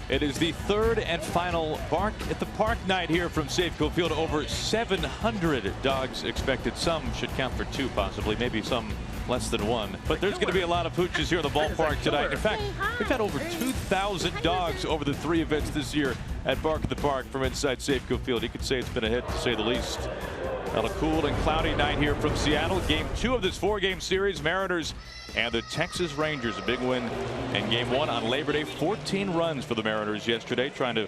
It is the third and final Bark at the Park night here from Safeco Field. Over 700 dogs expected. Some should count for 2, possibly, maybe some less than 1. But there's going to be a lot of pooches here in the ballpark tonight. In fact, we've had over 2,000 dogs over the 3 events this year at Bark at the Park from inside Safeco Field. You could say it's been a hit, to say the least. On a cool and cloudy night here from Seattle. Game 2 of this 4-game series. Mariners and the Texas Rangers. A big win in Game 1 on Labor Day. 14 runs for the Mariners yesterday. Trying to,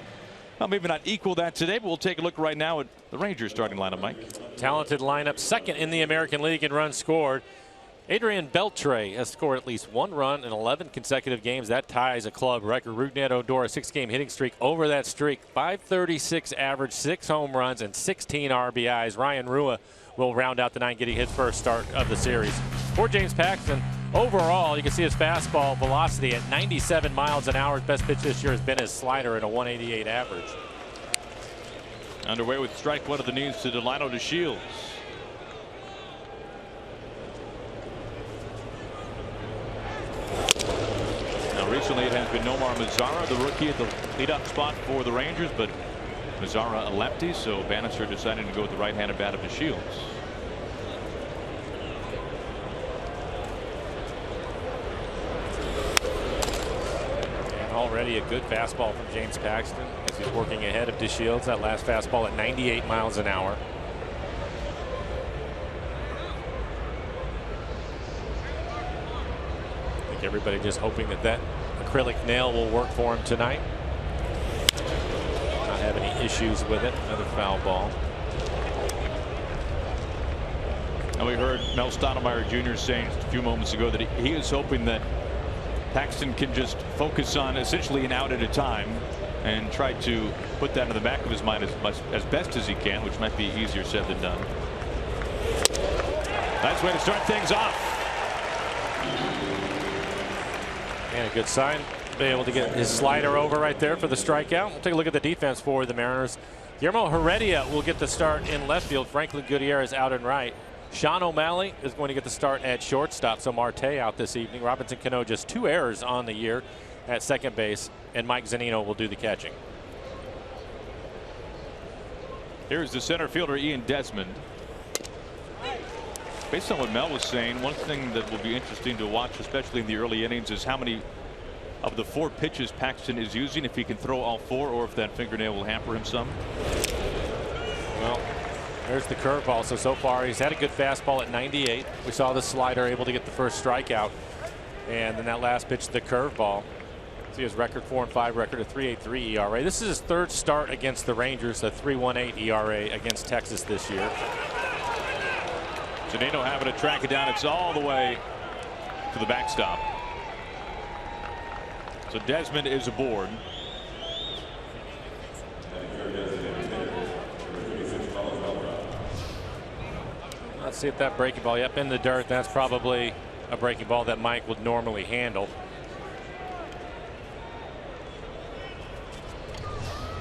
well, maybe not equal that today, but we'll take a look right now at the Rangers starting lineup, Mike. Talented lineup. Second in the American League in runs scored. Adrian Beltre has scored at least 1 run in 11 consecutive games. That ties a club record. Rougned Odor, a 6-game hitting streak over that streak. 536 average, 6 home runs, and 16 RBIs. Ryan Rua will round out the night, getting his first start of the series. For James Paxton, overall, you can see his fastball velocity at 97 miles an hour. His best pitch this year has been his slider at a 188 average. Underway with strike 1 of the knees to Delino DeShields. Recently, it has been Nomar Mazara, the rookie, at the leadoff spot for the Rangers, but Mazara a lefty, so Bannister decided to go with the right-handed bat of DeShields. And already a good fastball from James Paxton as he's working ahead of DeShields. That last fastball at 98 miles an hour. I think everybody just hoping that that acrylic nail will work for him tonight. Not have any issues with it. Another foul ball. And we heard Mel Stottlemyre Jr. saying just a few moments ago that he is hoping that Paxton can just focus on essentially an out at a time and try to put that in the back of his mind as best as he can, which might be easier said than done. Nice way to start things off. And a good sign. Be able to get his slider over right there for the strikeout. We'll take a look at the defense for the Mariners. Guillermo Heredia will get the start in left field. Franklin Gutierrez out and right. Sean O'Malley is going to get the start at shortstop. So Marte out this evening. Robinson Cano just 2 errors on the year at second base. And Mike Zunino will do the catching. Here's the center fielder, Ian Desmond. Based on what Mel was saying, one thing that will be interesting to watch, especially in the early innings, is how many of the 4 pitches Paxton is using, if he can throw all 4, or if that fingernail will hamper him some. Well, there's the curveball. So far he's had a good fastball at 98. We saw the slider able to get the first strikeout, and then that last pitch, the curveball. See his record, 4-5 record, a 3.83 ERA. This is his 3rd start against the Rangers, a 3.18 ERA against Texas this year. Zunino having to track it down. It's all the way to the backstop. So Desmond is aboard. Let's see if that breaking ball, yep, in the dirt. That's probably a breaking ball that Mike would normally handle.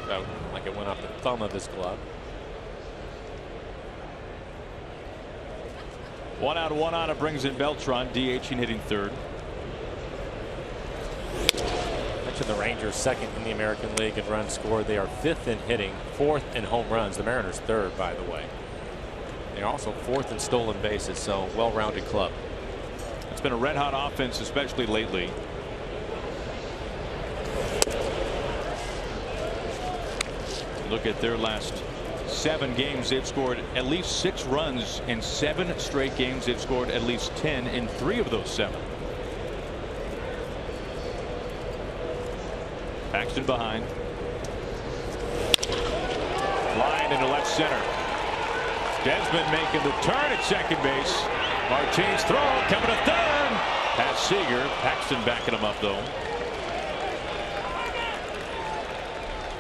That like it went off the thumb of his glove. 1 out, 1 on. It brings in Beltran, DHing, hitting 3rd. Mentioned the Rangers 2nd in the American League in runs scored. They are 5th in hitting, 4th in home runs. The Mariners 3rd, by the way. They're also 4th in stolen bases, so well-rounded club. It's been a red-hot offense, especially lately. Look at their last 7 games. They've scored at least 6 runs in 7 straight games. They've scored at least 10 in 3 of those 7. Paxton behind. Line into left center. Desmond making the turn at second base. Martine's throw coming to 3rd. Past Seager. Paxton backing him up, though.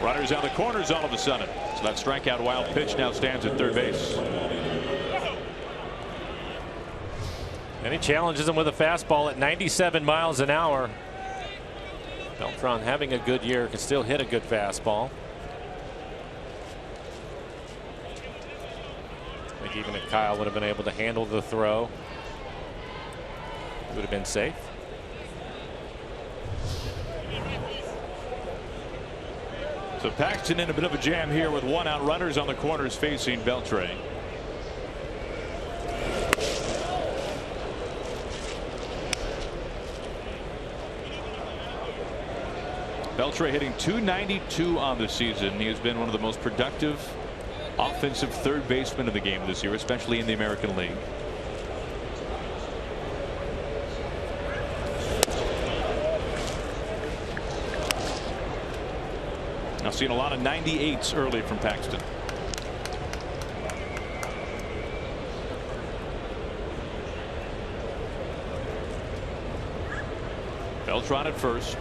Runners out the corners all of a sudden. So that strikeout wild pitch now stands at 3rd base. And he challenges him with a fastball at 97 miles an hour. Beltran having a good year, can still hit a good fastball. I think even if Kyle would have been able to handle the throw, it would have been safe. So Paxton in a bit of a jam here with 1 out, runners on the corners facing Beltre. Beltre hitting .292 on the season. He has been one of the most productive offensive third baseman of the game this year, especially in the American League. I've seen a lot of 98s early from Paxton. Beltran at first.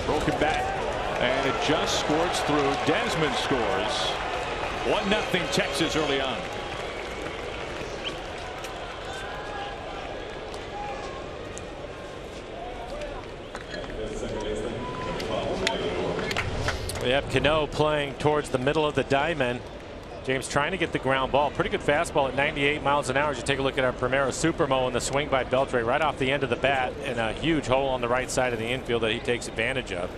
Broken bat, and it just squirts through. Desmond scores. 1-0 Texas early on. We have Cano playing towards the middle of the diamond. James trying to get the ground ball. Pretty good fastball at 98 miles an hour. As you take a look at our Primero Supermo and the swing by Beltre right off the end of the bat, and a huge hole on the right side of the infield that he takes advantage of.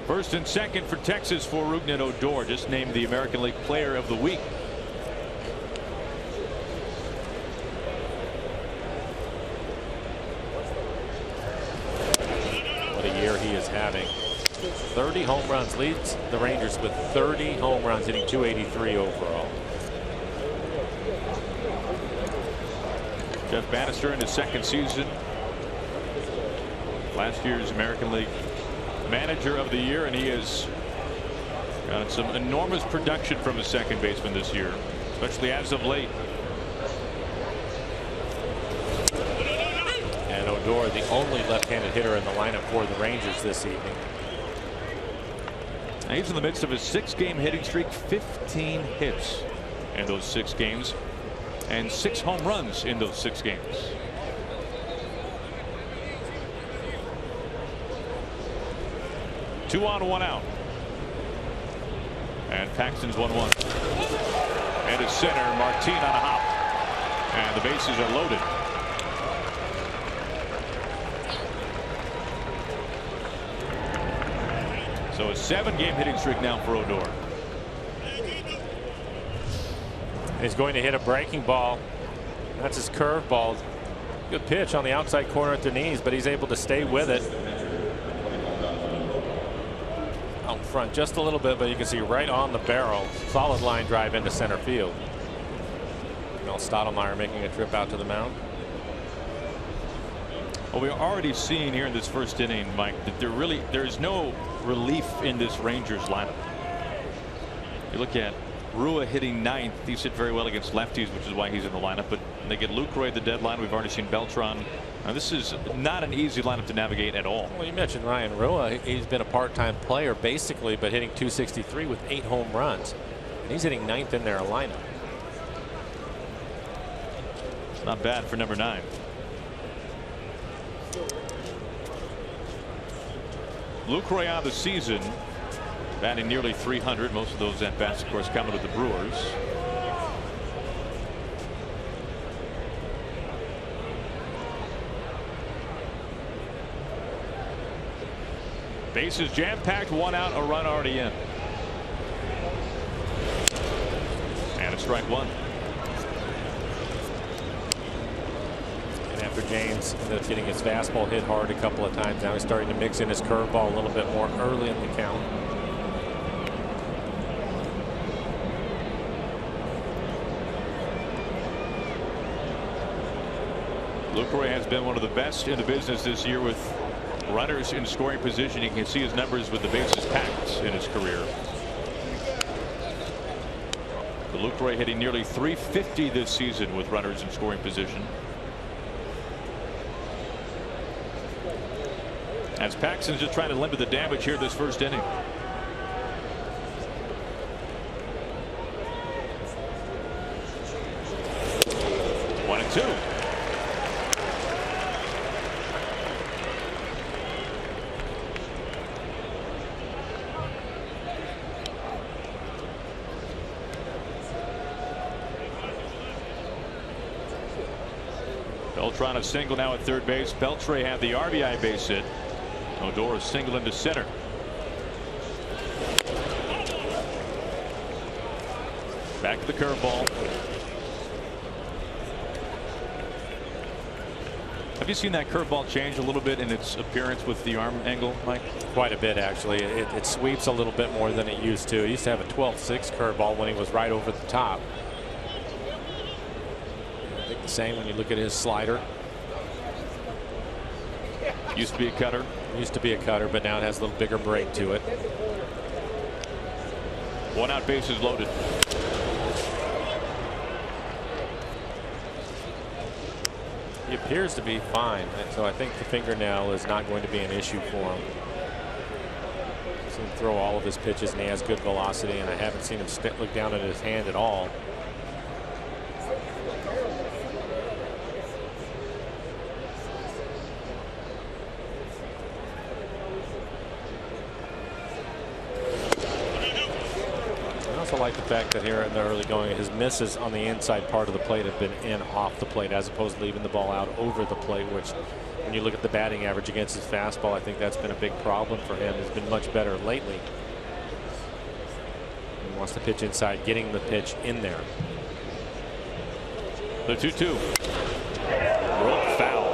First and second for Texas for Rougned Odor, just named the American League Player of the Week. He is having 30 home runs, leads the Rangers with 30 home runs, hitting .283 overall. Jeff Bannister in his second season. Last year's American League Manager of the Year, and he has got some enormous production from his second baseman this year, especially as of late. Odor, the only left-handed hitter in the lineup for the Rangers this evening. Now he's in the midst of his 6-game hitting streak, 15 hits in those 6 games, and 6 home runs in those 6 games. Two on, 1 out. And Paxton's 1-1. And at center, Martin on a hop. And the bases are loaded. So a 7-game hitting streak now for Odor. He's going to hit a breaking ball. That's his curveball. Good pitch on the outside corner at the knees, but he's able to stay with it. Out front just a little bit, but you can see right on the barrel. Solid line drive into center field. Mel Stottlemyre making a trip out to the mound. Well, we're already seeing here in this first inning, Mike, that there's no relief in this Rangers lineup. You look at Rua hitting 9th. He's hit very well against lefties, which is why he's in the lineup. But they get Lucroy at the deadline. We've already seen Beltran. Now, this is not an easy lineup to navigate at all. Well, you mentioned Ryan Rua. He's been a part-time player basically, but hitting .263 with 8 home runs. And he's hitting 9th in their lineup. It's not bad for number 9. Lucroy on the season, batting nearly 300. Most of those at bats, of course, coming with the Brewers. Bases jam-packed, 1 out, a run already in. And a strike 1. After James ended up getting his fastball hit hard a couple of times, now he's starting to mix in his curveball a little bit more early in the count. Lucroy has been one of the best in the business this year with runners in scoring position. You can see his numbers with the bases packed in his career. Lucroy hitting nearly .350 this season with runners in scoring position. As Paxton's just trying to limit the damage here this first inning. 1-2. Beltran a single now at third base. Beltre had the RBI base hit. Odor a single into center. Back to the curveball. Have you seen that curveball change a little bit in its appearance with the arm angle, Mike? Quite a bit, actually. It sweeps a little bit more than it used to. It used to have a 12-6 curveball when he was right over the top. I think the same when you look at his slider. Used to be a cutter. Used to be a cutter, but now it has a little bigger break to it. One out, bases loaded. He appears to be fine, so I think the fingernail is not going to be an issue for him. I've seen him throw all of his pitches, and he has good velocity, and I haven't seen him look down at his hand at all. I like the fact that here in the early going, his misses on the inside part of the plate have been in off the plate as opposed to leaving the ball out over the plate, which when you look at the batting average against his fastball, I think that's been a big problem for him. He's been much better lately. He wants to pitch inside, getting the pitch in there. The 2-2. Rolled foul.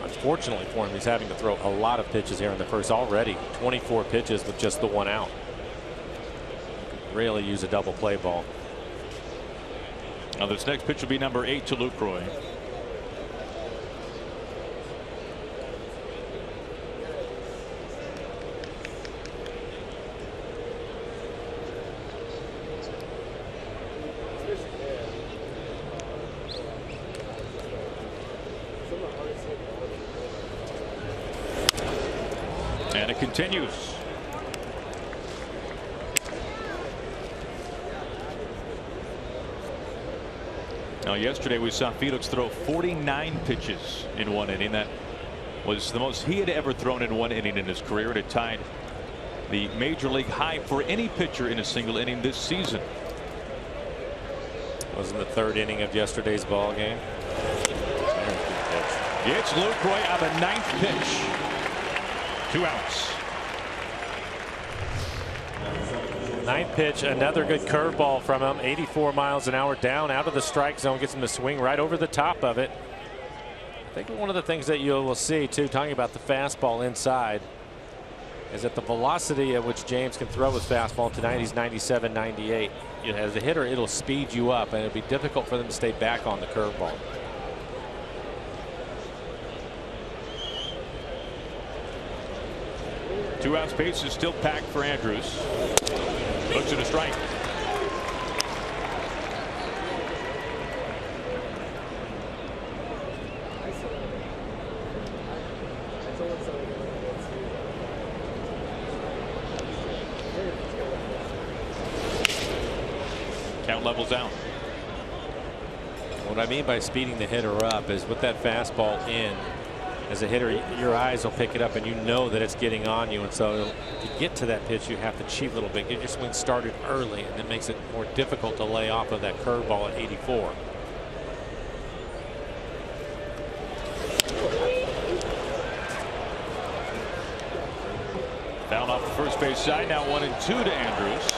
Unfortunately for him, he's having to throw a lot of pitches here in the first. Already 24 pitches with just the one out. Really use a double play ball. Now this next pitch will be number 8 to Lucroy. And it continues. Now yesterday we saw Felix throw 49 pitches in one inning. That was the most he had ever thrown in one inning in his career, and it tied the major league high for any pitcher in a single inning this season. Was in the third inning of yesterday's ball game. It's Lucroy on the 9th pitch. 2 outs. 9th pitch, another good curveball from him. 84 miles an hour down out of the strike zone, gets him to swing right over the top of it. I think one of the things that you will see too, talking about the fastball inside, is that the velocity at which James can throw his fastball tonight, he's 97, 98. As a hitter, it'll speed you up, and it'll be difficult for them to stay back on the curveball. Two out, space is still packed for Andrews. Looks at a strike. Count levels out. What I mean by speeding the hitter up is with that fastball in, as a hitter, your eyes will pick it up and you know that it's getting on you, and so to get to that pitch you have to cheat a little bit, get your swing started early, and it makes it more difficult to lay off of that curveball at 84. Down off the first base side, now 1-2 to Andrews.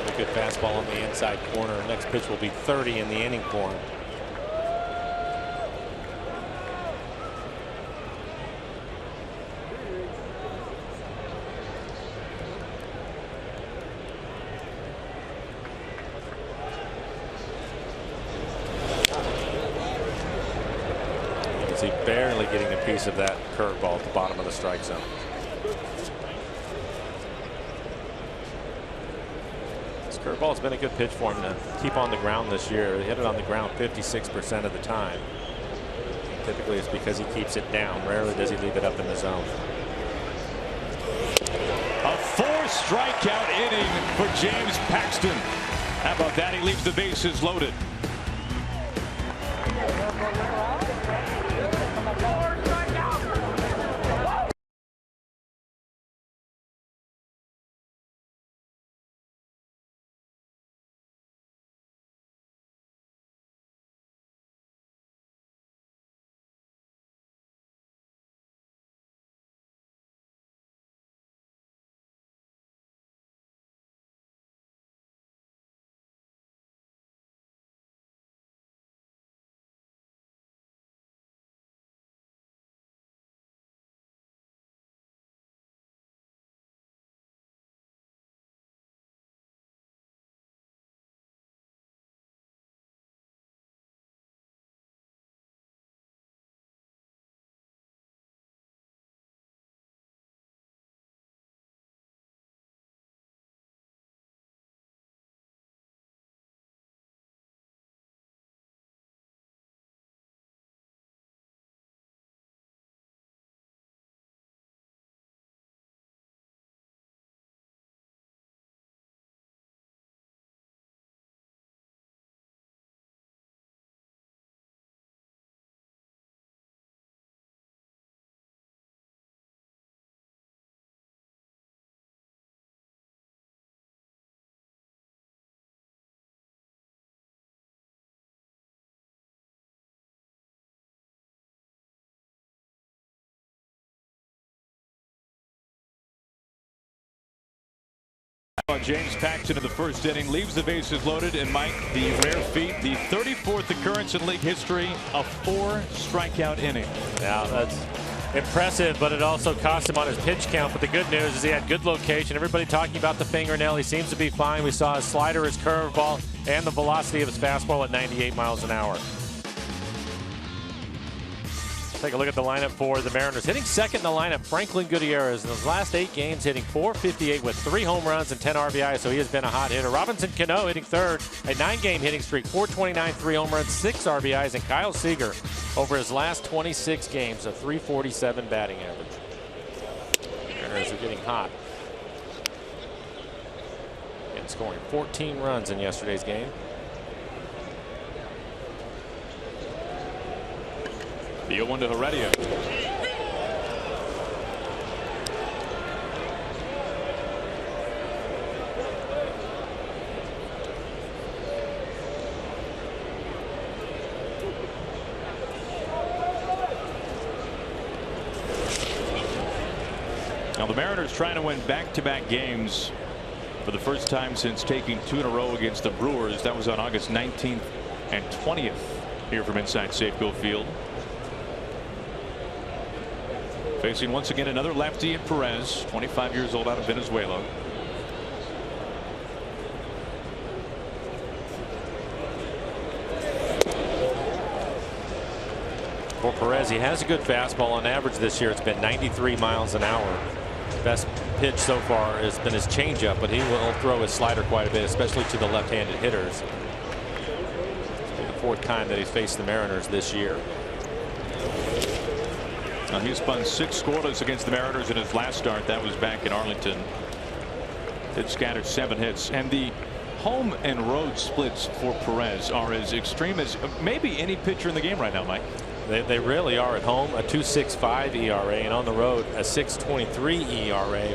A good fastball on the inside corner. Next pitch will be 30 in the inning for him. He barely getting a piece of that curveball at the bottom of the strike zone. This curveball's been a good pitch for him to keep on the ground this year. He hit it on the ground 56% of the time. Typically it's because he keeps it down. Rarely does he leave it up in the zone. A 4-strikeout inning for James Paxton. How about that? He leaves the bases loaded. James Paxton in the first inning leaves the bases loaded, and Mike, the rare feat, the 34th occurrence in league history, a 4-strikeout inning. Now that's impressive, but it also cost him on his pitch count. But the good news is he had good location. Everybody talking about the fingernail. He seems to be fine. We saw his slider, his curveball, and the velocity of his fastball at 98 miles an hour. Take a look at the lineup for the Mariners. Hitting second in the lineup, Franklin Gutierrez. In his last 8 games, hitting .458 with 3 home runs and 10 RBI, so he has been a hot hitter. Robinson Cano hitting third, a 9-game hitting streak, .429, 3 home runs, 6 RBIs, and Kyle Seager over his last 26 games, a .347 batting average. Mariners are getting hot and scoring 14 runs in yesterday's game. The 0-1 to Heredia. Now the Mariners trying to win back-to-back games for the first time since taking 2 in a row against the Brewers. That was on August 19th and 20th here from inside Safeco Field. Facing once again another lefty in Perez, 25 years old, out of Venezuela. For Perez, he has a good fastball. On average this year, it's been 93 miles an hour. Best pitch so far has been his changeup, but he will throw his slider quite a bit, especially to the left-handed hitters. It's the 4th time that he's faced the Mariners this year. Now he spun 6 scoreless against the Mariners in his last start. That was back in Arlington. Did scatter 7 hits. And the home and road splits for Perez are as extreme as maybe any pitcher in the game right now, Mike. They really are. At home, a 2.65 ERA, and on the road, a 6.23 ERA,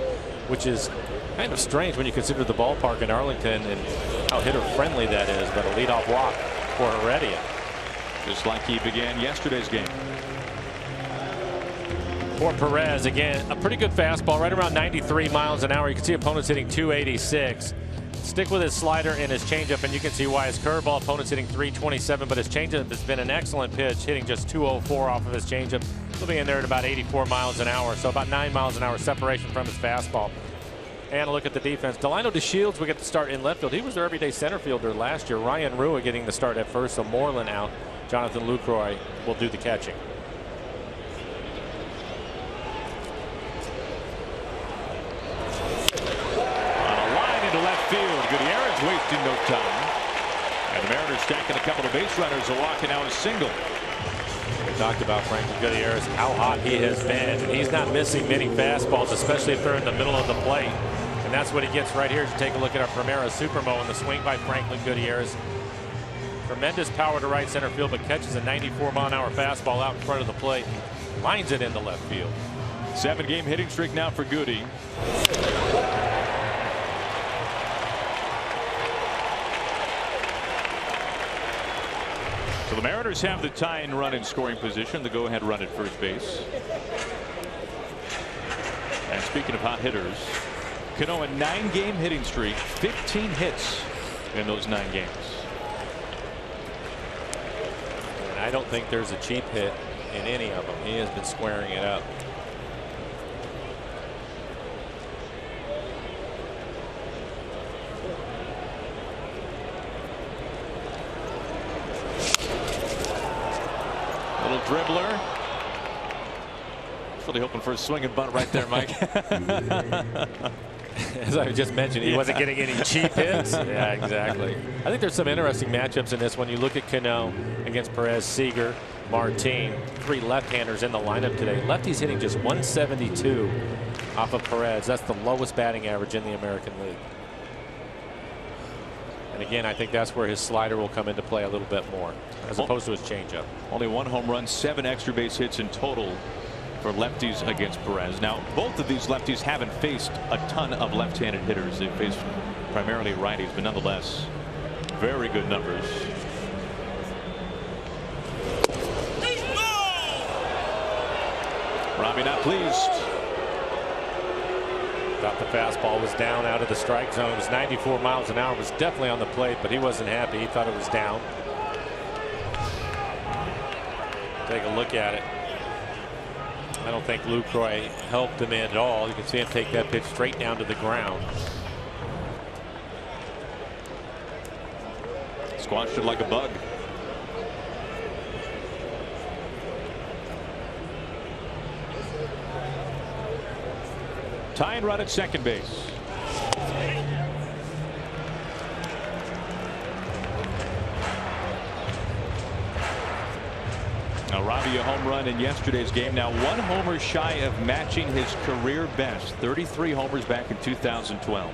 which is kind of strange when you consider the ballpark in Arlington and how hitter-friendly that is. But a leadoff walk for Heredia. Just like he began yesterday's game. For Perez, again, a pretty good fastball, right around 93 miles an hour. You can see opponents hitting 286. Stick with his slider and his changeup, and you can see why his curveball opponent's hitting 327, but his changeup has been an excellent pitch, hitting just 204 off of his changeup. He'll be in there at about 84 miles an hour, so about 9 miles an hour separation from his fastball. And a look at the defense. Delino DeShields will get the start in left field. He was their everyday center fielder last year. Ryan Rua getting the start at first, so Moreland out. Jonathan Lucroy will do the catching. Gutierrez wasting no time. And the Mariners stacking a couple of base runners. A walk and now a single. We talked about Franklin Gutierrez, how hot he has been. And he's not missing many fastballs, especially if they're in the middle of the plate. And that's what he gets right here. To take a look at our Primera Supermo and the swing by Franklin Gutierrez. Tremendous power to right center field, but catches a 94-mile-an-hour fastball out in front of the plate. Lines it into left field. 7-game hitting streak now for Goody. So the Mariners have the tying run in scoring position, the go-ahead run at first base. And speaking of hot hitters, Cano, a 9-game hitting streak, 15 hits in those 9 games. And I don't think there's a cheap hit in any of them. He has been squaring it up. Dribbler. Really hoping for a swing and bunt right there, Mike. As I just mentioned, he wasn't getting any cheap hits. Yeah, exactly. I think there's some interesting matchups in this one. You look at Cano against Perez, Seager, Martin, 3 left-handers in the lineup today. Lefty's hitting just 172 off of Perez. That's the lowest batting average in the American League. And again, I think that's where his slider will come into play a little bit more, as opposed to his changeup. Only 1 home run, 7 extra base hits in total for lefties against Perez. Now, both of these lefties haven't faced a ton of left-handed hitters. They've faced primarily righties, but nonetheless, very good numbers. Robbie not pleased. Thought the fastball was down out of the strike zone. It was 94 miles an hour. It was definitely on the plate, but he wasn't happy. He thought it was down. Take a look at it. I don't think Lucroy helped him in at all. You can see him take that pitch straight down to the ground. Squashed it like a bug. Tying run at second base. Now Robbie a home run in yesterday's game. Now one homer shy of matching his career best. 33 homers back in 2012.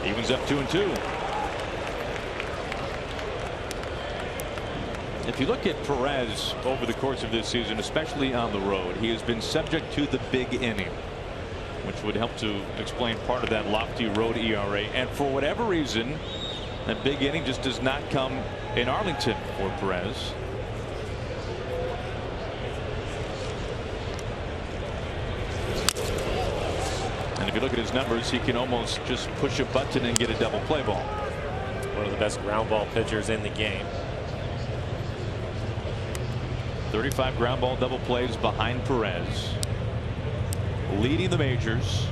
Evens up 2-2. If you look at Perez over the course of this season, especially on the road, he has been subject to the big inning, which would help to explain part of that lofty road ERA. And for whatever reason, that big inning just does not come in Arlington for Perez. And if you look at his numbers, he can almost just push a button and get a double play ball. One of the best ground ball pitchers in the game. 35 ground ball double plays behind Perez. Leading the majors.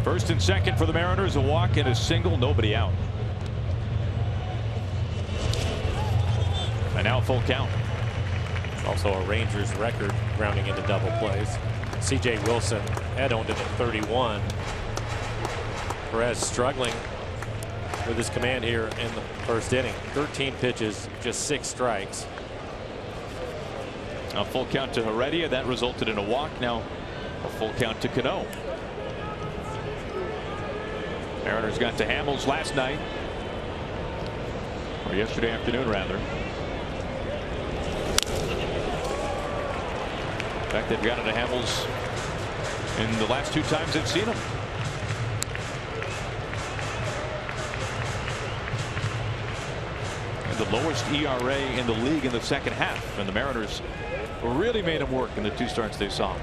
First and second for the Mariners, a walk and a single, nobody out. And now full count. Also a Rangers record grounding into double plays. C.J. Wilson had owned it at 31. Perez struggling with his command here in the first inning. 13 pitches, just 6 strikes. A full count to Heredia. That resulted in a walk. Now a full count to Cano. Mariners got to Hamels last night, or yesterday afternoon rather. In fact, they've gotten to Hamels in the last 2 times they've seen him. The lowest ERA in the league in the second half, and the Mariners really made him work in the 2 starts they saw.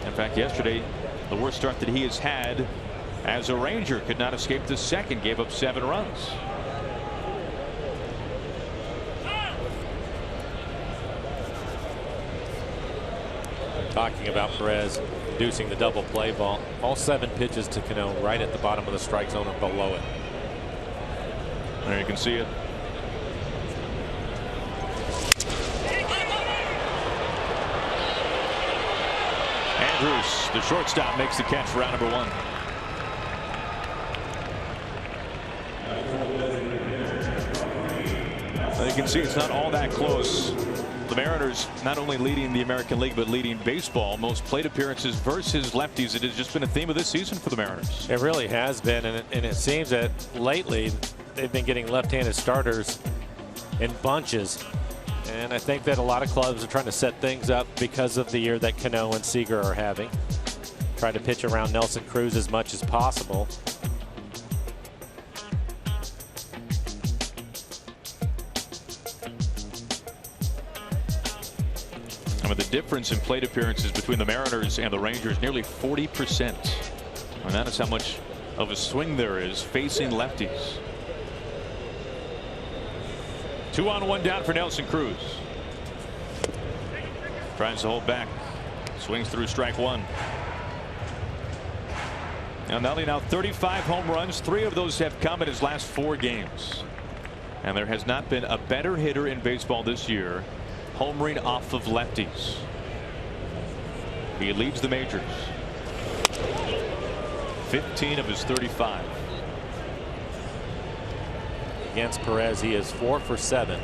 In fact, yesterday, the worst start that he has had as a Ranger. Could not escape the second, gave up 7 runs. Talking about Perez inducing the double play ball. All 7 pitches to Cano right at the bottom of the strike zone or below it. There you can see it. Andrews, the shortstop, makes the catch for out number 1. You can see it's not all that close. The Mariners not only leading the American League but leading baseball. Most plate appearances versus lefties. It has just been a theme of this season for the Mariners. It really has been, and it seems that lately they've been getting left-handed starters in bunches. And I think that a lot of clubs are trying to set things up because of the year that Cano and Seager are having. Try to pitch around Nelson Cruz as much as possible. I mean, the difference in plate appearances between the Mariners and the Rangers, nearly 40%. And that is how much of a swing there is facing lefties. 2 on 1 down for Nelson Cruz. Tries to hold back. Swings through strike 1. Now Nelly now 35 home runs. 3 of those have come in his last 4 games. And there has not been a better hitter in baseball this year homering off of lefties. He leads the majors. 15 of his 35. Against Perez, he is 4 for 7.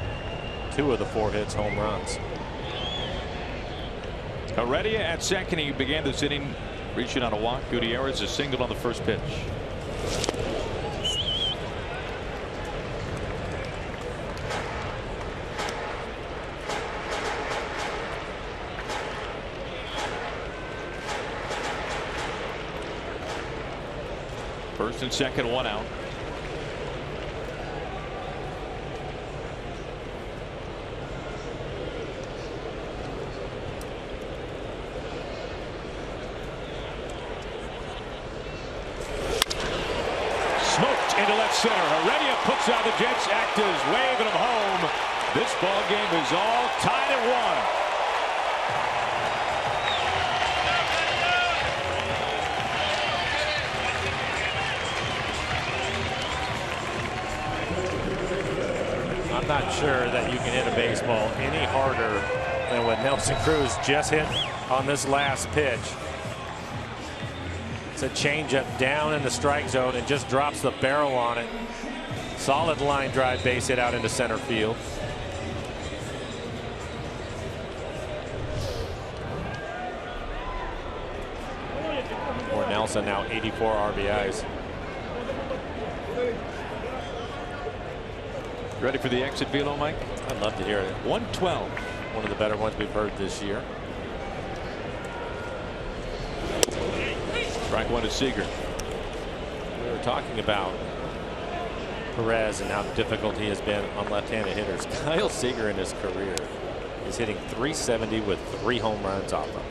2 of the 4 hits home runs. Heredia at second. He began this inning reaching on a walk. Gutierrez is singled on the first pitch. First and second, one out. Smoked into left center. Heredia puts out the Jets. Actors waving them home. This ball game is all tied at 1. I'm not sure that you can hit a baseball any harder than what Nelson Cruz just hit on this last pitch. It's a changeup down in the strike zone and just drops the barrel on it. Solid line drive base hit out into center field. For Nelson, now 84 RBIs. Ready for the exit velo, Mike? I'd love to hear it. 112. One of the better ones we've heard this year. Strike one to Seager. We were talking about Perez and how difficult he has been on left-handed hitters. Kyle Seager in his career is hitting .370 with 3 home runs off of him.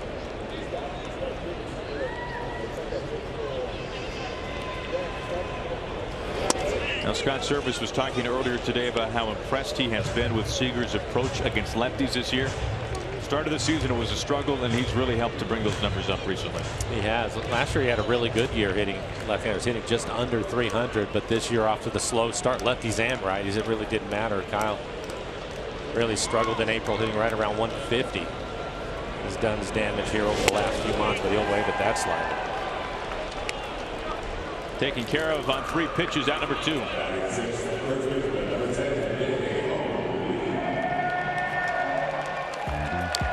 Now, Scott Servais was talking earlier today about how impressed he has been with Seager's approach against lefties this year. Start of the season, it was a struggle, and he's really helped to bring those numbers up recently. He has. Last year he had a really good year hitting left-handers, hitting just under 300, but this year off to the slow start, lefties and righties, it really didn't matter. Kyle really struggled in April, hitting right around 150. He's done his damage here over the last few months, but he'll wave at that slider. Taken care of on 3 pitches, out number 2.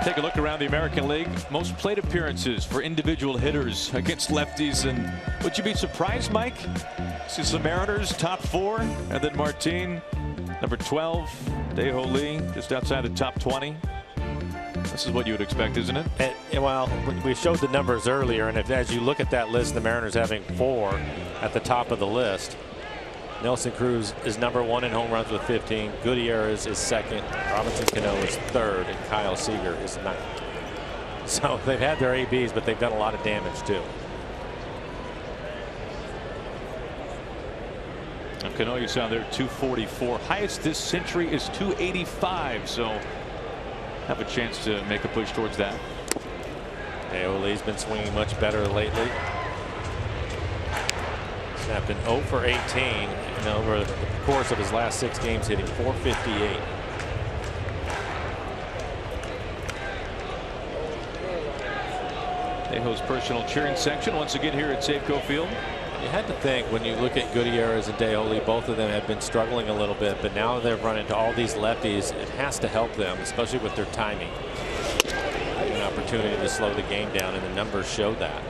Take a look around the American League. Most plate appearances for individual hitters against lefties. And would you be surprised, Mike? See some Mariners, top 4, and then Martin, number 12. Dae-Ho Lee, just outside the top 20. This is what you would expect, isn't it? Well, we showed the numbers earlier, and as you look at that list, the Mariners having 4 at the top of the list. Nelson Cruz is number 1 in home runs with 15. Gutierrez is 2nd. Robinson Cano is 3rd, and Kyle Seager is 9th. So they've had their ABs, but they've done a lot of damage too. Now, Cano, you saw there, 244. Highest this century is 285. So have a chance to make a push towards that. Dae-Ho-Lee's been swinging much better lately. Snapped an 0 for 18 and over the course of his last 6 games, hitting .458. Dae-Ho's personal cheering section once again here at Safeco Field. You had to think when you look at Gutierrez and Dae-Ho, both of them have been struggling a little bit, but now they've run into all these lefties. It has to help them, especially with their timing. An opportunity to slow the game down, and the numbers show that.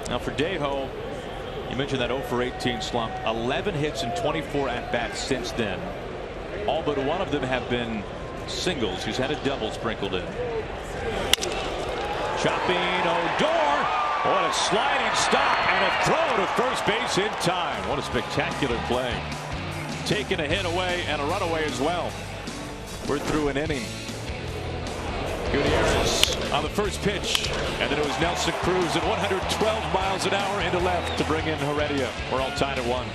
Now for Dae-Ho, you mentioned that 0 for 18 slump. 11 hits and 24 at-bats since then. All but one of them have been singles. He's had a double sprinkled in. Chopping Odor. What a sliding stop and a throw to first base in time. What a spectacular play. Taking a hit away and a runaway as well. We're through an inning. Gutierrez on the first pitch, and then it was Nelson Cruz at 112 miles an hour into left to bring in Heredia. We're all tied at 1.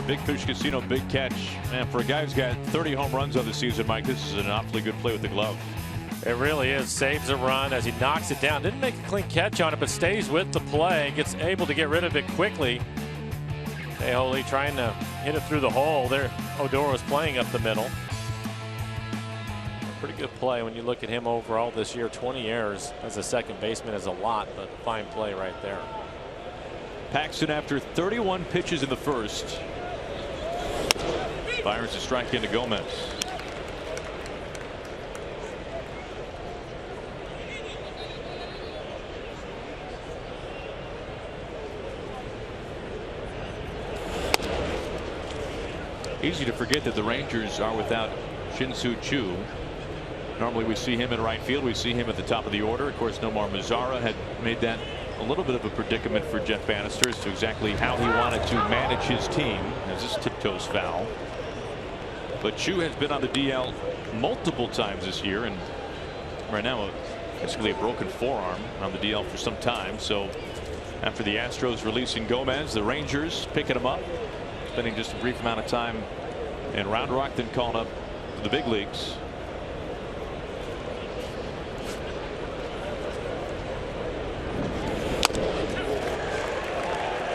our Big Fish Casino big catch. Man, for a guy who's got 30 home runs on the season, Mike, this is an awfully good play with the glove. It really is. Saves a run as he knocks it down. Didn't make a clean catch on it, but stays with the play. Gets able to get rid of it quickly. Holy trying to hit it through the hole there. Odor was playing up the middle. Pretty good play when you look at him overall this year. 20 errors as a second baseman is a lot, but fine play right there. Paxton, after 31 pitches in the first, fires a strike into Gomez. Easy to forget that the Rangers are without Shin-Soo Choo. Normally we see him in right field. We see him at the top of the order. Of course, Nomar Mazara had made that a little bit of a predicament for Jeff Bannister as to exactly how he wanted to manage his team, as this tiptoes foul. But Choo has been on the DL multiple times this year, and right now basically a broken forearm on the DL for some time. So after the Astros releasing Gomez, the Rangers picking him up, spending just a brief amount of time in Round Rock, then called up to the big leagues.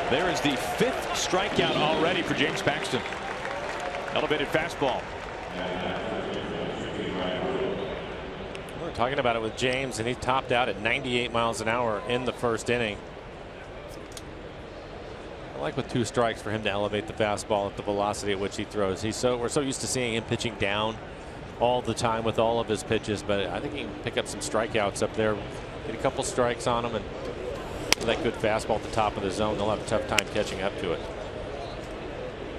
There is the 5th strikeout already for James Paxton. Elevated fastball. We're talking about it with James, and he topped out at 98 miles an hour in the first inning. I like with 2 strikes for him to elevate the fastball at the velocity at which he throws. We're so used to seeing him pitching down all the time with all of his pitches, but I think he can pick up some strikeouts up there. Get a couple strikes on him, and with that good fastball at the top of the zone, they'll have a tough time catching up to it.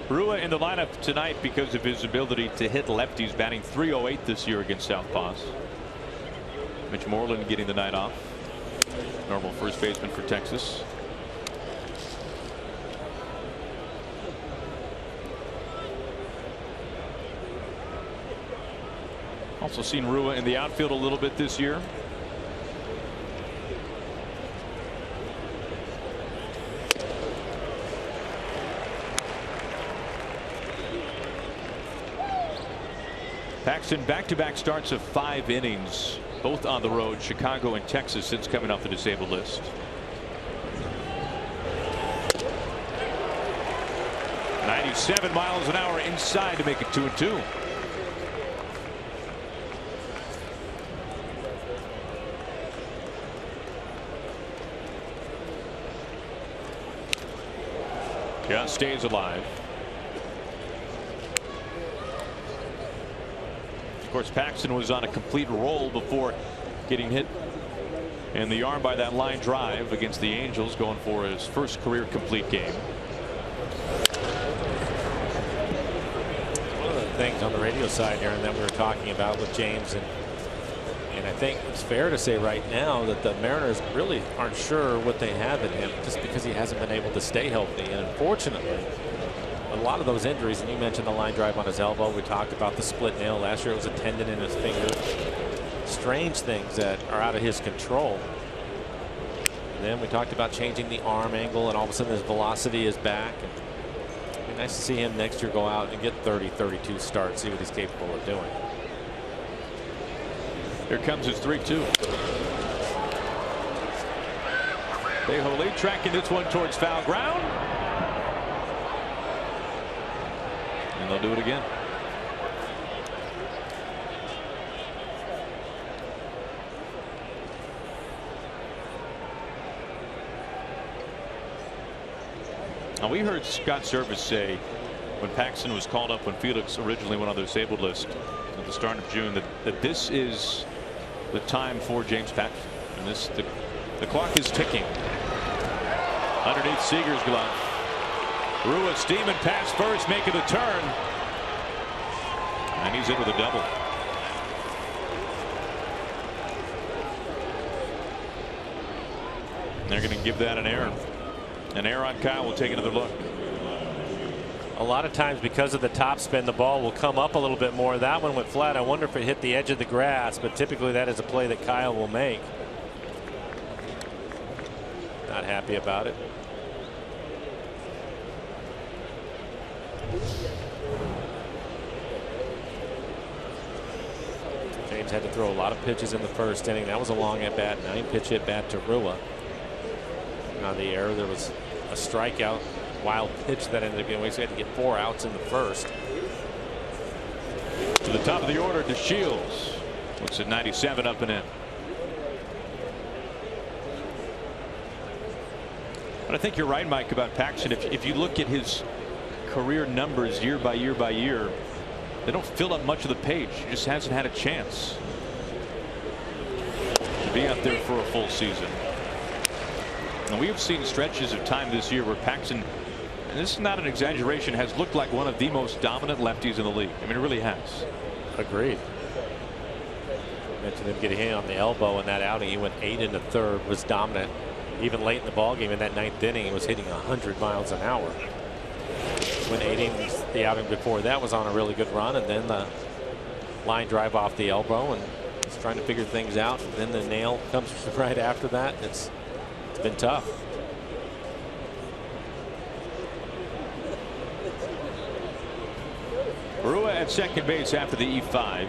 Rua in the lineup tonight because of his ability to hit lefties, batting .308 this year against Southpaws. Mitch Moreland getting the night off. Normal first baseman for Texas. Also seen Rua in the outfield a little bit this year. Paxton back-to-back starts of 5 innings, both on the road, Chicago and Texas, since coming off the disabled list. .97 miles an hour inside to make it 2-2. Just stays alive. Of course, Paxton was on a complete roll before getting hit in the arm by that line drive against the Angels, going for his first career complete game. One of the things on the radio side, Aaron, that we were talking about with James, and I think it's fair to say right now that the Mariners really aren't sure what they have in him, just because he hasn't been able to stay healthy. And unfortunately, a lot of those injuries, and you mentioned the line drive on his elbow, we talked about the split nail last year, it was a tendon in his finger. Strange things that are out of his control. And then we talked about changing the arm angle, and all of a sudden his velocity is back. And it'd be nice to see him next year go out and get 30, 32 starts, see what he's capable of doing. Here comes his 3-2. Holy tracking this one towards foul ground. And they'll do it again. Now, we heard Scott Service say when Paxton was called up when Felix originally went on the disabled list at the start of June that this is the time for James Paxton, and the clock is ticking. Underneath Seager's glove. Rua steaming past first, making the turn, and he's in with a double. And they're going to give that an error. And Aaron Kyle will take another look. A lot of times, because of the topspin, the ball will come up a little bit more. That one went flat. I wonder if it hit the edge of the grass, but typically that is a play that Kyle will make. Not happy about it. James had to throw a lot of pitches in the first inning. That was a long at bat, 9-pitch at bat to Rua. And on the error, there was a strikeout, wild pitch that ended up getting away, so he had to get 4 outs in the first. To the top of the order, DeShields. Looks at 97 up and in. But I think you're right, Mike, about Paxton. If you look at his career numbers year by year by year, they don't fill up much of the page. He just hasn't had a chance to be out there for a full season. And we have seen stretches of time this year where Paxton, and this is not an exaggeration, has looked like one of the most dominant lefties in the league. I mean, it really has. Agreed. I mentioned him getting hit on the elbow in that outing. He went 8 in the third, was dominant. Even late in the ballgame in that 9th inning, he was hitting 100 miles an hour. When 8 innings, the outing before that was on a really good run, and then the line drive off the elbow, and he's trying to figure things out. And then the nail comes right after that. It's been tough. Rua at second base after the E5.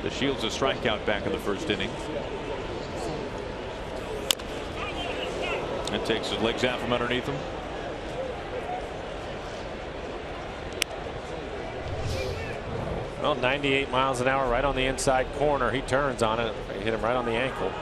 DeShields a strikeout back in the first inning. And takes his legs out from underneath him. Well, 98 miles an hour right on the inside corner. He turns on it. He hit him right on the ankle.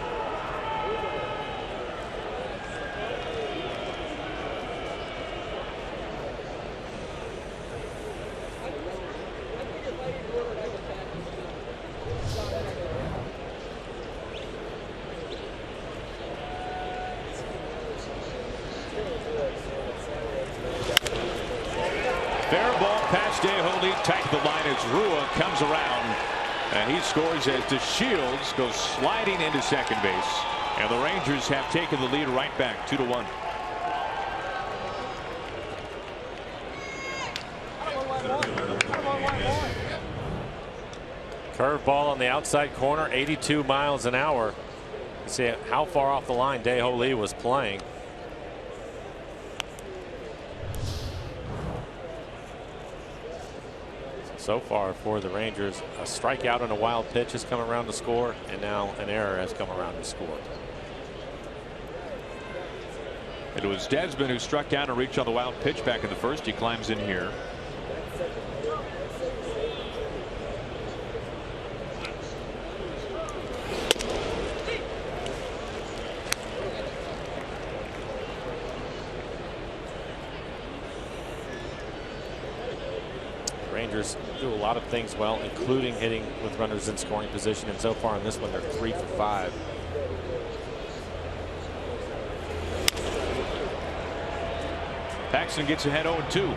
Fair ball past DeHoly, tight to the line as Rua comes around, and he scores as DeShields goes sliding into second base, and the Rangers have taken the lead right back 2-1. Curveball on the outside corner, 82 miles an hour. You see how far off the line DeHoly was playing. So far for the Rangers, a strikeout and a wild pitch has come around to score, and now an error has come around to score. It was Desmond who struck out and reached on the wild pitch back in the first. He climbs in here. Rangers do a lot of things well, including hitting with runners in scoring position, and so far in this one they're 3 for 5. Paxton gets ahead 0-2.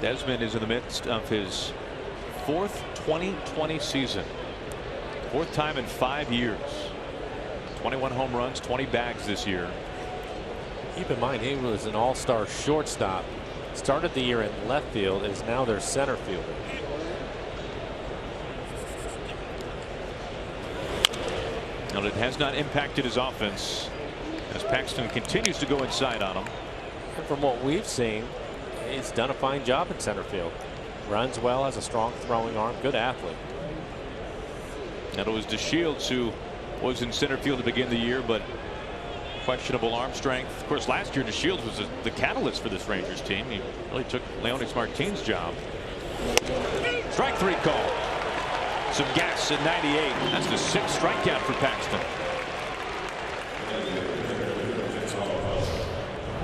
Desmond is in the midst of his 4th 2020 season. 4th time in 5 years. 21 home runs, 20 bags this year. Keep in mind, he was an all-star shortstop. Started the year in left field, and is now their center fielder. And it has not impacted his offense as Paxton continues to go inside on him. And from what we've seen, he's done a fine job in center field. Runs well, has a strong throwing arm, good athlete. And it was DeShields who was in center field to begin the year, but questionable arm strength. Of course, last year DeShields was the catalyst for this Rangers team. He really took Leonys Martin's job. Strike 3 call. Some gas at 98. That's the 6th strikeout for Paxton.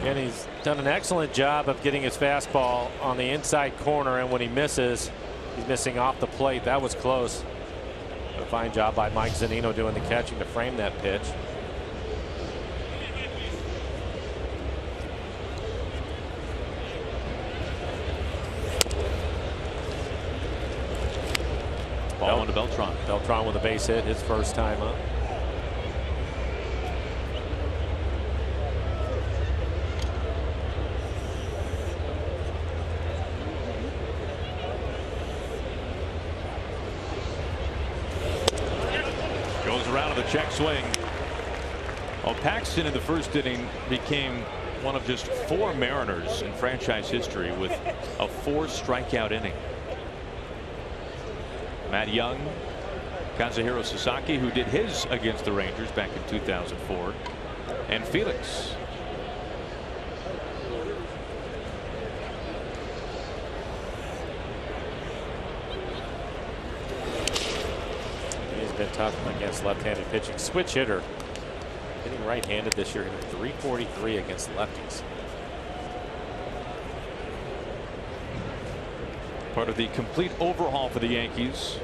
And he's done an excellent job of getting his fastball on the inside corner, and when he misses, he's missing off the plate. That was close. A fine job by Mike Zunino doing the catching to frame that pitch. Ball into Beltran. Beltran with a base hit, his first time up. Goes around with a check swing. Well, Paxton in the first inning became one of just 4 Mariners in franchise history with a 4 strikeout inning. Matt Young, Kazuhiro Sasaki, who did his against the Rangers back in 2004, and Felix. He's been tough against left-handed pitching. Switch hitter. Hitting right-handed this year, hitting 343 against lefties. Part of the complete overhaul for the Yankees.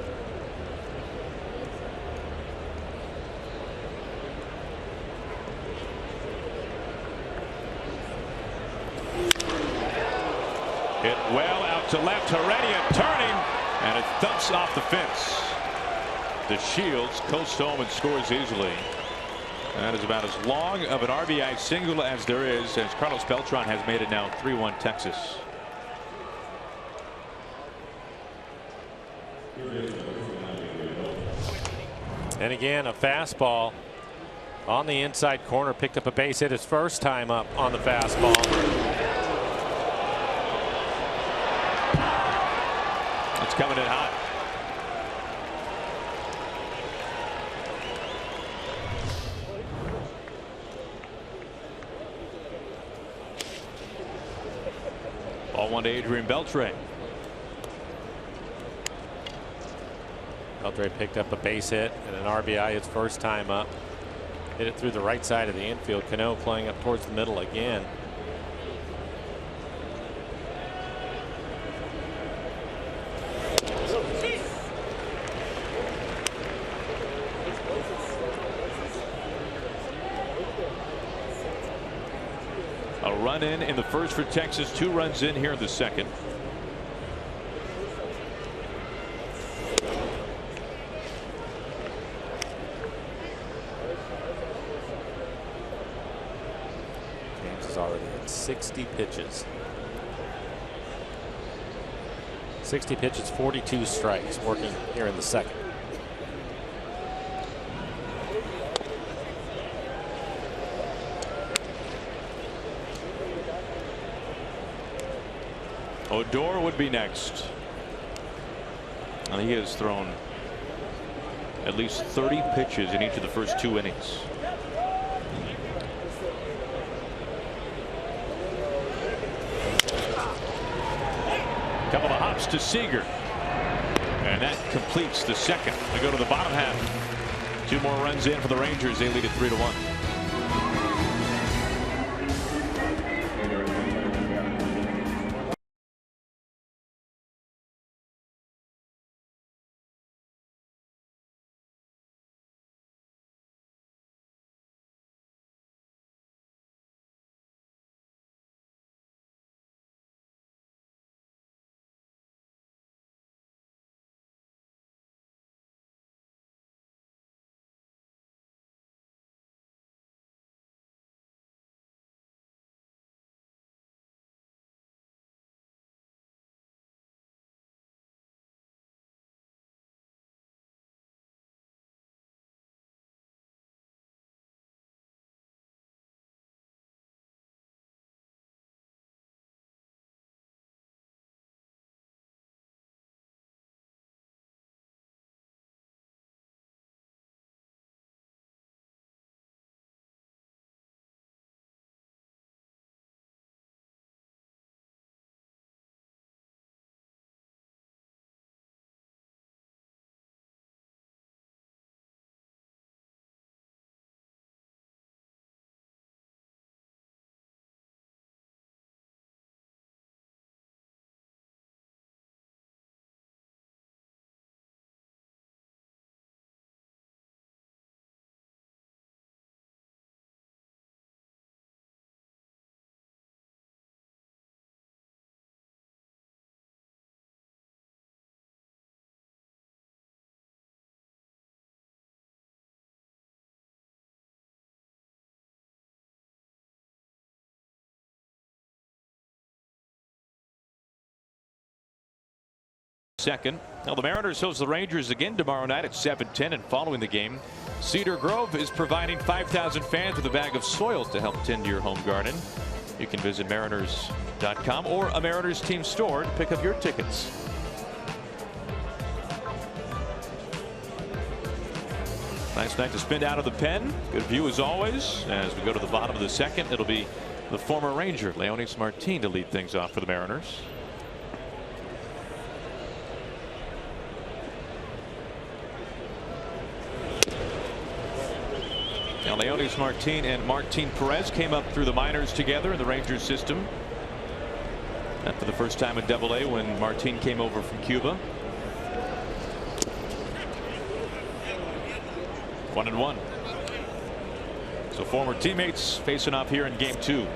Hit well out to left. Heredia turning, and it thumps off the fence. The Shields coast home and scores easily. That is about as long of an RBI single as there is, as Carlos Beltran has made it now 3-1 Texas. And again, a fastball on the inside corner, picked up a base hit his first time up on the fastball. It's coming in hot. Ball 1 to Adrian Beltre. Beltre picked up a base hit and an RBI his first time up. Hit it through the right side of the infield. Cano playing up towards the middle again. A run in the first for Texas, 2 runs in here in the second. James is already at 60 pitches. 60 pitches, 42 strikes, working here in the second. Odor would be next. And he has thrown at least 30 pitches in each of the first 2 innings. Couple of hops to Seager. And that completes the second. We go to the bottom half. 2 more runs in for the Rangers. They lead it 3-1. Second. Now the Mariners host the Rangers again tomorrow night at 7:10, and following the game, Cedar Grove is providing 5,000 fans with a bag of soil to help tend your home garden. You can visit Mariners.com or a Mariners team store to pick up your tickets. Nice night to spend out of the pen. Good view as always. As we go to the bottom of the second, it'll be the former Ranger Leonys Martin to lead things off for the Mariners. Now Leonys Martin and Martin Perez came up through the minors together in the Rangers system. And for the first time in Double-A when Martin came over from Cuba. 1-1. So former teammates facing off here in game 2.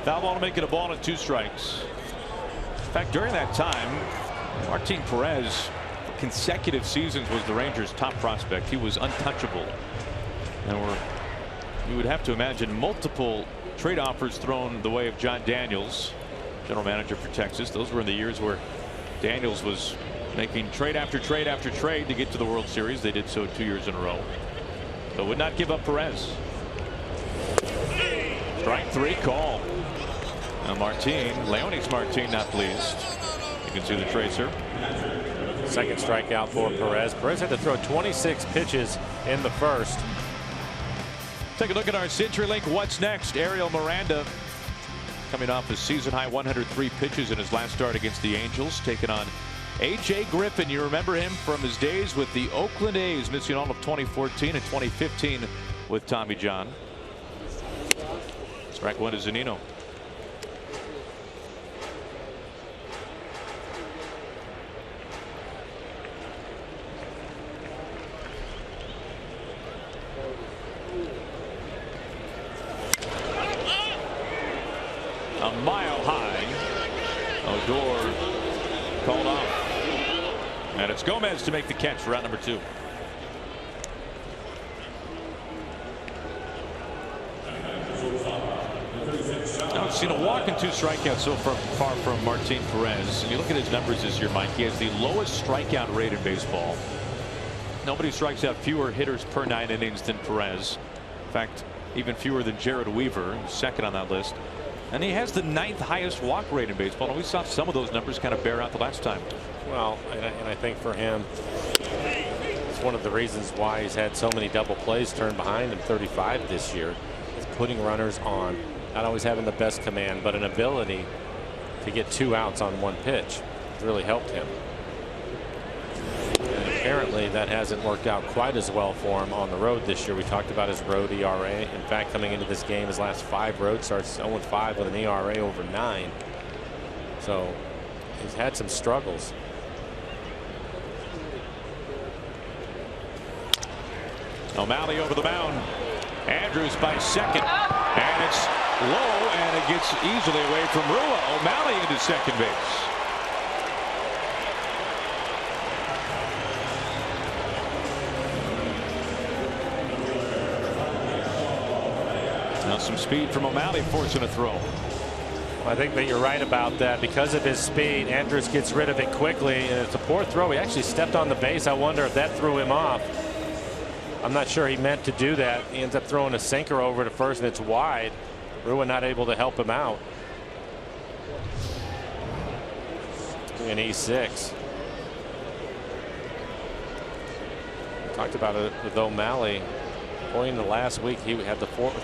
Foul ball to make it a ball and 2 strikes. In fact, during that time, Martin Perez, consecutive seasons, was the Rangers' top prospect. He was untouchable. And we would have to imagine multiple trade offers thrown the way of John Daniels, general manager for Texas. Those were in the years where Daniels was making trade after trade after trade to get to the World Series. They did so 2 years in a row. But would not give up Perez. Strike 3 call. Now Martin, Leonys Martin, not pleased. You can see the tracer. Second strikeout for Perez. Perez had to throw 26 pitches in the first. Take a look at our CenturyLink What's Next. Ariel Miranda coming off his season high 103 pitches in his last start against the Angels, taking on A.J. Griffin. You remember him from his days with the Oakland A's, missing all of 2014 and 2015 with Tommy John. Strike 1 to Zunino. A mile high. Odor called off. And it's Gomez to make the catch for round number 2. Now we've seen a walk and 2 strikeouts so far from Martin Perez. And you look at his numbers this year, Mike. He has the lowest strikeout rate in baseball. Nobody strikes out fewer hitters per 9 innings than Perez. In fact, even fewer than Jared Weaver, second on that list. And he has the 9th highest walk rate in baseball. And we saw some of those numbers kind of bear out the last time. Well, and I think for him, it's one of the reasons why he's had so many double plays turned behind him, 35 this year, is putting runners on. Not always having the best command, but an ability to get 2 outs on 1 pitch. It's really helped him. And apparently that hasn't worked out quite as well for him on the road this year. We talked about his road ERA. In fact, coming into this game, his last 5 road starts 0-5 with an ERA over 9. So he's had some struggles. O'Malley over the mound. Andrews by second. And it's low, and it gets easily away from Rua. O'Malley into second base. Now some speed from O'Malley forcing a throw. I think that you're right about that. Because of his speed, Andrews gets rid of it quickly, and it's a poor throw. He actually stepped on the base. I wonder if that threw him off. I'm not sure he meant to do that. He ends up throwing a sinker over to first, and it's wide. Rua not able to help him out. An E6. We talked about it with O'Malley. Going into last week, he had the 4th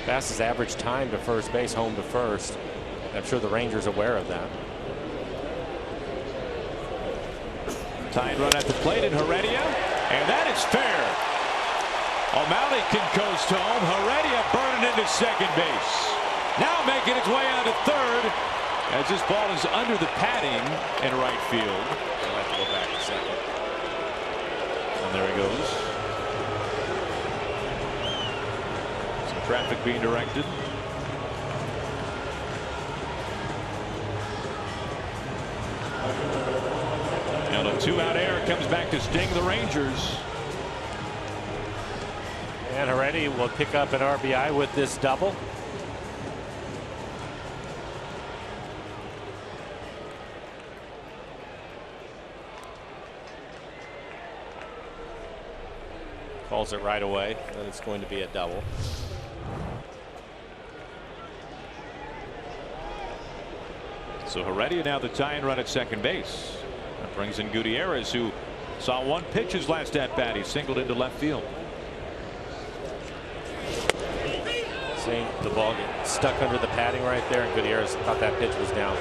fastest average time to first base, home to first. I'm sure the Rangers are aware of that. Tying run at the plate in Heredia, and that is fair. O'Malley can coast home. Heredia burning into second base. Now making its way out to third as this ball is under the padding in right field. He'll have to go back to second. And there he goes. Some traffic being directed. And a 2-out error comes back to sting the Rangers. And Heredia will pick up an RBI with this double. Calls it right away, and it's going to be a double. So Heredia now the tying run at second base. That brings in Gutierrez, who saw 1 pitch his last at bat. He singled into left field. Seeing the ball get stuck under the padding right there, and Gutierrez thought that pitch was down.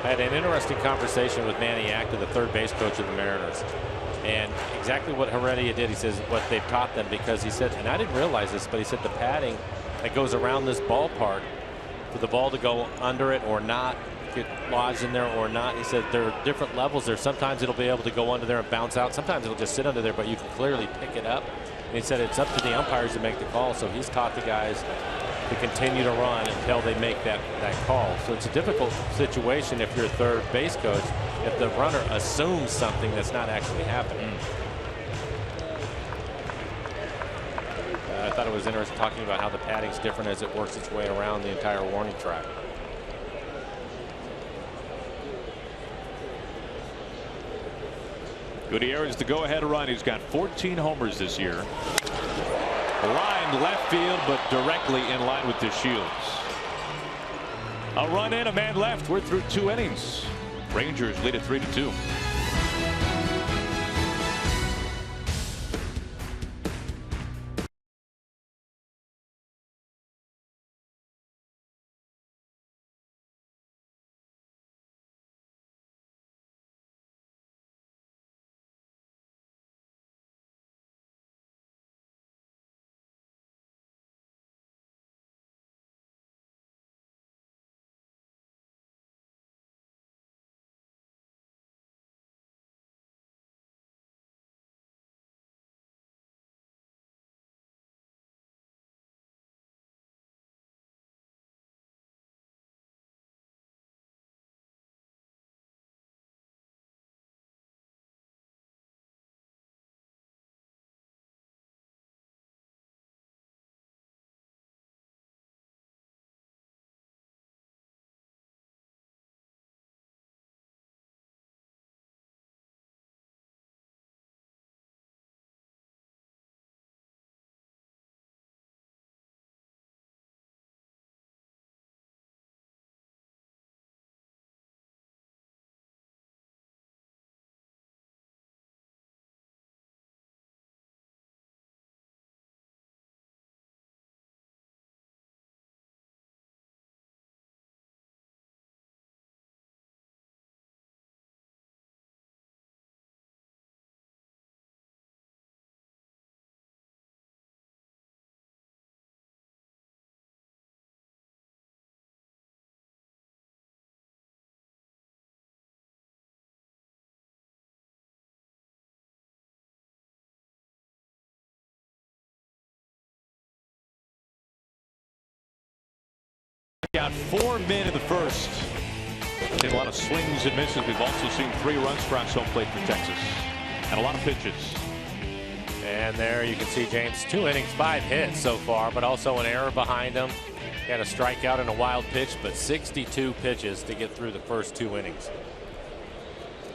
I had an interesting conversation with Manny Acta, the third base coach of the Mariners. And exactly what Heredia did, he says, what they've taught them, because he said, and I didn't realize this, but he said the padding that goes around this ballpark, for the ball to go under it or not, get lodged in there or not, he said there are different levels there. Sometimes it'll be able to go under there and bounce out. Sometimes it'll just sit under there, but you can clearly pick it up. And he said it's up to the umpires to make the call. So he's taught the guys to continue to run until they make that call. So it's a difficult situation if you're a third base coach, if the runner assumes something that's not actually happening. I thought it was interesting talking about how the padding's different as it works its way around the entire warning track. Gutierrez the go-ahead run. He's got 14 homers this year. Lined left field, but directly in line with the Shields. A run in, a man left. We're through 2 innings. Rangers lead it 3-2. Got 4 men in the first. Seen a lot of swings and misses. We've also seen 3 runs across home plate for Texas. And a lot of pitches. And there you can see James, 2 innings, 5 hits so far, but also an error behind him. He had a strikeout and a wild pitch, but 62 pitches to get through the first 2 innings.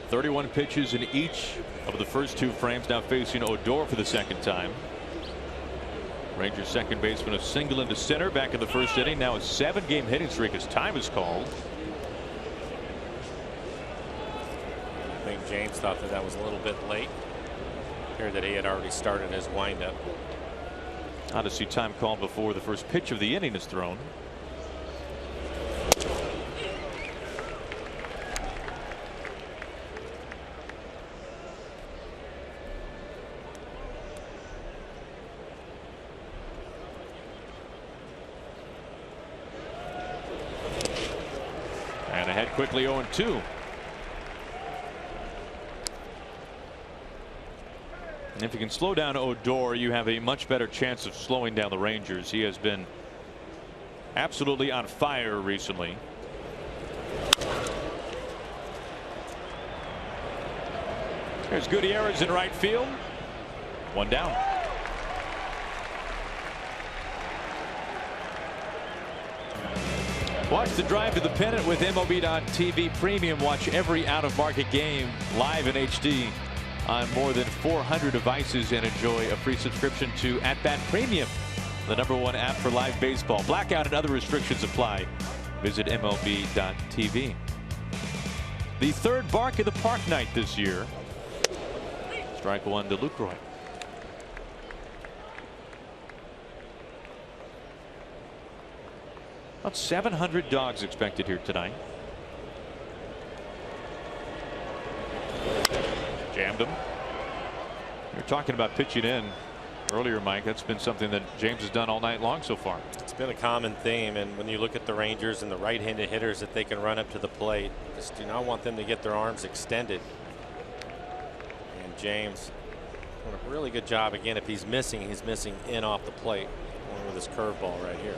31 pitches in each of the first 2 frames. Now facing Odor for the second time. Rangers second baseman a single into center back in the first inning. Now a 7-game hitting streak as time is called. I think James thought that was a little bit late. Here that he had already started his windup. How to see time called before the first pitch of the inning is thrown. And ahead quickly 0-2. And if you can slow down Odor, you have a much better chance of slowing down the Rangers. He has been absolutely on fire recently. There's Gutierrez in right field. One down. Watch the drive to the pennant with MLB.TV Premium. Watch every out-of-market game live in HD on more than 400 devices and enjoy a free subscription to At Bat Premium, the #1 app for live baseball. Blackout and other restrictions apply. Visit MLB.TV. The third bark of the park night this year. Strike one to Lucroy. About 700 dogs expected here tonight. Jammed him. You're talking about pitching in earlier, Mike. That's been something that James has done all night long so far. It's been a common theme, and when you look at the Rangers and the right-handed hitters that they can run up to the plate, just do not want them to get their arms extended. And James doing a really good job. Again, if he's missing in off the plate, along with his curveball right here.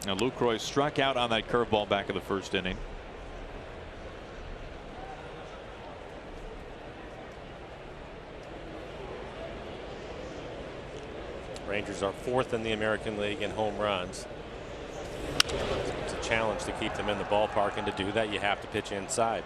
Now Lucroy struck out on that curveball back in the first inning. Rangers are 4th in the American League in home runs. It's a challenge to keep them in the ballpark, and to do that you have to pitch inside.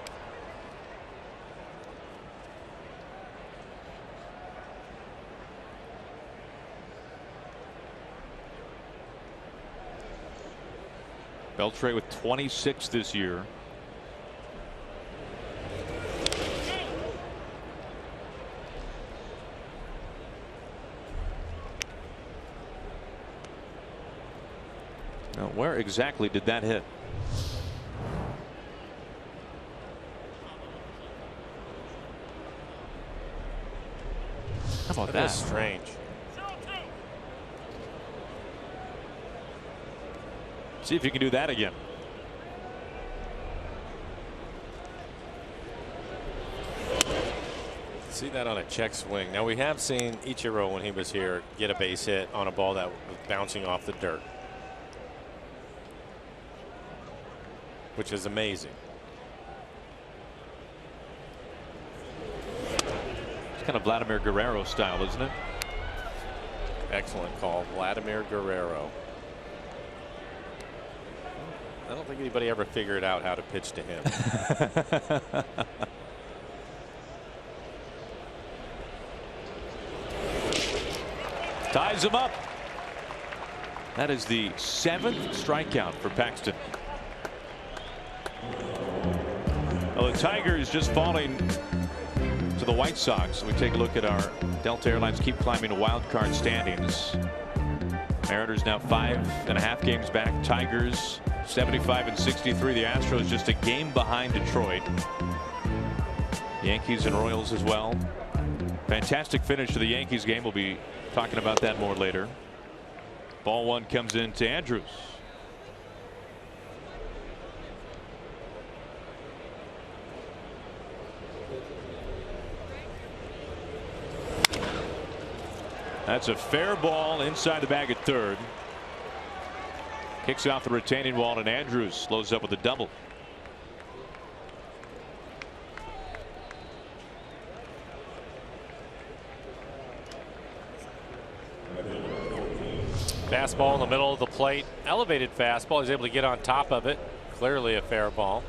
Beltre with 26 this year. Now, where exactly did that hit? How about that? That's strange. See if you can do that again. See that on a check swing. Now, we have seen Ichiro, when he was here, get a base hit on a ball that was bouncing off the dirt, which is amazing. It's kind of Vladimir Guerrero style, isn't it? Excellent call, Vladimir Guerrero. I don't think anybody ever figured out how to pitch to him. Ties him up. That is the 7th strikeout for Paxton. Well, the Tigers just falling to the White Sox. We take a look at our Delta Airlines keep climbing wild card standings. Mariners now 5.5 games back. Tigers 75 and 63. The Astros just a game behind Detroit. Yankees and Royals as well. Fantastic finish to the Yankees game. We'll be talking about that more later. Ball one comes in to Andrews. That's a fair ball inside the bag at third. Kicks out the retaining wall, and Andrews slows up with a double. Fastball in the middle of the plate, elevated fastball. He's able to get on top of it. Clearly a fair ball.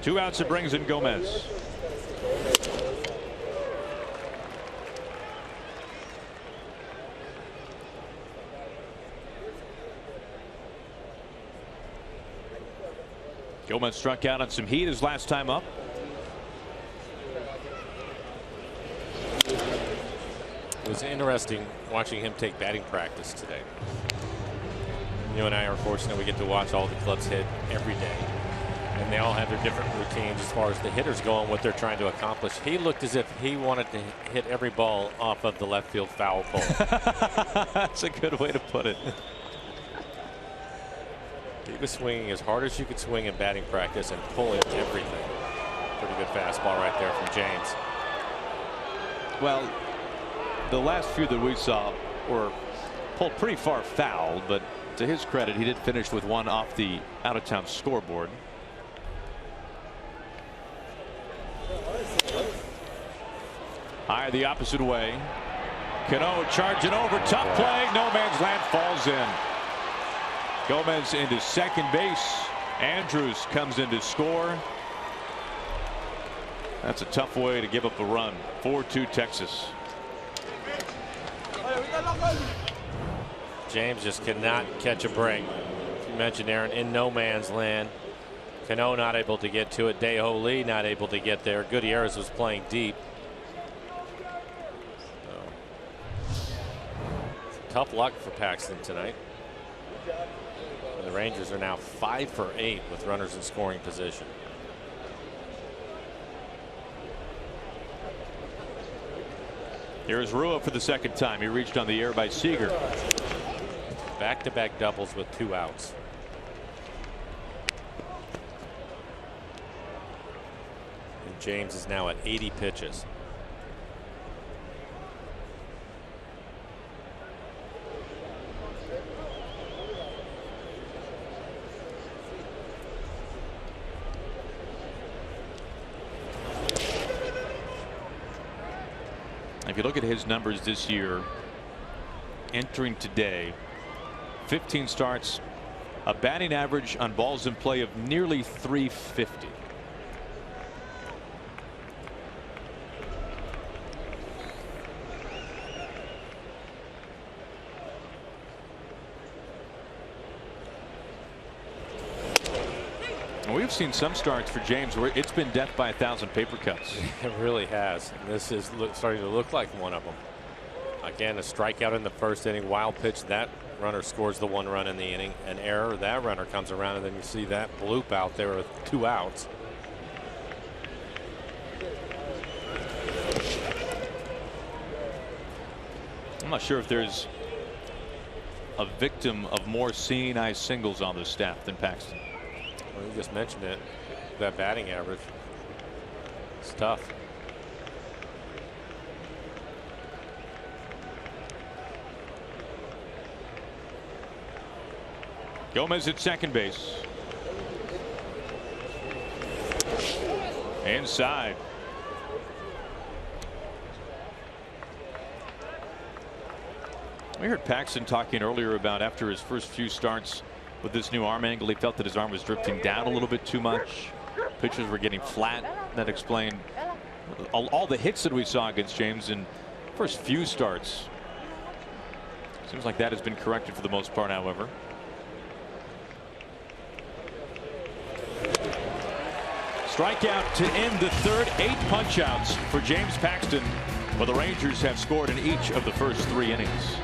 Two outs, it brings in Gomez. Gomez struck out on some heat his last time up. It was interesting watching him take batting practice today. You and I are fortunate we get to watch all the clubs hit every day. And they all have their different routines as far as the hitters go and what they're trying to accomplish. He looked as if he wanted to hit every ball off of the left field foul pole. That's a good way to put it. He was swinging as hard as you could swing in batting practice and pulling everything. Pretty good fastball right there from James. Well, the last few that we saw were pulled pretty far foul, but to his credit, he did finish with one off the out-of-town scoreboard. High the opposite way. Cano charging over, tough play, no man's land, falls in. Gomez into second base. Andrews comes in to score. That's a tough way to give up a run. 4-2 Texas. James just cannot catch a break. You mentioned Aaron in no man's land. Cano not able to get to it. Dae-Ho Lee not able to get there. Gutierrez was playing deep. Tough luck for Paxton tonight. And the Rangers are now 5 for 8 with runners in scoring position. Here's Rua for the second time. He reached on the air by Seager. Back-to-back doubles with 2 outs. And James is now at 80 pitches. If you look at his numbers this year, entering today, 15 starts, a batting average on balls in play of nearly 350. We've seen some starts for James where it's been death by 1,000 paper cuts. It really has. And this is starting to look like one of them. Again, a strikeout in the first inning, wild pitch. That runner scores the 1 run in the inning. An error, that runner comes around, and then you see that bloop out there with 2 outs. I'm not sure if there's a victim of more seeing eye singles on this staff than Paxton. Well, you just mentioned it. That batting average. It's tough. Gomez at second base. Inside. We heard Paxton talking earlier about after his first few starts with this new arm angle, he felt that his arm was drifting down a little bit too much. Pitches were getting flat. That explained all the hits that we saw against James in first few starts. Seems like that has been corrected for the most part, however. Strikeout to end the third. 8 punch-outs for James Paxton, but the Rangers have scored in each of the first 3 innings.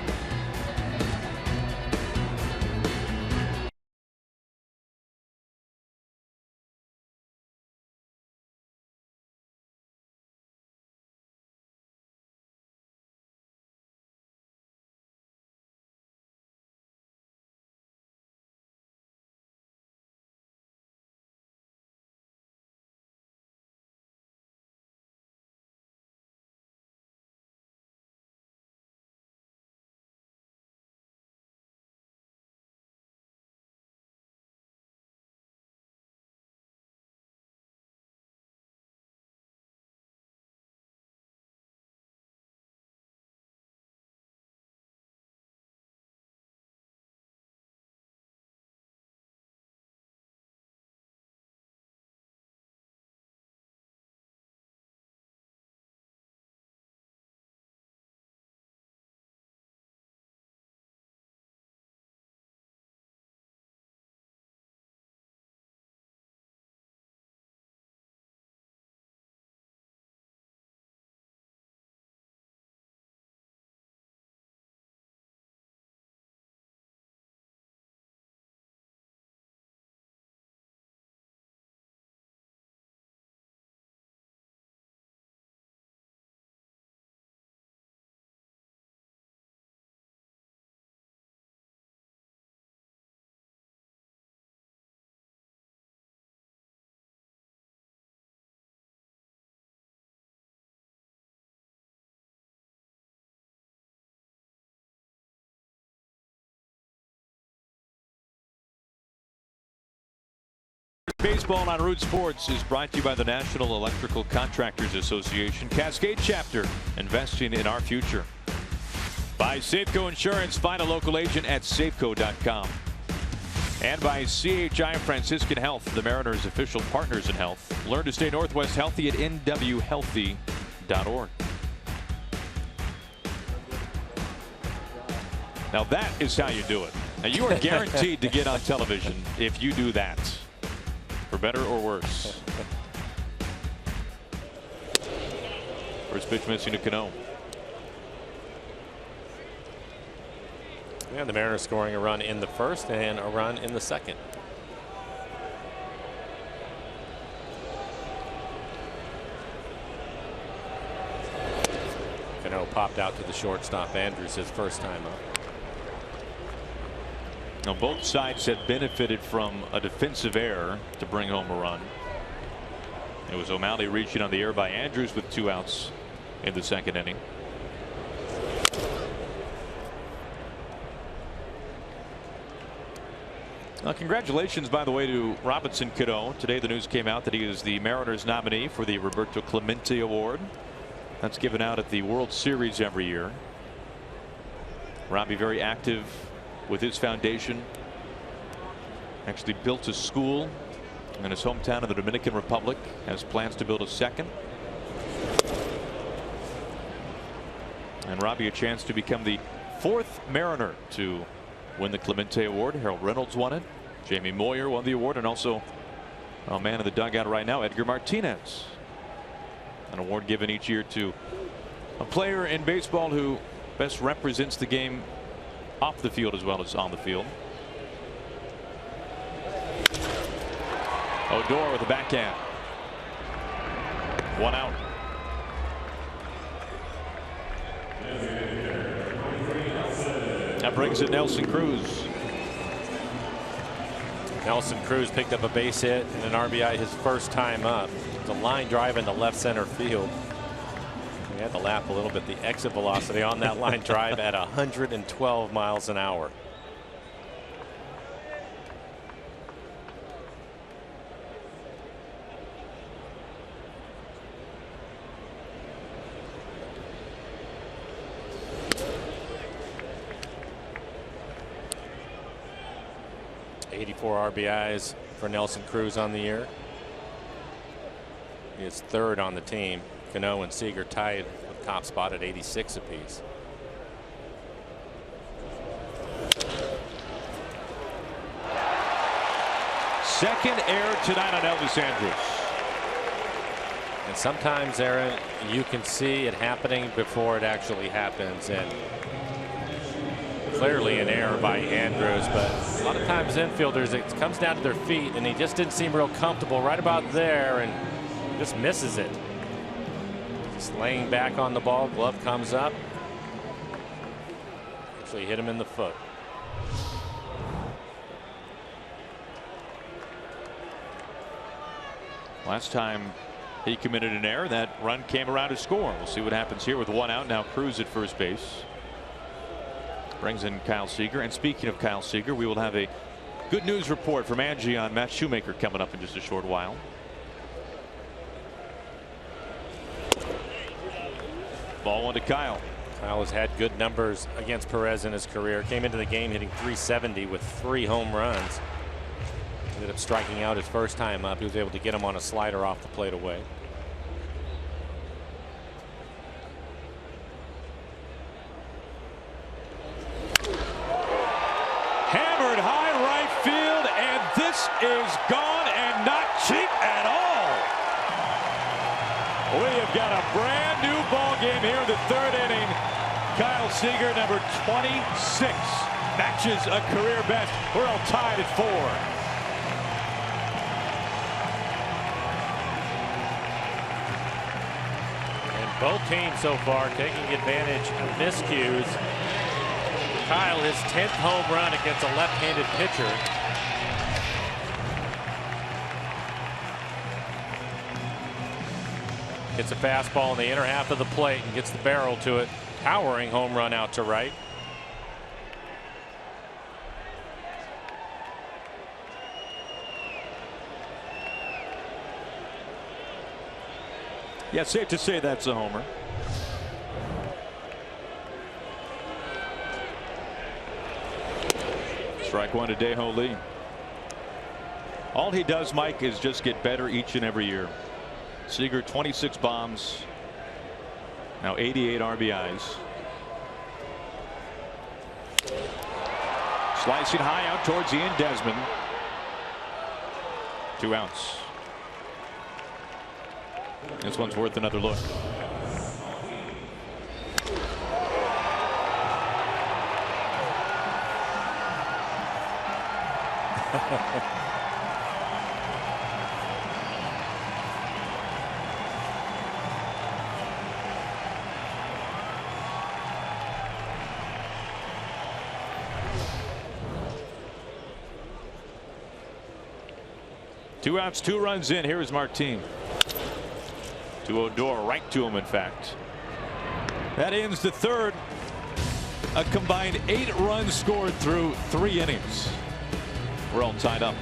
Baseball on Root Sports is brought to you by the National Electrical Contractors Association, Cascade Chapter, investing in our future. By Safeco Insurance, find a local agent at safeco.com. And by CHI Franciscan Health, the Mariners' official partners in health. Learn to stay Northwest healthy at nwhealthy.org. Now that is how you do it. Now you are guaranteed to get on television if you do that, for better or worse. First pitch missing to Cano. And the Mariners scoring a run in the first and a run in the second. Cano popped out to the shortstop. Andrews his first time up. Now both sides have benefited from a defensive error to bring home a run. It was O'Malley reaching on the air by Andrews with 2 outs in the second inning. Congratulations, by the way, to Robinson Cano. Today the news came out that he is the Mariners nominee for the Roberto Clemente Award. That's given out at the World Series every year. Robbie very active with his foundation. Actually built a school in his hometown of the Dominican Republic. Has plans to build a second. And Robbie a chance to become the 4th Mariner to win the Clemente Award. Harold Reynolds won it. Jamie Moyer won the award, and also a man in the dugout right now, Edgar Martinez. An award given each year to a player in baseball who best represents the game off the field as well as on the field. Odor with a backhand. 1 out. That brings it Nelson Cruz. Nelson Cruz picked up a base hit and an RBI his first time up. It's a line drive into left center field. We had to laugh a little bit. The exit velocity on that line drive at 112 miles an hour. RBIs for Nelson Cruz on the year. He is 3rd on the team. Cano and Seager tied with top spot at 86 apiece. Second error tonight on Elvis Andrus. And sometimes, Aaron, you can see it happening before it actually happens, and clearly an error by Andrews, but a lot of times infielders, it comes down to their feet, and he just didn't seem real comfortable right about there and just misses it. Just laying back on the ball, glove comes up. Actually hit him in the foot. Last time he committed an error, that run came around to score. We'll see what happens here with 1 out. Now Cruz at first base. Brings in Kyle Seager. And speaking of Kyle Seager, we will have a good news report from Angie on Matt Shoemaker coming up in just a short while. Ball 1 to Kyle. Kyle has had good numbers against Perez in his career. Came into the game hitting .370 with 3 home runs. Ended up striking out his first time up. He was able to get him on a slider off the plate away. Hammered high right field, and this is gone and not cheap at all. We have got a brand new ball game here in the 3rd inning. Kyle Seager, number 26, matches a career best. We're all tied at 4. And both teams so far taking advantage of miscues. Kyle, his 10th home run against a left-handed pitcher. Gets a fastball in the inner half of the plate and gets the barrel to it. Towering home run out to right. Yeah, safe to say that's a homer. Strike one to Dae-Ho Lee. All he does, Mike, is just get better each and every year. Seager 26 bombs. Now 88 RBIs. Slicing high out towards the end, Desmond. 2 outs. This one's worth another look. Two outs, 2 runs in. Here is Martin. To Odor, right to him, in fact. That ends the third. A combined 8 runs scored through 3 innings. We're all tied up.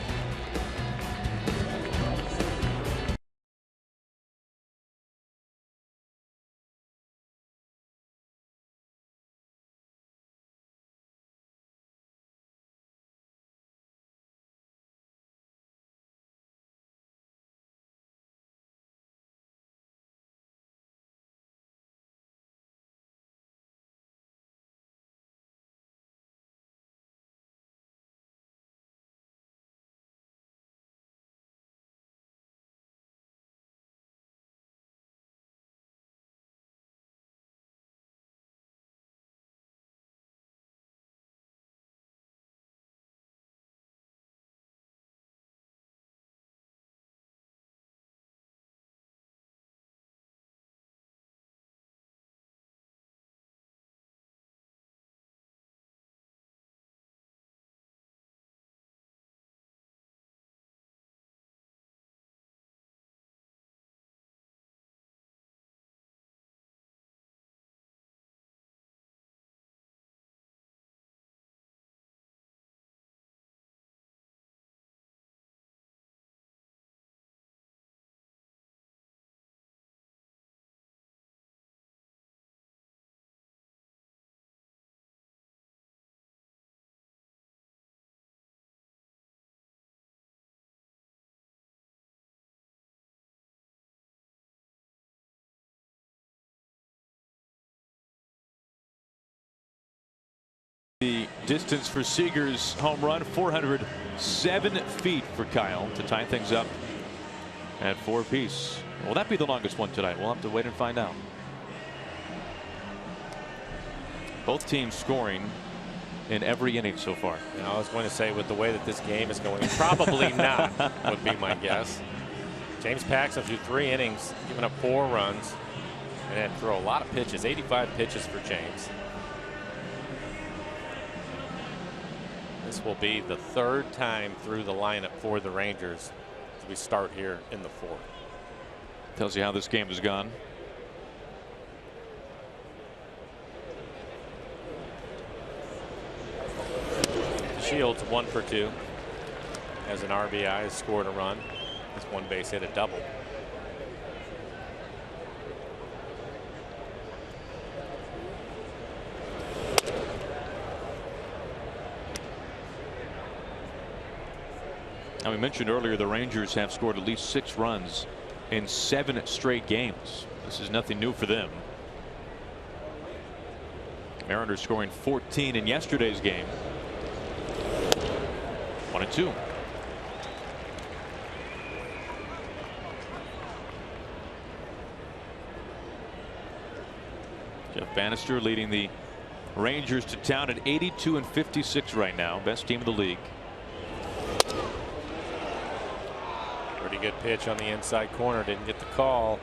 The distance for Seager's home run, 407 feet for Kyle to tie things up at 4 apiece. Will that be the longest one tonight? We'll have to wait and find out. Both teams scoring in every inning so far. And I was going to say, with the way that this game is going, probably not would be my guess. James Paxton through 3 innings, giving up 4 runs, and had to throw a lot of pitches, 85 pitches for James. This will be the 3rd time through the lineup for the Rangers as we start here in the 4th. Tells you how this game has gone. Shields 1 for 2 as an RBI, has scored a run. That's 1 base hit, a double. Now, we mentioned earlier the Rangers have scored at least 6 runs in 7 straight games. This is nothing new for them. Mariners scoring 14 in yesterday's game. 1-2. Jeff Bannister leading the Rangers to town at 82-56 right now. Best team in the league. Pretty good pitch on the inside corner. Didn't get the call.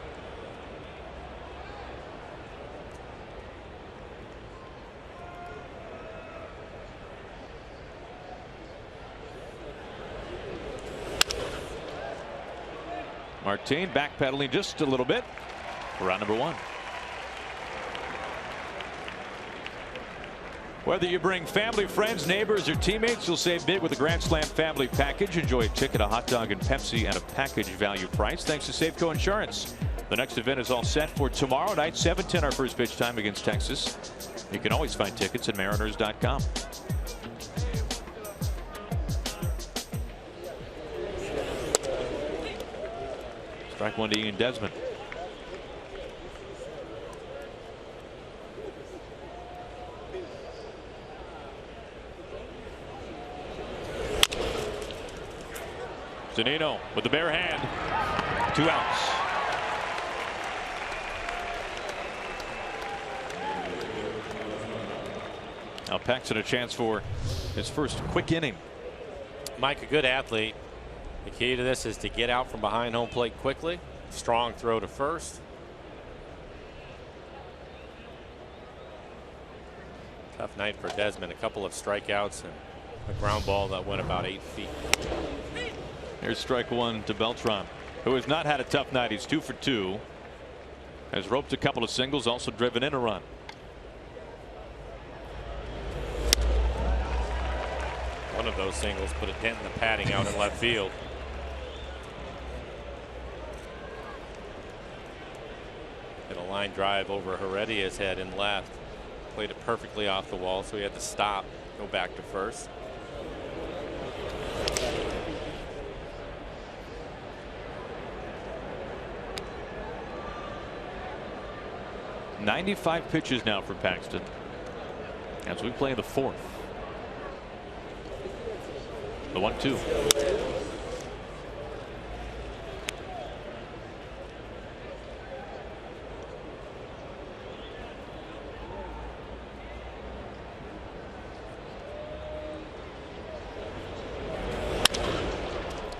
Martin backpedaling just a little bit. Round number 1. Whether you bring family, friends, neighbors, or teammates, you'll save big with the Grand Slam Family Package. Enjoy a ticket, a hot dog, and Pepsi at a package value price thanks to Safeco Insurance. The next event is all set for tomorrow night, 7:10, our first pitch time against Texas. You can always find tickets at Mariners.com. Strike one to Ian Desmond. Zunino with the bare hand. 2 outs. Now Paxton a chance for his first quick inning. Mike, a good athlete. The key to this is to get out from behind home plate quickly. Strong throw to first. Tough night for Desmond. A couple of strikeouts and a ground ball that went about 8 feet. Here's strike one to Beltran, who has not had a tough night. He's 2 for 2. Has roped a couple of singles, also driven in a run. One of those singles put a dent in the padding out in left field. Hit a line drive over Heredia's head in left. Played it perfectly off the wall, so he had to stop, go back to first. "95 pitches now for Paxton as we play the 4th. The 1-2.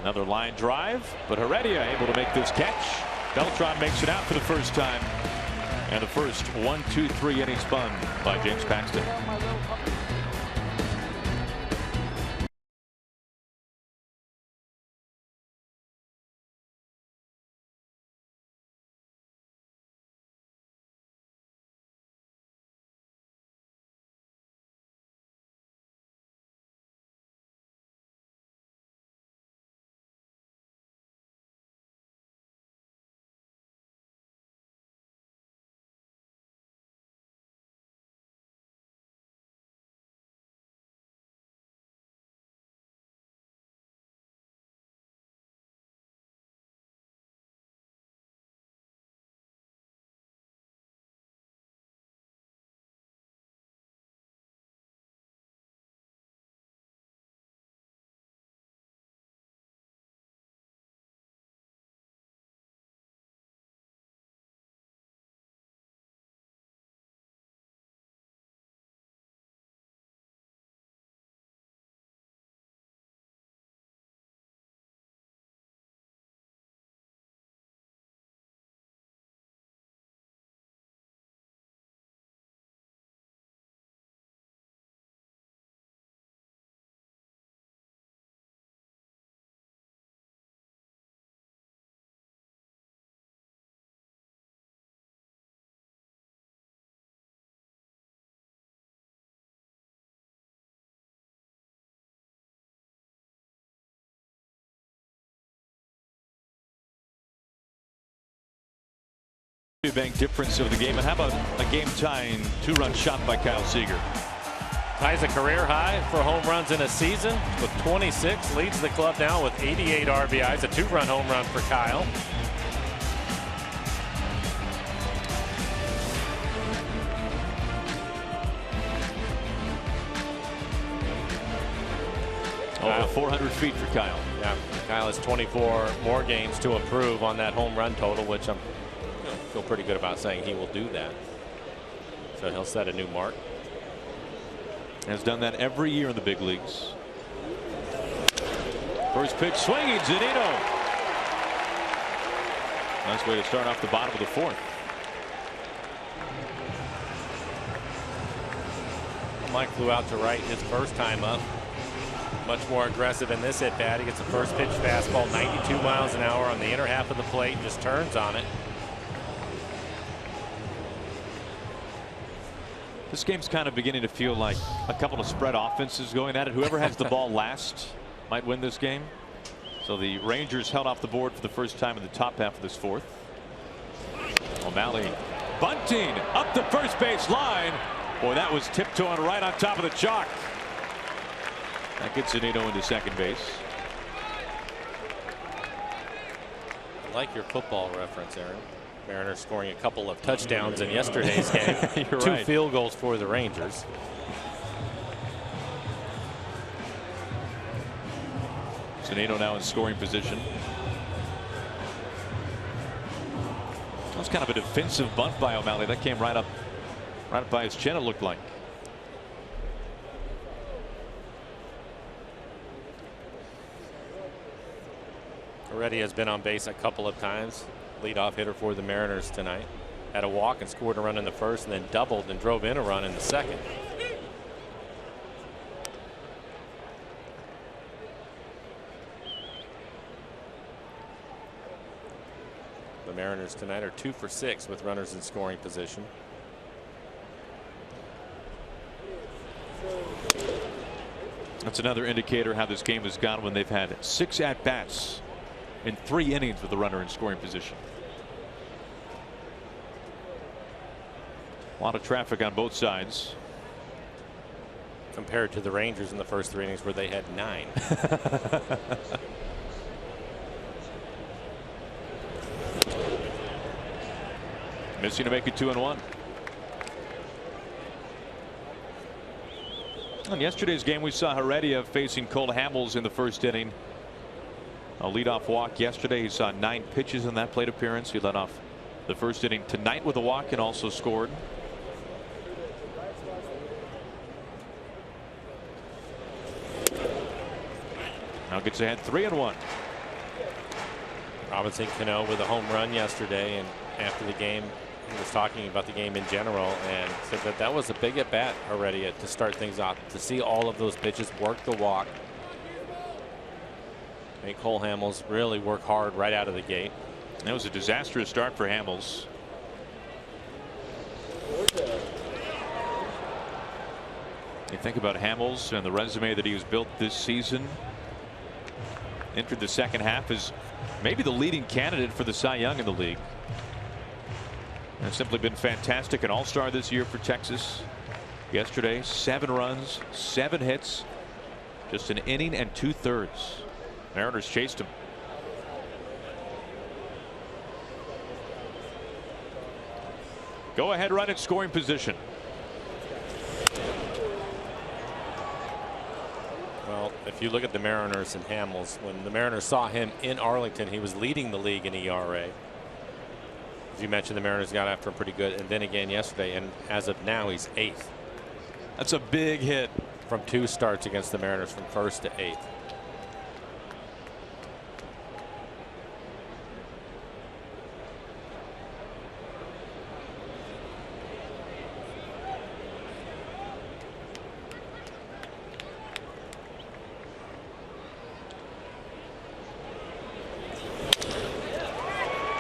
Another line drive, but Heredia able to make this catch. Beltran makes it out for the first time. And the first 1-2-3 inning spun by James Paxton. Bank difference of the game. And how about a game-tying 2-run shot by Kyle Seager? Ties a career high for home runs in a season with 26. Leads the club now with 88 RBIs. A 2-run home run for Kyle. Over 400 feet for Kyle. Yeah, Kyle has 24 more games to improve on that home run total, which I'm feel pretty good about saying he will do that. So he'll set a new mark. Has done that every year in the big leagues. First pitch swinging, Zunino. Nice way to start off the bottom of the 4th. Mike flew out to right his first time up. Much more aggressive in this at bat. He gets a first pitch fastball, 92 miles an hour on the inner half of the plate, and just turns on it. This game's kind of beginning to feel like a couple of spread offenses going at it. Whoever has the ball last might win this game. So the Rangers held off the board for the first time in the top half of this 4th. O'Malley bunting up the first base line. Boy, that was tiptoeing right on top of the chalk. That gets Zunino into second base. I like your football reference, Aaron. Mariners scoring a couple of touchdowns in yesterday's game. Two field goals for the Rangers. Zunino now in scoring position. That was kind of a defensive bunt by O'Malley. That came right up by his chin, it looked like. Already has been on base a couple of times. Leadoff hitter for the Mariners tonight. Had a walk and scored a run in the first, and then doubled and drove in a run in the second. The Mariners tonight are 2 for 6 with runners in scoring position. That's another indicator how this game has gone when they've had 6 at-bats in 3 innings with a runner in scoring position. A lot of traffic on both sides. Compared to the Rangers in the first 3 innings where they had 9. Missing to make it 2-1. On yesterday's game, we saw Heredia facing Cole Hamels in the first inning. A leadoff walk yesterday. He saw 9 pitches in that plate appearance. He led off the first inning tonight with a walk and also scored. Now gets ahead 3-1. Robinson Cano with a home run yesterday, and after the game he was talking about the game in general and said that that was a big at bat already to start things off, to see all of those pitches, work the walk, make Cole Hamels really work hard right out of the gate. That was a disastrous start for Hamels. You think about Hamels and the resume that he has built this season. Entered the second half as maybe the leading candidate for the Cy Young in the league. Has simply been fantastic. An all-star this year for Texas. Yesterday, 7 runs, 7 hits, just an inning and 2/3. Mariners chased him. Go ahead run in scoring position. Well, if you look at the Mariners and Hamels, when the Mariners saw him in Arlington, he was leading the league in ERA. As you mentioned, the Mariners got after him pretty good, and then again yesterday, and as of now he's 8th. That's a big hit. From 2 starts against the Mariners, from 1st to 8th.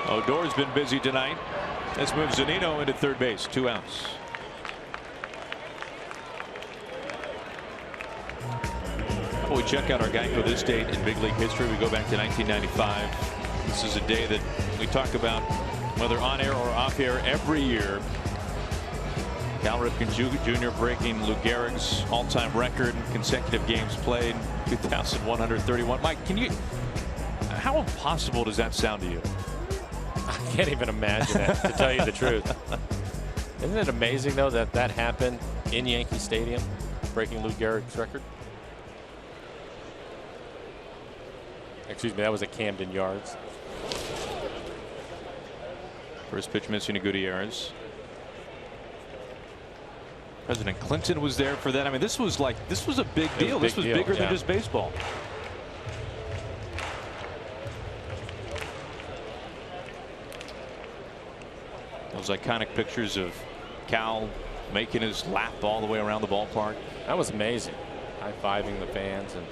Odor's been busy tonight. Let's move Zunino into third base. 2 outs. Well, we check out our guy for this date in big league history. We go back to 1995. This is a day that we talk about, whether on air or off air, every year. Cal Ripken Jr. breaking Lou Gehrig's all-time record in consecutive games played, 2,131. Mike, how impossible does that sound to you? I can't even imagine it, to tell you the truth. Isn't it amazing, though, that that happened in Yankee Stadium, breaking Lou Gehrig's record? Excuse me, that was at Camden Yards. First pitch missing to Gutierrez. President Clinton was there for that. I mean, this was a big deal. This was bigger than just baseball. Those iconic pictures of Cal making his lap all the way around the ballpark. That was amazing. High-fiving the fans, and it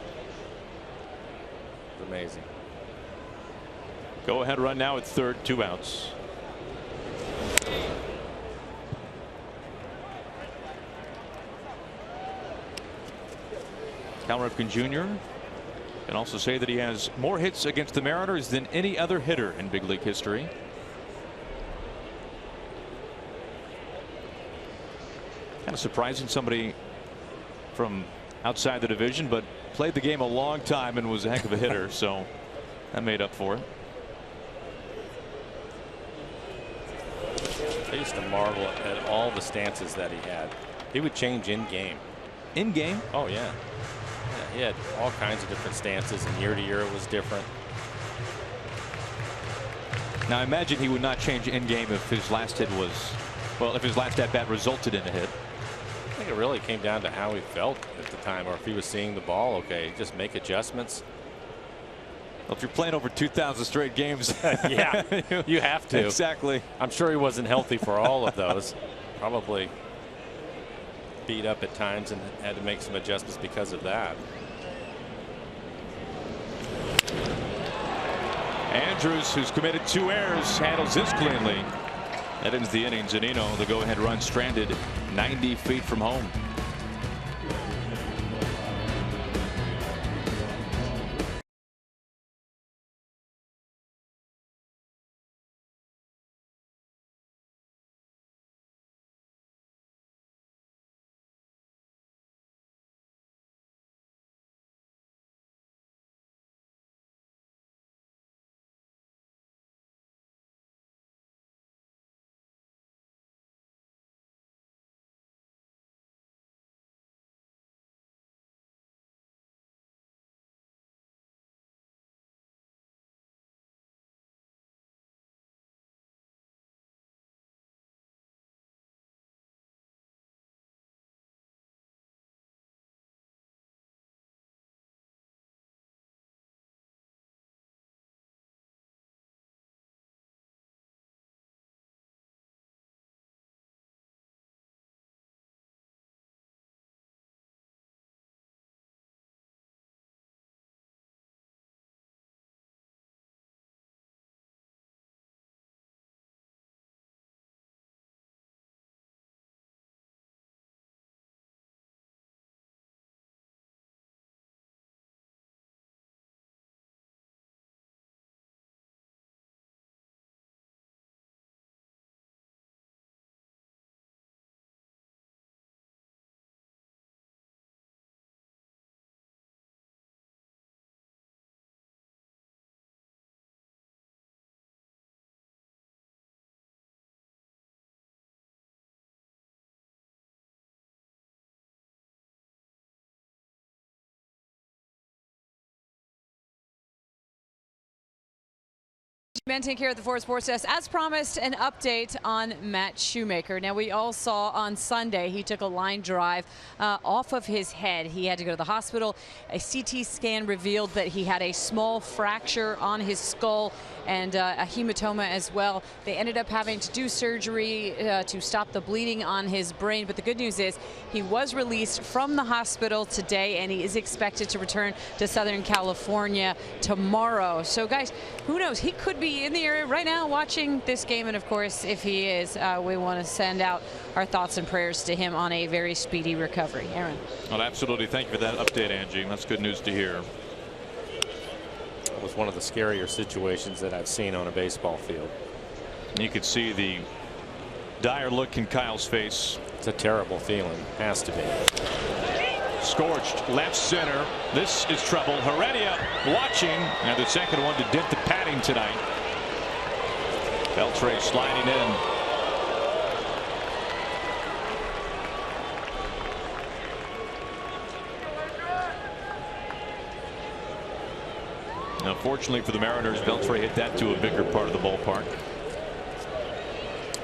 was amazing. Go ahead run now at third, 2 outs. Cal Ripken Jr. can also say that he has more hits against the Mariners than any other hitter in big league history. Kind of surprising, somebody from outside the division, but played the game a long time and was a heck of a hitter, so that made up for it. I used to marvel at all the stances that he had. He would change in game. In game? Oh yeah. He had all kinds of different stances, and year to year it was different. Now I imagine he would not change in game if his last hit was, well, if his last at bat resulted in a hit. I think it really came down to how he felt at the time, or if he was seeing the ball. Okay, just make adjustments. Well, if you're playing over 2,000 straight games, yeah, you have to. Exactly. I'm sure he wasn't healthy for all of those. Probably beat up at times and had to make some adjustments because of that. Andrews, who's committed 2 errors, handles this cleanly. That ends the inning. Zunino, the go-ahead run, stranded 90 feet from home. Benton here at the Ford Sports Desk. As promised, an update on Matt Shoemaker. Now, we all saw on Sunday he took a line drive off of his head. He had to go to the hospital. A CT scan revealed that he had a small fracture on his skull and a hematoma as well. They ended up having to do surgery to stop the bleeding on his brain. But the good news is he was released from the hospital today, and he is expected to return to Southern California tomorrow. So, guys, who knows? He could be in the area right now watching this game, and of course, if he is, we want to send out our thoughts and prayers to him on a very speedy recovery. Aaron. Well, absolutely. Thank you for that update, Angie. That's good news to hear. It was one of the scarier situations that I've seen on a baseball field. You could see the dire look in Kyle's face. It's a terrible feeling. Has to be. Scorched left center. This is trouble. Heredia watching, and the second one to dent the padding tonight. Beltre sliding in. Now, fortunately for the Mariners, Beltre hit that to a bigger part of the ballpark.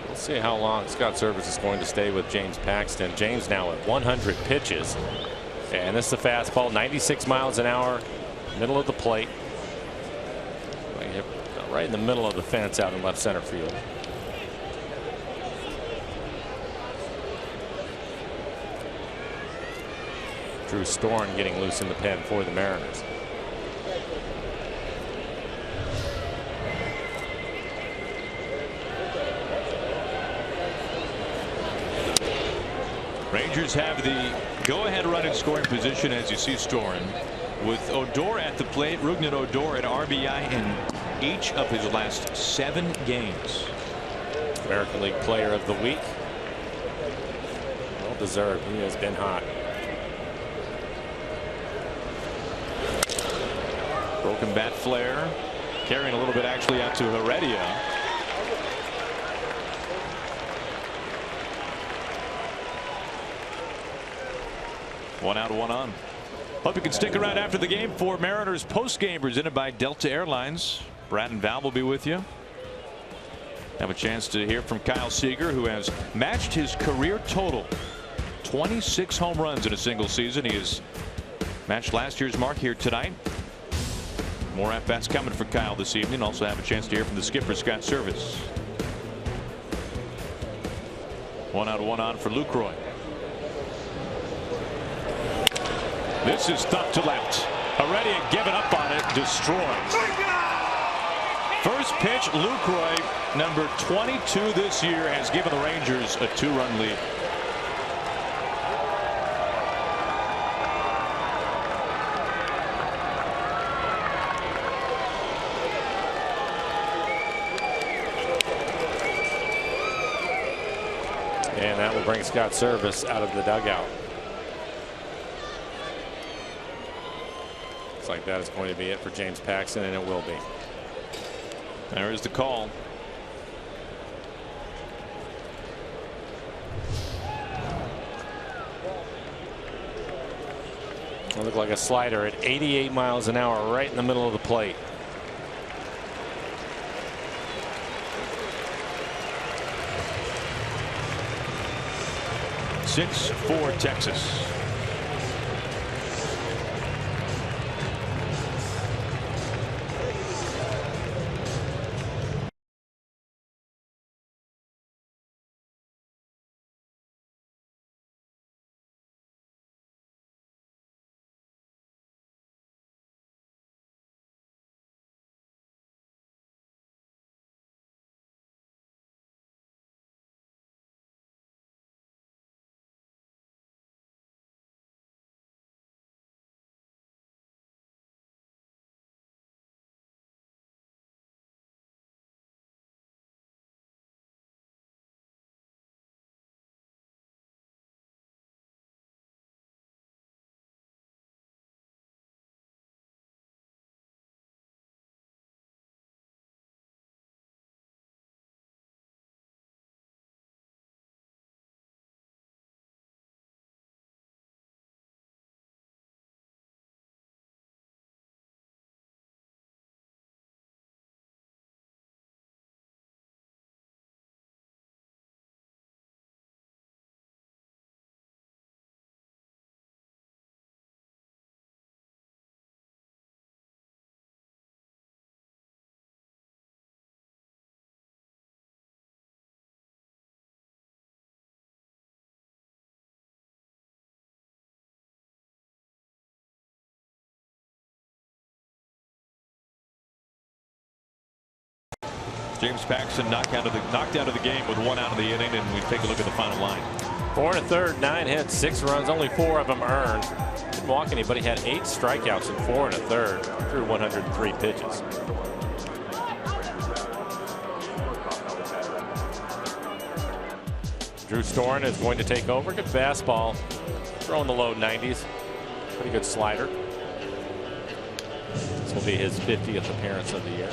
We'll see how long Scott Service is going to stay with James Paxton. James now at 100 pitches. And this is a fastball, 96 miles an hour, middle of the plate. Right in the middle of the fence out in left center field. Drew Storen getting loose in the pen for the Mariners. Rangers have the go-ahead run in scoring position, as you see Storen, with Odor at the plate. Rougned Odor at RBI in each of his last 7 games. American League Player of the Week. Well deserved. He has been hot. Broken bat flare. Carrying a little bit actually out to Heredia. One out, one on. Hope you can stick around after the game for Mariners post-game presented by Delta Airlines. Brad and Val will be with you. Have a chance to hear from Kyle Seager, who has matched his career total. 26 home runs in a single season. He has matched last year's mark here tonight. More at-bats coming for Kyle this evening. Also have a chance to hear from the skipper, Scott Service. One out, one on for Lucroy. This is thumped to left. Heredia giving up on it. Destroyed. First pitch, Lucroy, number 22 this year, has given the Rangers a 2-run lead. And that will bring Scott Service out of the dugout. Looks like that is going to be it for James Paxton, and it will be. There is the call. It looked like a slider at 88 miles an hour right in the middle of the plate. Six for Texas. James Paxton knocked out of the game with 1 out of the inning, and we take a look at the final line. 4 1/3, 9 hits, 6 runs, only 4 of them earned. Didn't walk anybody, had 8 strikeouts in 4 1/3 through 103 pitches. Drew Storen is going to take over. Good fastball, throwing the low 90s. Pretty good slider. This will be his 50th appearance of the year.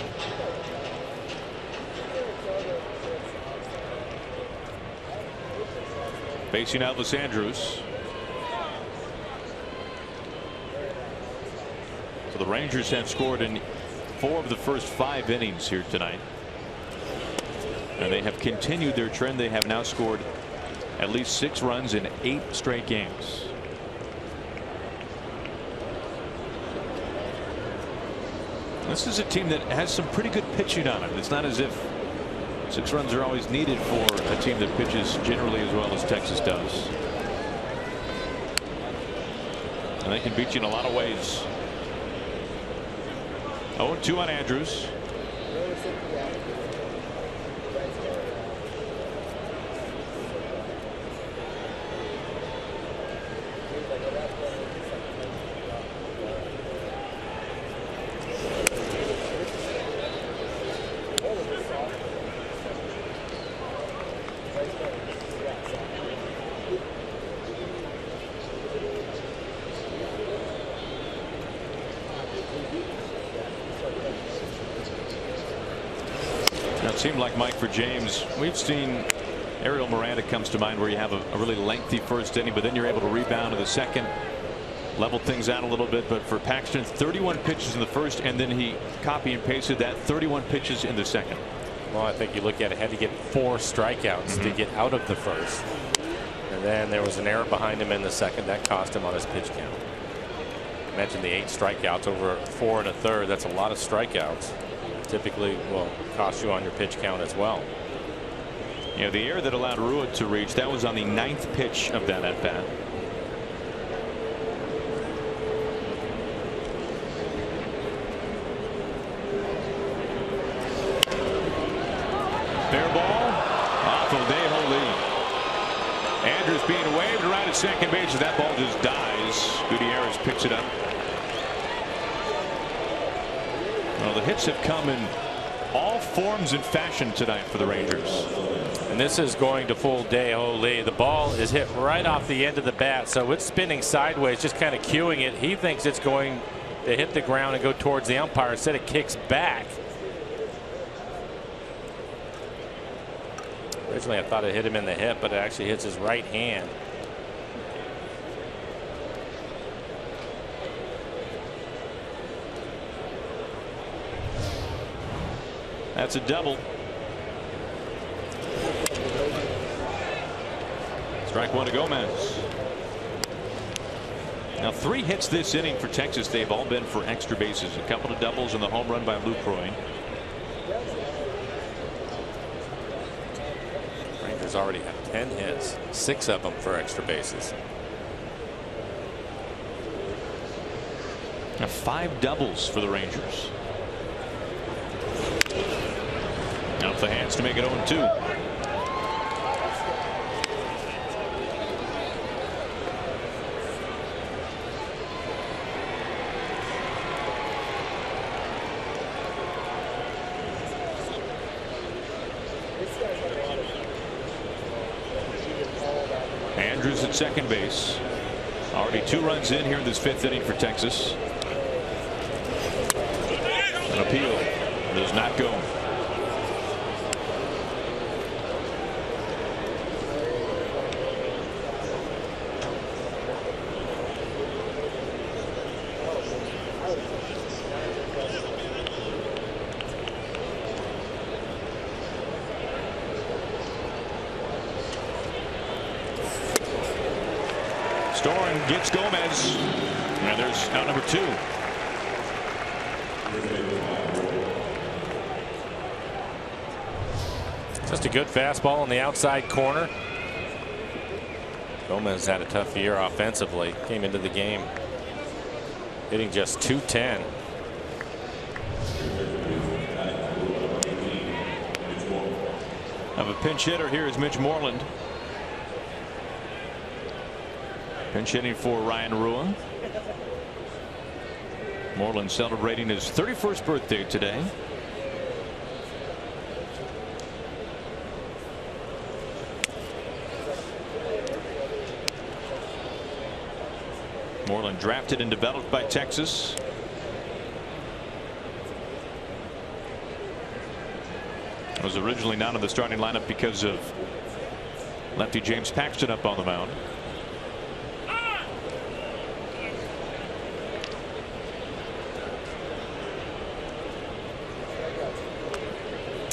Facing out Los Andrews. So the Rangers have scored in 4 of the first 5 innings here tonight. And they have continued their trend. They have now scored at least 6 runs in 8 straight games. This is a team that has some pretty good pitching on it. It's not as if 6 runs are always needed for a team that pitches generally as well as Texas does. And they can beat you in a lot of ways. 0-2 on Andrews. It seemed like, Mike, for James, we've seen Ariel Miranda comes to mind, where you have a really lengthy first inning, but then you're able to rebound in the second, level things out a little bit. But for Paxton, 31 pitches in the first, and then he copy and pasted that 31 pitches in the second. Well, I think you look at it, had to get 4 strikeouts to get out of the first. And then there was an error behind him in the second that cost him on his pitch count. I mentioned the 8 strikeouts over 4 1/3. That's a lot of strikeouts. Typically will cost you on your pitch count as well. Yeah, the error that allowed Rua to reach, that was on the 9th pitch of that at bat. Fair ball off of Day-Ho Lee. Andrews being waved right at second base as that ball just dies. Gutierrez picks it up. Well, the hits have come in all forms and fashion tonight for the Rangers. And this is going to full Day-Ho Lee. The ball is hit right off the end of the bat, so it's spinning sideways, just kind of cueing it. He thinks it's going to hit the ground and go towards the umpire. Instead, it kicks back. Originally, I thought it hit him in the hip, but it actually hits his right hand. That's a double. Strike 1 to Gomez. Now 3 hits this inning for Texas. They've all been for extra bases. A couple of doubles and the home run by Lucroy. Rangers already have 10 hits, 6 of them for extra bases. Now 5 doubles for the Rangers. Off the hands to make it 0-2. Andrews at second base. Already 2 runs in here in this 5th inning for Texas. An appeal does not go. Storen gets Gomez. And there's out number 2. Just a good fastball on the outside corner. Gomez had a tough year offensively. Came into the game hitting just .210. Of a pinch hitter here is Mitch Moreland. Pinch hitting for Ryan Rua. Moreland celebrating his 31st birthday today. Moreland drafted and developed by Texas. Was originally not in the starting lineup because of lefty James Paxton up on the mound.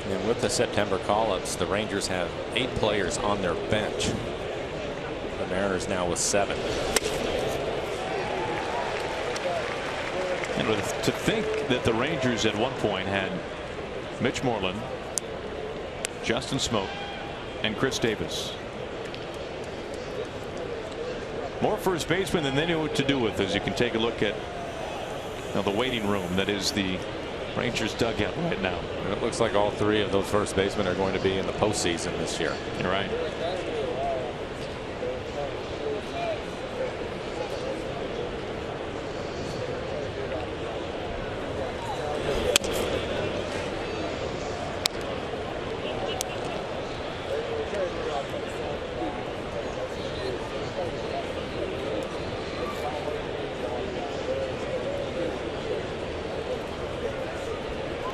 And with the September call-ups, the Rangers have 8 players on their bench. The Mariners now with 7. And to think that the Rangers at one point had Mitch Moreland, Justin Smoke, and Chris Davis. More first basemen than they knew what to do with, as you can take a look at the waiting room that is the Rangers dugout right now. And it looks like all 3 of those first basemen are going to be in the postseason this year. You're right.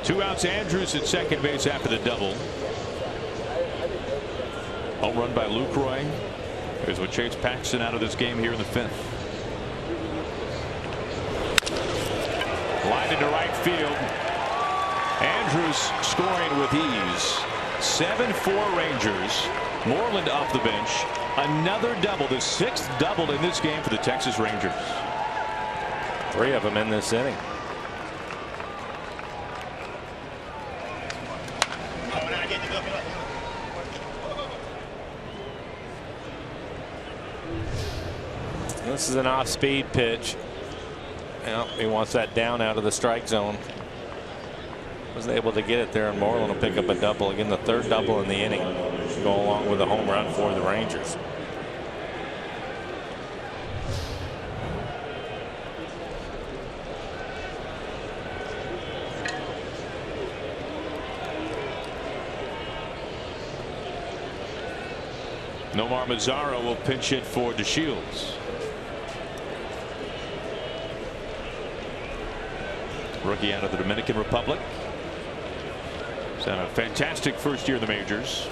2 outs. Andrews at second base after the double. Home run by Lucroy. Here's what Chase Paxton out of this game here in the 5th. Line into right field. Andrews scoring with ease. 7-4 Rangers. Moreland off the bench. Another double. The 6th double in this game for the Texas Rangers. 3 of them in this inning. This is an off-speed pitch. Well, he wants that down out of the strike zone. Was able to get it there, and Moreland will pick up a double. Again, the 3rd double in the inning. Go along with a home run for the Rangers. Nomar Mazara will pinch it for DeShields. Rookie out of the Dominican Republic. He's had a fantastic first year in the majors.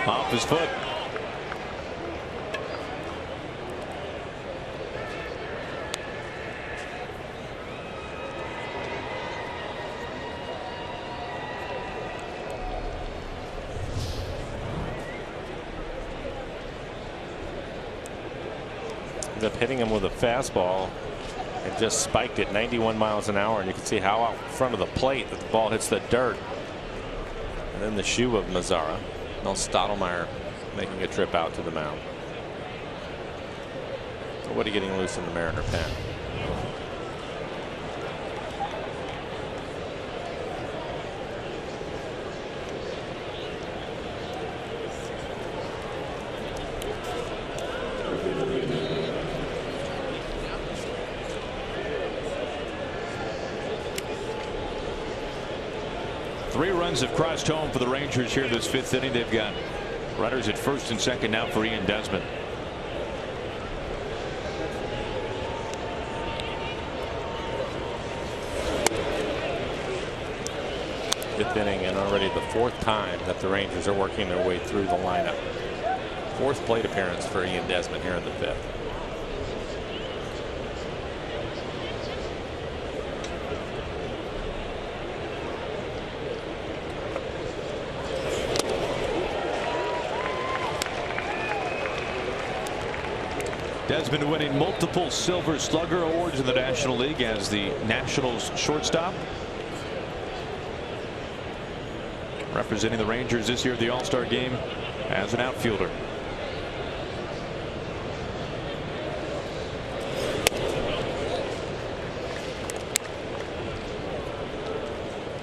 Off his foot. Ended up hitting him with a fastball and just spiked it 91 miles an hour, and you can see how out in front of the plate that the ball hits the dirt. And then the shoe of Mazara. No, Stottlemyre making a trip out to the mound. Nobody getting loose in the Mariner pen. Three runs have crossed home for the Rangers here this 5th inning. They've got runners at first and second now for Ian Desmond. Fifth inning, and already the 4th time that the Rangers are working their way through the lineup. 4th plate appearance for Ian Desmond here in the 5th. Desmond winning multiple Silver Slugger awards in the National League as the Nationals shortstop. Representing the Rangers this year at the All-Star game as an outfielder.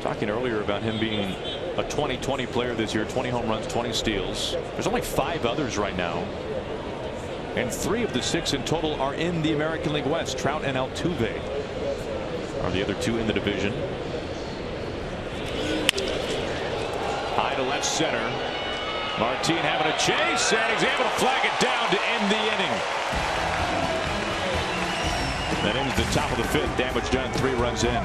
Talking earlier about him being a 20-20 player this year, 20 home runs, 20 steals. There's only 5 others right now. And 3 of the 6 in total are in the American League West. Trout and Altuve are the other 2 in the division. High to left center. Martin having a chase, and he's able to flag it down to end the inning. That ends the top of the 5th. Damage done. 3 runs in.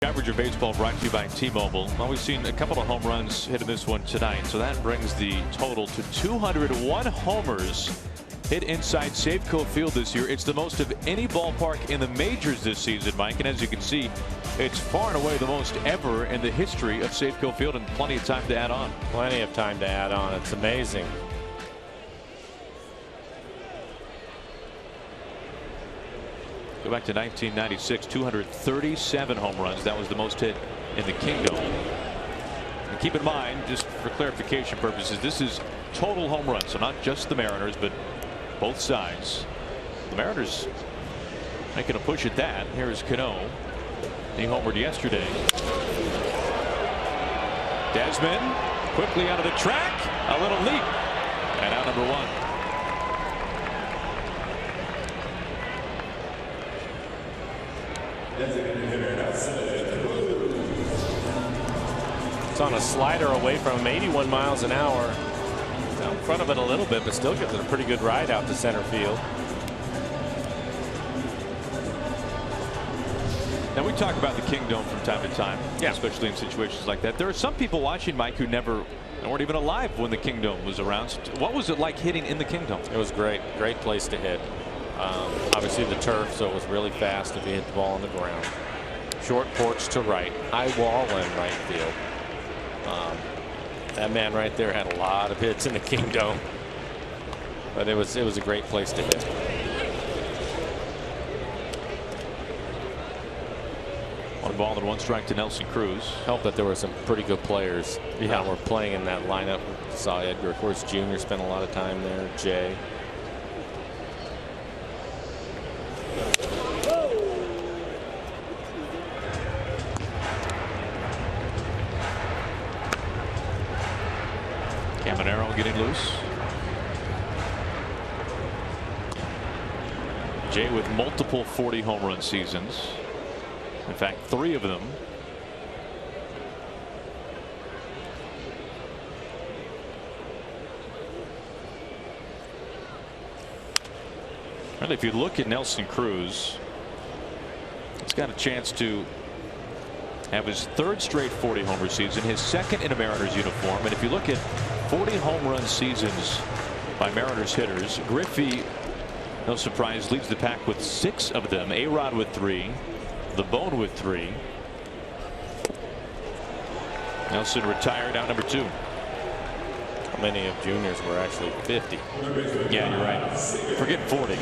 Coverage of baseball brought to you by T-Mobile. Well, we've seen a couple of home runs hit in this one tonight, so that brings the total to 201 homers hit inside Safeco Field this year. It's the most of any ballpark in the majors this season, Mike, and as you can see, it's far and away the most ever in the history of Safeco Field, and plenty of time to add on. Plenty of time to add on. It's amazing. Go back to 1996, 237 home runs. That was the most hit in the Kingdom. And keep in mind, just for clarification purposes, this is total home runs, so not just the Mariners, but both sides. The Mariners making a push at that. Here's Cano. He homered yesterday. Desmond quickly out of the track. A little leap. And out number one. It's on a slider away from him, 81 miles an hour. Out in front of it a little bit, but still gives it a pretty good ride out to center field. Now, we talk about the Kingdom from time to time, especially in situations like that. There are some people watching, Mike, who weren't even alive when the Kingdom was around. What was it like hitting in the Kingdom? It was great. Great place to hit. Obviously the turf, so it was really fast if you hit the ball on the ground. Short porch to right, high wall in right field. That man right there had a lot of hits in the Kingdom, but it was a great place to hit. One ball and one strike to Nelson Cruz. Helped that there were some pretty good players that were playing in that lineup. We saw Edgar, of course, Jr. spent a lot of time there. Jay. Caminero getting loose. Jay with multiple 40 home run seasons. In fact, 3 of them. And if you look at Nelson Cruz, he's got a chance to have his 3rd straight 40 homer season, his 2nd in a Mariners uniform. And if you look at 40 home run seasons by Mariners hitters, Griffey, no surprise, leads the pack with 6 of them. A-Rod with 3, the Bone with 3. Nelson retired out number 2. How many of Junior's were actually 50? Yeah, you're right. Forget 40.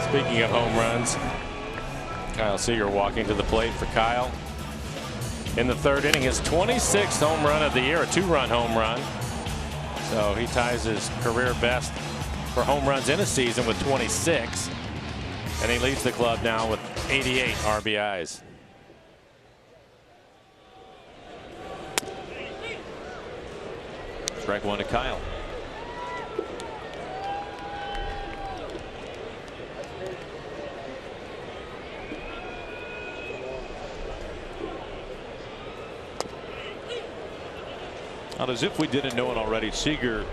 Speaking of home runs, Kyle Seager walking to the plate for Kyle. In the 3rd inning, his 26th home run of the year, a 2-run home run. So he ties his career best for home runs in a season with 26. And he leads the club now with 88 RBIs. Strike 1 to Kyle. Well, as if we didn't know it already, Seager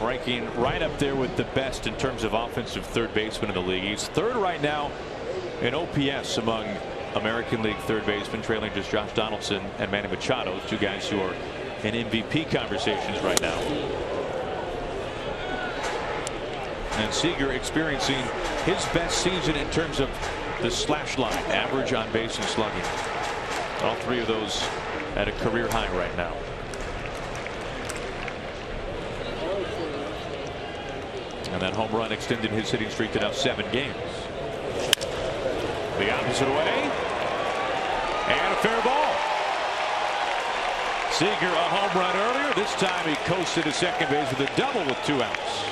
ranking right up there with the best in terms of offensive third baseman in the league. He's 3rd right now in OPS among American League third basemen, trailing just Josh Donaldson and Manny Machado, 2 guys who are in MVP conversations right now. And Seager experiencing his best season in terms of the slash line, average on base and slugging. All 3 of those at a career high right now. And that home run extended his hitting streak to now 7 games. The opposite way. And a fair ball. Seager a home run earlier. This time he coasted to second base with a double with 2 outs.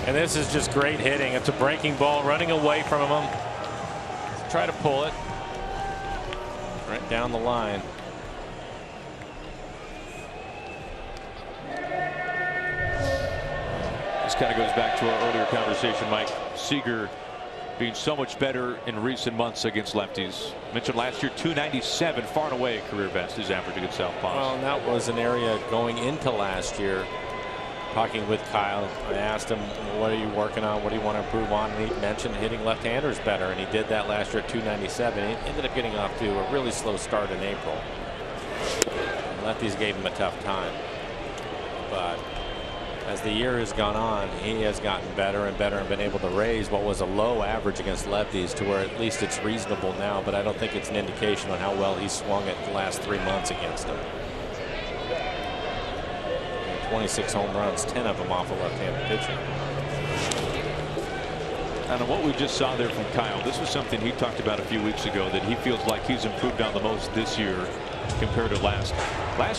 And this is just great hitting. It's a breaking ball running away from him. Try to pull it right down the line. This kind of goes back to our earlier conversation, Mike. Seager being so much better in recent months against lefties. Mentioned last year, 297, far and away a career best, his average against southpaws. Well, and that was an area going into last year talking with Kyle, I asked him, what are you working on? What do you want to improve on? And he mentioned hitting left-handers better, and he did that last year at .297. He ended up getting off to a really slow start in April. And lefties gave him a tough time. But as the year has gone on, he has gotten better and better and been able to raise what was a low average against lefties to where at least it's reasonable now. But I don't think it's an indication on how well he swung it the last 3 months against him. 26 home runs, 10 of them off of left-handed pitching. And what we just saw there from Kyle, this was something he talked about a few weeks ago, that he feels like he's improved on the most this year compared to last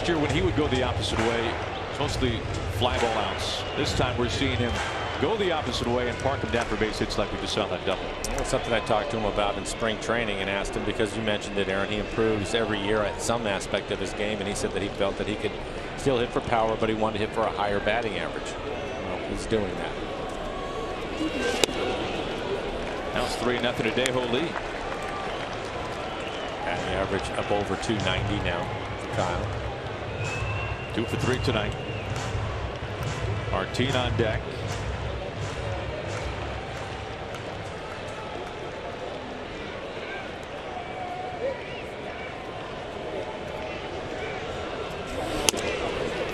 year when he would go the opposite way, mostly fly ball outs. This time we're seeing him go the opposite way and park him down for base hits like we just saw that double. That's something I talked to him about in spring training and asked him, because you mentioned it, Aaron, he improves every year at some aspect of his game, and he said that he felt that he could still hit for power, but he wanted to hit for a higher batting average. Well, he's doing that. Now it's 3-0 to Daeho Lee. Batting average up over 290 now for Kyle. 2 for 3 tonight. Martin on deck.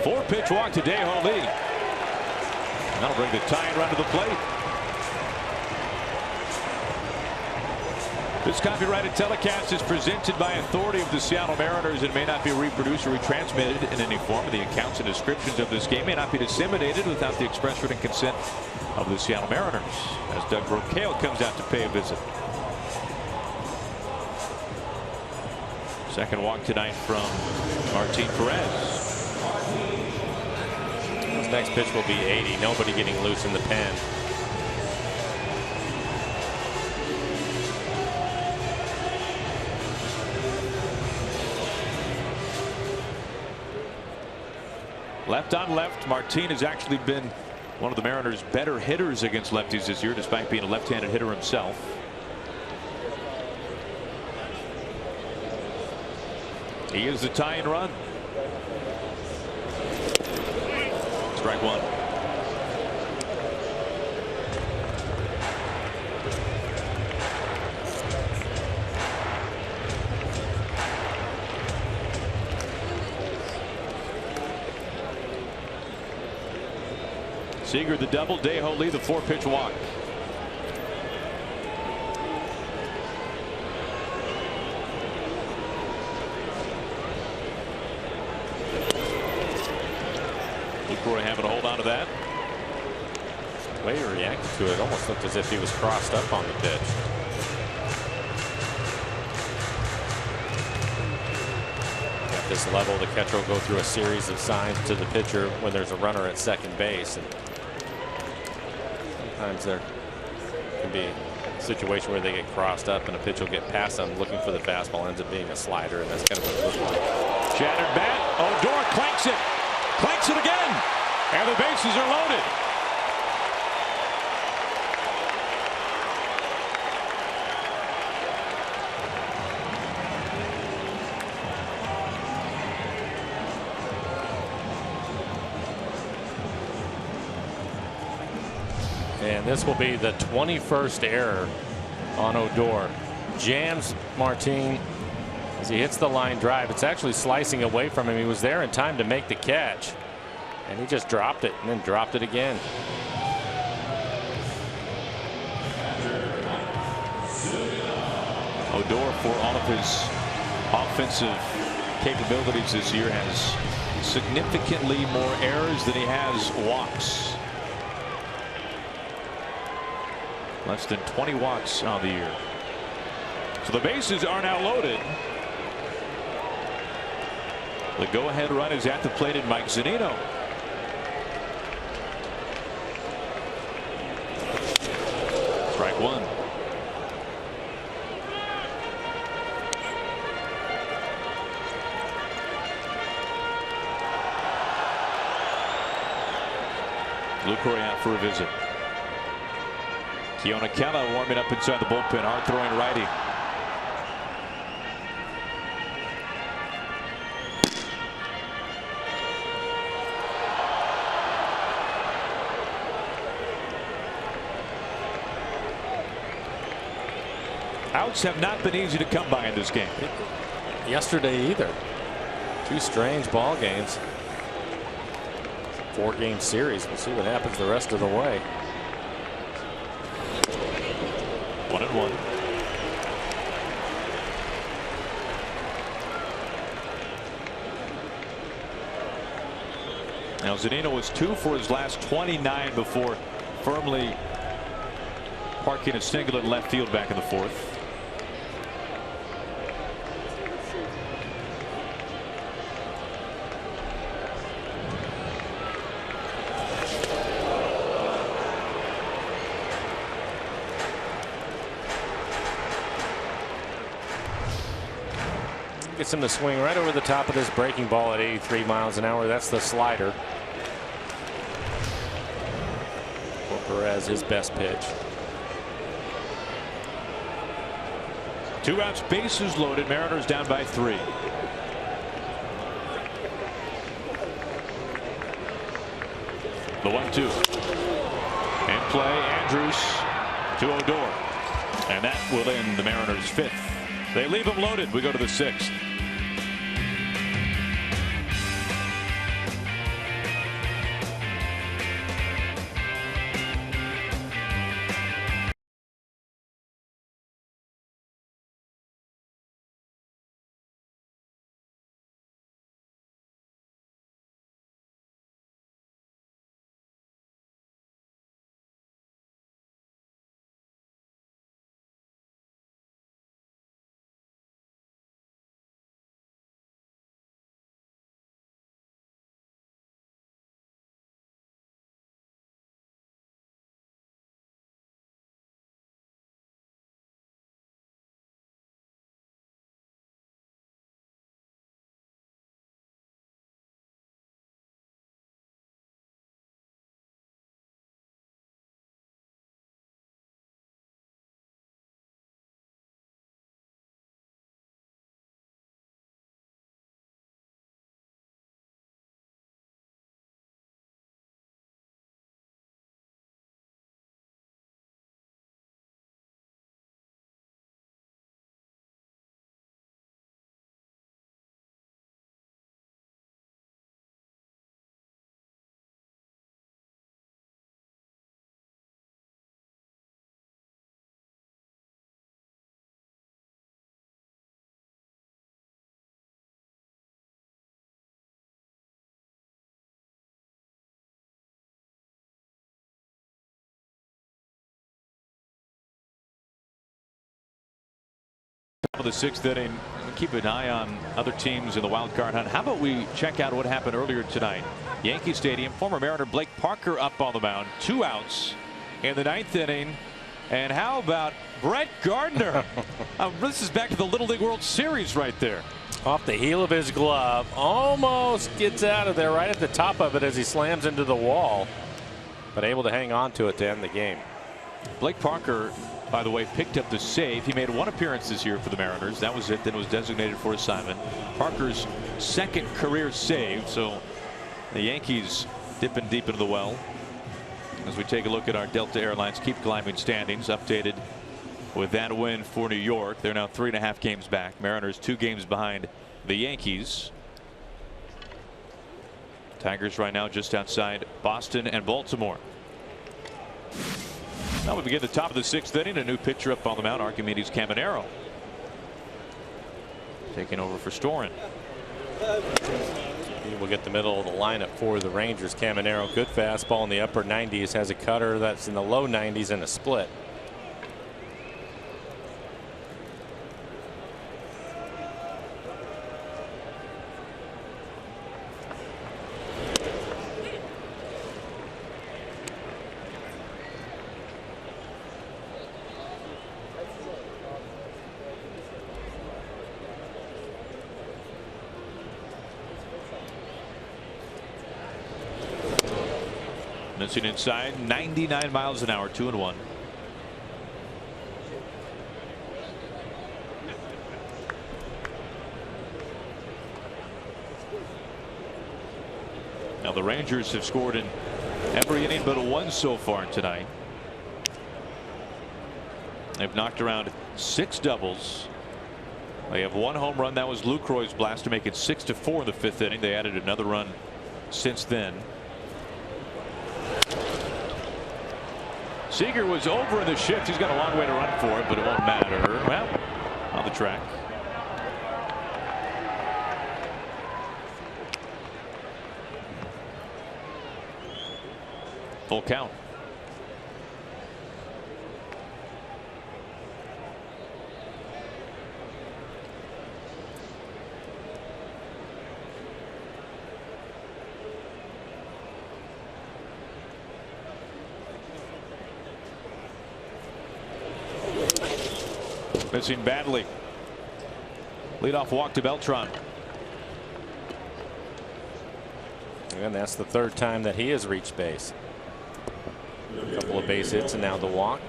Four-pitch walk to Daeho Lee. That'll bring the tying run to the plate. This copyrighted telecast is presented by authority of the Seattle Mariners and may not be reproduced or retransmitted in any form. The accounts and descriptions of this game may not be disseminated without the express written consent of the Seattle Mariners. As Doug Brocale comes out to pay a visit. Second walk tonight from Martin Perez. His next pitch will be 80. Nobody getting loose in the pen. Left on left, Martin has actually been one of the Mariners' better hitters against lefties this year, despite being a left-handed hitter himself. He is the tying run. Strike one. Seager the double, Daeho Lee the 4-pitch walk. Lucroy having to hold on to that. The way he reacted to it almost looked as if he was crossed up on the pitch. At this level, the catcher will go through a series of signs to the pitcher when there's a runner at second base. And sometimes there can be a situation where they get crossed up and a pitch will get past them looking for the fastball, ends up being a slider, and that's kind of what it looked like. Shattered bat. Odor clanks it. Clanks it again. And the bases are loaded. And this will be the 21st error on Odor. Jams Martin as he hits the line drive. It's actually slicing away from him. He was there in time to make the catch, and he just dropped it and then dropped it again. Odor, for all of his offensive capabilities this year, has significantly more errors than he has walks. Less than 20 walks on the year. So the bases are now loaded. The go-ahead run is at the plate in Mike Zunino. Strike one. Lucroy out for a visit. Keona Kella warming up inside the bullpen. Hard throwing righty. Outs have not been easy to come by in this game. Yesterday either. Two strange ball games. 4-game series. We'll see what happens the rest of the way. 1-1. Now Zunino was 2 for his last 29 before firmly parking a single in left field back in the 4th. Gets him to swing right over the top of this breaking ball at 83 miles an hour. That's the slider. For Perez, his best pitch. 2 outs, bases loaded. Mariners down by 3. The 1-2. And play, Andrews to Odor. And that will end the Mariners' 5th. They leave him loaded. We go to the 6th. Of the 6th inning. Keep an eye on other teams in the wild card hunt. How about we check out what happened earlier tonight? Yankee Stadium. Former Mariner Blake Parker up on the mound. 2 outs in the 9th inning. And how about Brett Gardner? This is back to the Little League World Series right there. Off the heel of his glove. Almost gets out of there right at the top of it as he slams into the wall. But able to hang on to it to end the game. Blake Parker, by the way, picked up the save. He made 1 appearance this year for the Mariners. That was it. Then was designated for assignment. Parker's 2nd career save. So the Yankees dipping deep into the well. As we take a look at our Delta Airlines keep climbing standings, updated with that win for New York. They're now 3.5 games back. Mariners 2 games behind the Yankees. Tigers right now just outside Boston and Baltimore. Now we begin the top of the 6th inning. A new pitcher up on the mound, Archimedes Caminero, taking over for Storen. He will get the middle of the lineup for the Rangers. Caminero, good fastball in the upper 90s, has a cutter that's in the low 90s and a split. Missing inside, 99 miles an hour, 2-1. Now the Rangers have scored in every inning but 1 so far tonight. They've knocked around 6 doubles. They have 1 home run. That was Lucroy's blast to make it 6-4 in the 5th inning. They added another run since then. Seager was over in the shift. He's got a long way to run for it, but it won't matter. Well, on the track. Full count. Missing badly. Leadoff walk to Beltran. And that's the 3rd time that he has reached base. A couple of base hits and now the walk.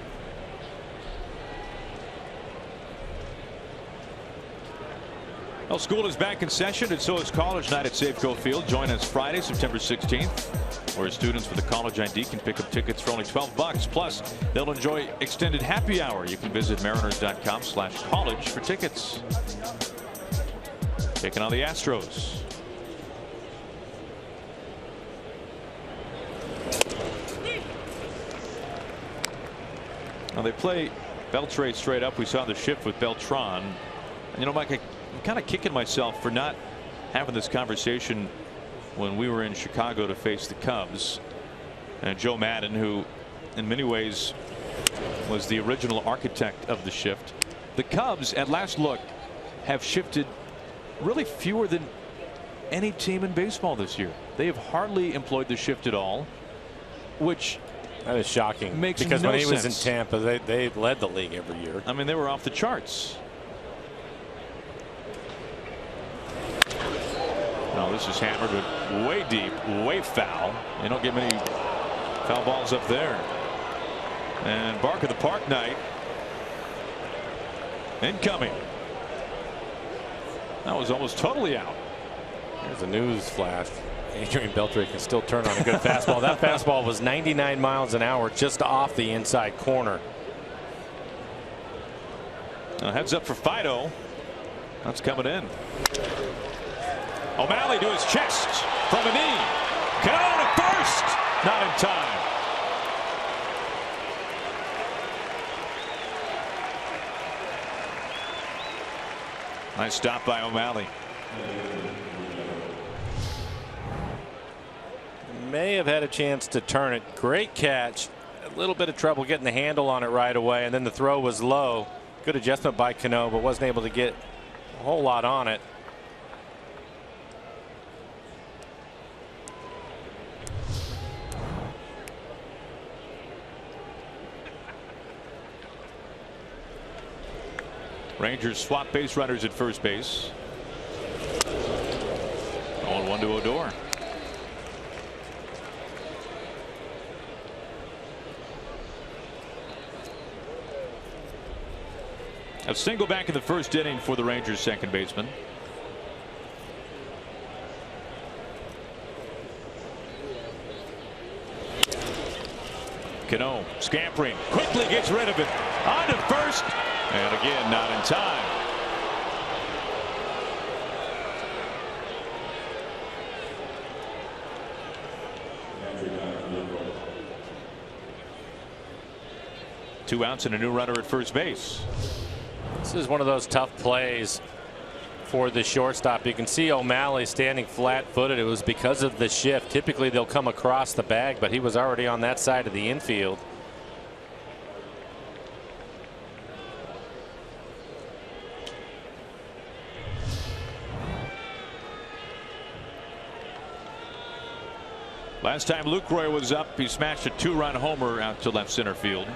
Well, school is back in session, and so is college night at Safeco Field. Join us Friday, September 16th, where students with a college ID can pick up tickets for only $12. Plus, they'll enjoy extended happy hour. You can visit mariners.com/college for tickets. Taking on the Astros. Now they play Beltre straight up. We saw the shift with Beltran. And, you know, Mike, I'm kind of kicking myself for not having this conversation when we were in Chicago to face the Cubs. And Joe Madden, who in many ways was the original architect of the shift. The Cubs, at last look, have shifted really fewer than any team in baseball this year. They have hardly employed the shift at all, which that is shocking. Makes because no when he was sense. in Tampa, they led the league every year. I mean, they were off the charts. No, this is hammered, but way deep, way foul. They don't get many foul balls up there. And Bark of the Park night incoming. That was almost totally out. There's a news flash. Adrian Beltre can still turn on a good fastball. That fastball was 99 miles an hour just off the inside corner. Now heads up for Fido. That's coming in. O'Malley to his chest from a knee. Cano to first. Not in time. Nice stop by O'Malley. May have had a chance to turn it. Great catch. A little bit of trouble getting the handle on it right away, and then the throw was low. Good adjustment by Cano, but wasn't able to get a whole lot on it. Rangers swap base runners at first base. 0-1 to Odor. A single back in the first inning for the Rangers second baseman. Cano scampering, quickly gets rid of it. On to first. And again, not in time. Two outs and a new runner at first base. This is one of those tough plays for the shortstop. You can see O'Malley standing flat-footed. It was because of the shift. Typically they'll come across the bag, but he was already on that side of the infield. Last time Lucroy was up, he smashed a 2-run homer out to left center field.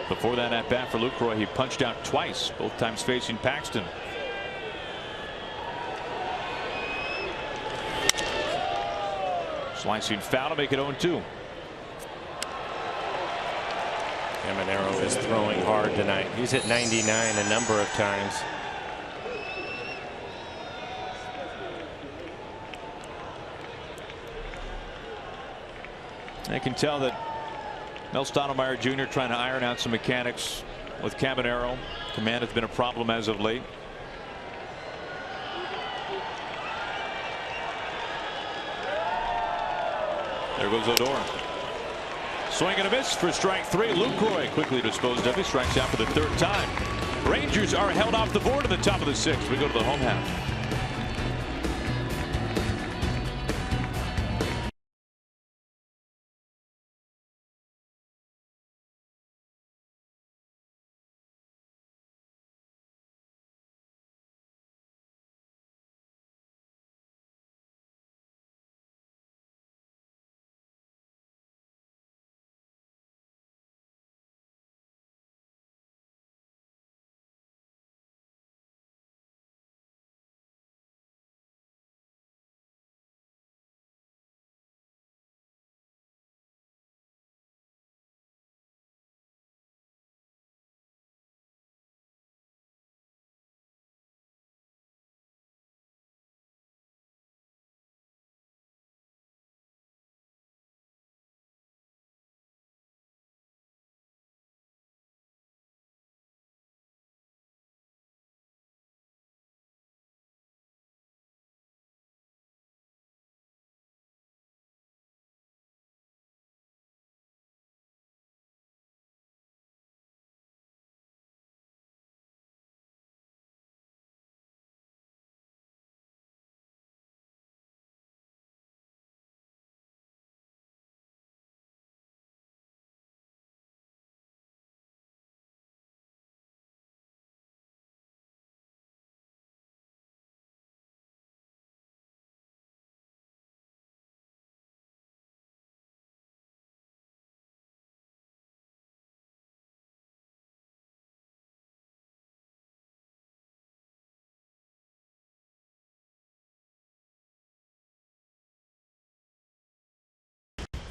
Before that at bat for Lucroy, he punched out twice, both times facing Paxton. Slicing foul to make it 0-2. Caminero is throwing hard tonight. He's hit 99 a number of times. I can tell that Mel Stottlemyre Jr. trying to iron out some mechanics with Caminero. Command has been a problem as of late. There goes Odor. Swing and a miss for strike 3. Lucroy quickly disposed of. He strikes out for the 3rd time. Rangers are held off the board at the top of the 6th. We go to the home half.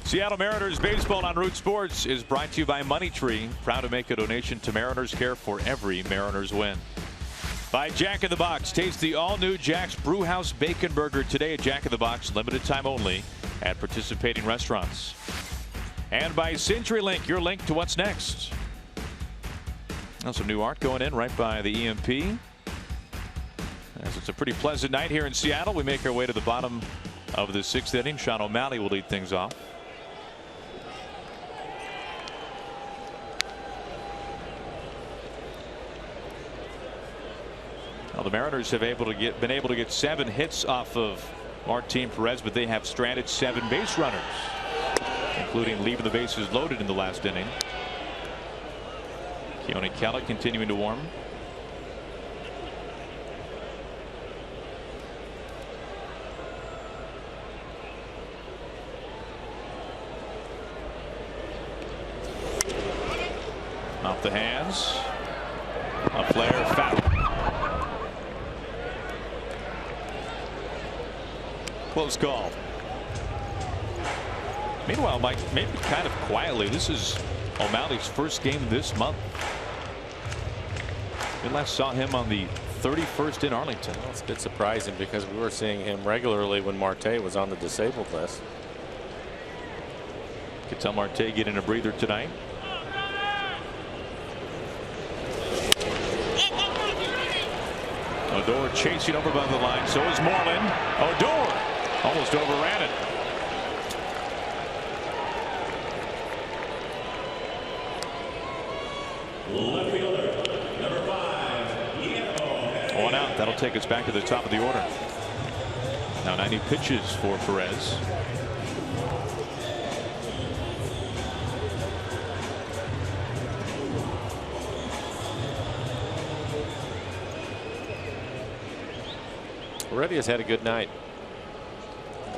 Seattle Mariners baseball on Root Sports is brought to you by Money Tree, proud to make a donation to Mariners Care for every Mariners win. By Jack in the Box, taste the all-new Jack's Brewhouse Bacon Burger today at Jack in the Box, limited time only at participating restaurants. And by CenturyLink, your link to what's next. Now some new art going in right by the EMP. As it's a pretty pleasant night here in Seattle, we make our way to the bottom of the 6th inning. Sean O'Malley will lead things off. Well, the Mariners have been able to get 7 hits off of Martin Perez, but they have stranded 7 base runners, including leaving the bases loaded in the last inning. Keone Keller continuing to warm. Off the hands. A flare, foul. Close call. Meanwhile, Mike, maybe kind of quietly, this is O'Malley's first game this month. We last saw him on the 31st in Arlington. Well, it's a bit surprising because we were seeing him regularly when Marte was on the disabled list. Could tell Marte getting a breather tonight. Odor chasing over by the line. So is Moreland. Odor almost overran it. Left fielder, number 5. One out. That'll take us back to the top of the order. Now 90 pitches for Perez. Reddy has had a good night.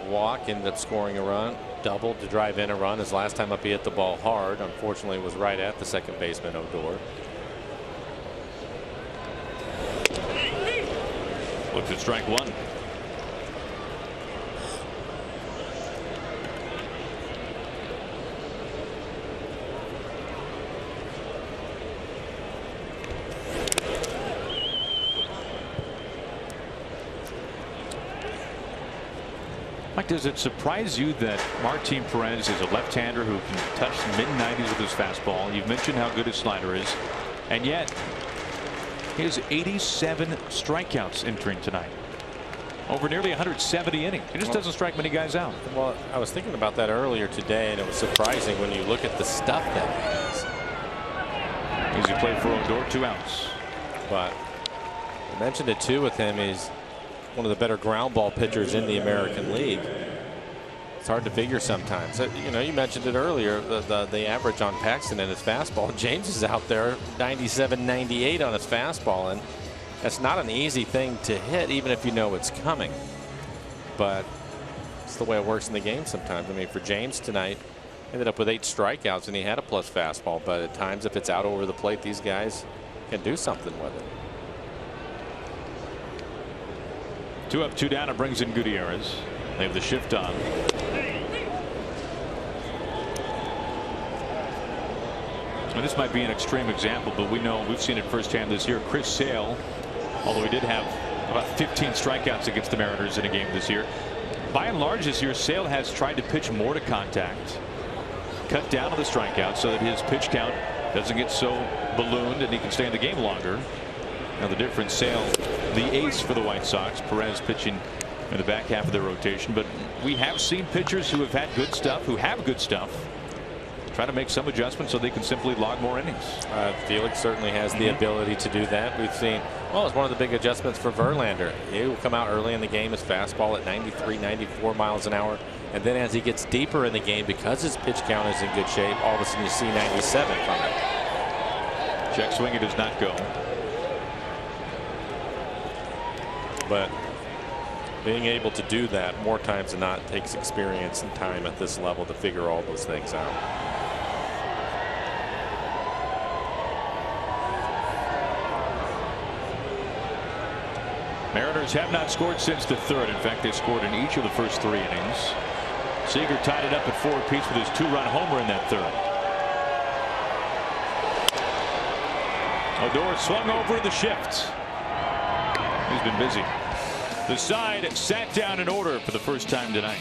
Walk, ended up scoring a run, doubled to drive in a run. His last time up he hit the ball hard. Unfortunately, it was right at the second baseman Odor. Looks at strike 1. Mike, does it surprise you that Martin Perez is a left-hander who can touch mid-90s with his fastball? You've mentioned how good his slider is, and yet he has 87 strikeouts entering tonight over nearly 170 innings. He just doesn't strike many guys out. Well, I was thinking about that earlier today, and it was surprising when you look at the stuff that he has. Easy play for Odor, 2 outs. But I mentioned it too with him. He's one of the better ground ball pitchers in the American League. It's hard to figure sometimes. You know, you mentioned it earlier, the average on Paxton and his fastball. James is out there 97, 98 on his fastball, and that's not an easy thing to hit, even if you know it's coming. But it's the way it works in the game sometimes. I mean, for James tonight, ended up with 8 strikeouts, and he had a plus fastball. But at times, if it's out over the plate, these guys can do something with it. 2 up, 2 down. It brings in Gutierrez. They have the shift on. And this might be an extreme example, but we've seen it firsthand this year. Chris Sale, although he did have about 15 strikeouts against the Mariners in a game this year, by and large this year Sale has tried to pitch more to contact, cut down on the strikeouts so that his pitch count doesn't get so ballooned and he can stay in the game longer. Now the difference, Sale, the ace for the White Sox, Perez pitching in the back half of their rotation. But we have seen pitchers who have had good stuff, try to make some adjustments so they can simply log more innings. Felix certainly has the ability to do that. We've seen, well, it's one of the big adjustments for Verlander. He will come out early in the game, his fastball at 93, 94 miles an hour. And then as he gets deeper in the game, because his pitch count is in good shape, all of a sudden you see 97 from him. Check swing, it does not go. But being able to do that more times than not takes experience and time at this level to figure all those things out. Mariners have not scored since the 3rd. In fact, they scored in each of the first 3 innings. Seager tied it up at 4 apiece with his 2-run homer in that 3rd. Odor swung over in the shift. He's been busy. The side sat down in order for the first time tonight.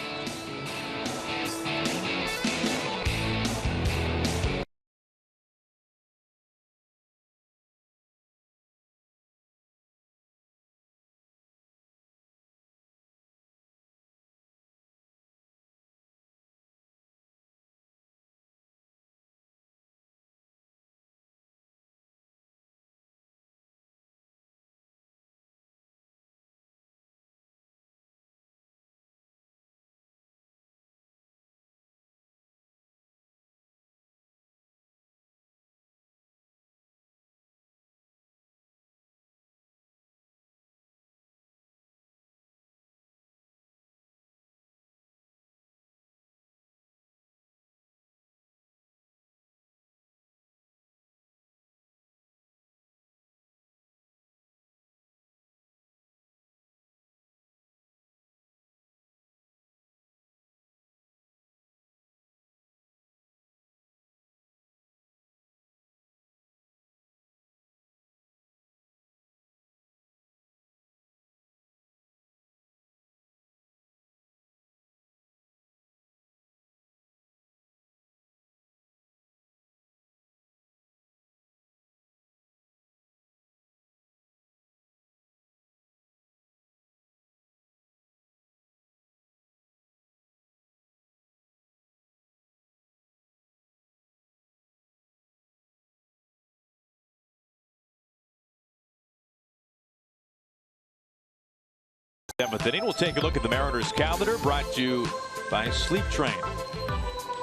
Seventh inning. We'll take a look at the Mariners calendar, brought to you by Sleep Train.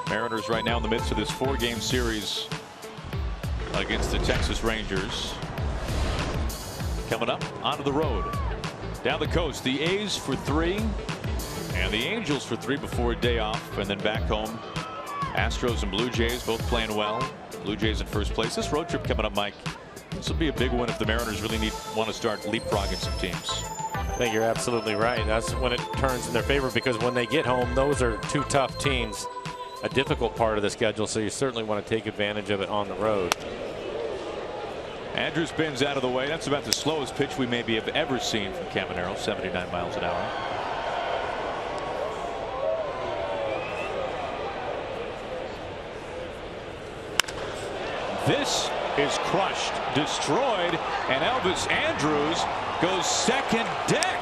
Mariners right now in the midst of this 4-game series against the Texas Rangers. Coming up onto the road. Down the coast, the A's for 3 and the Angels for 3 before a day off, and then back home. Astros and Blue Jays both playing well. Blue Jays in first place. This road trip coming up, Mike, this will be a big one if the Mariners really want to start leapfrogging some teams. I think you're absolutely right. That's when it turns in their favor, because when they get home, those are 2 tough teams, a difficult part of the schedule, so you certainly want to take advantage of it on the road. Andrew spins out of the way. That's about the slowest pitch we maybe have ever seen from Caminero, 79 miles an hour. This is crushed, destroyed, and Elvis Andrus goes second deck.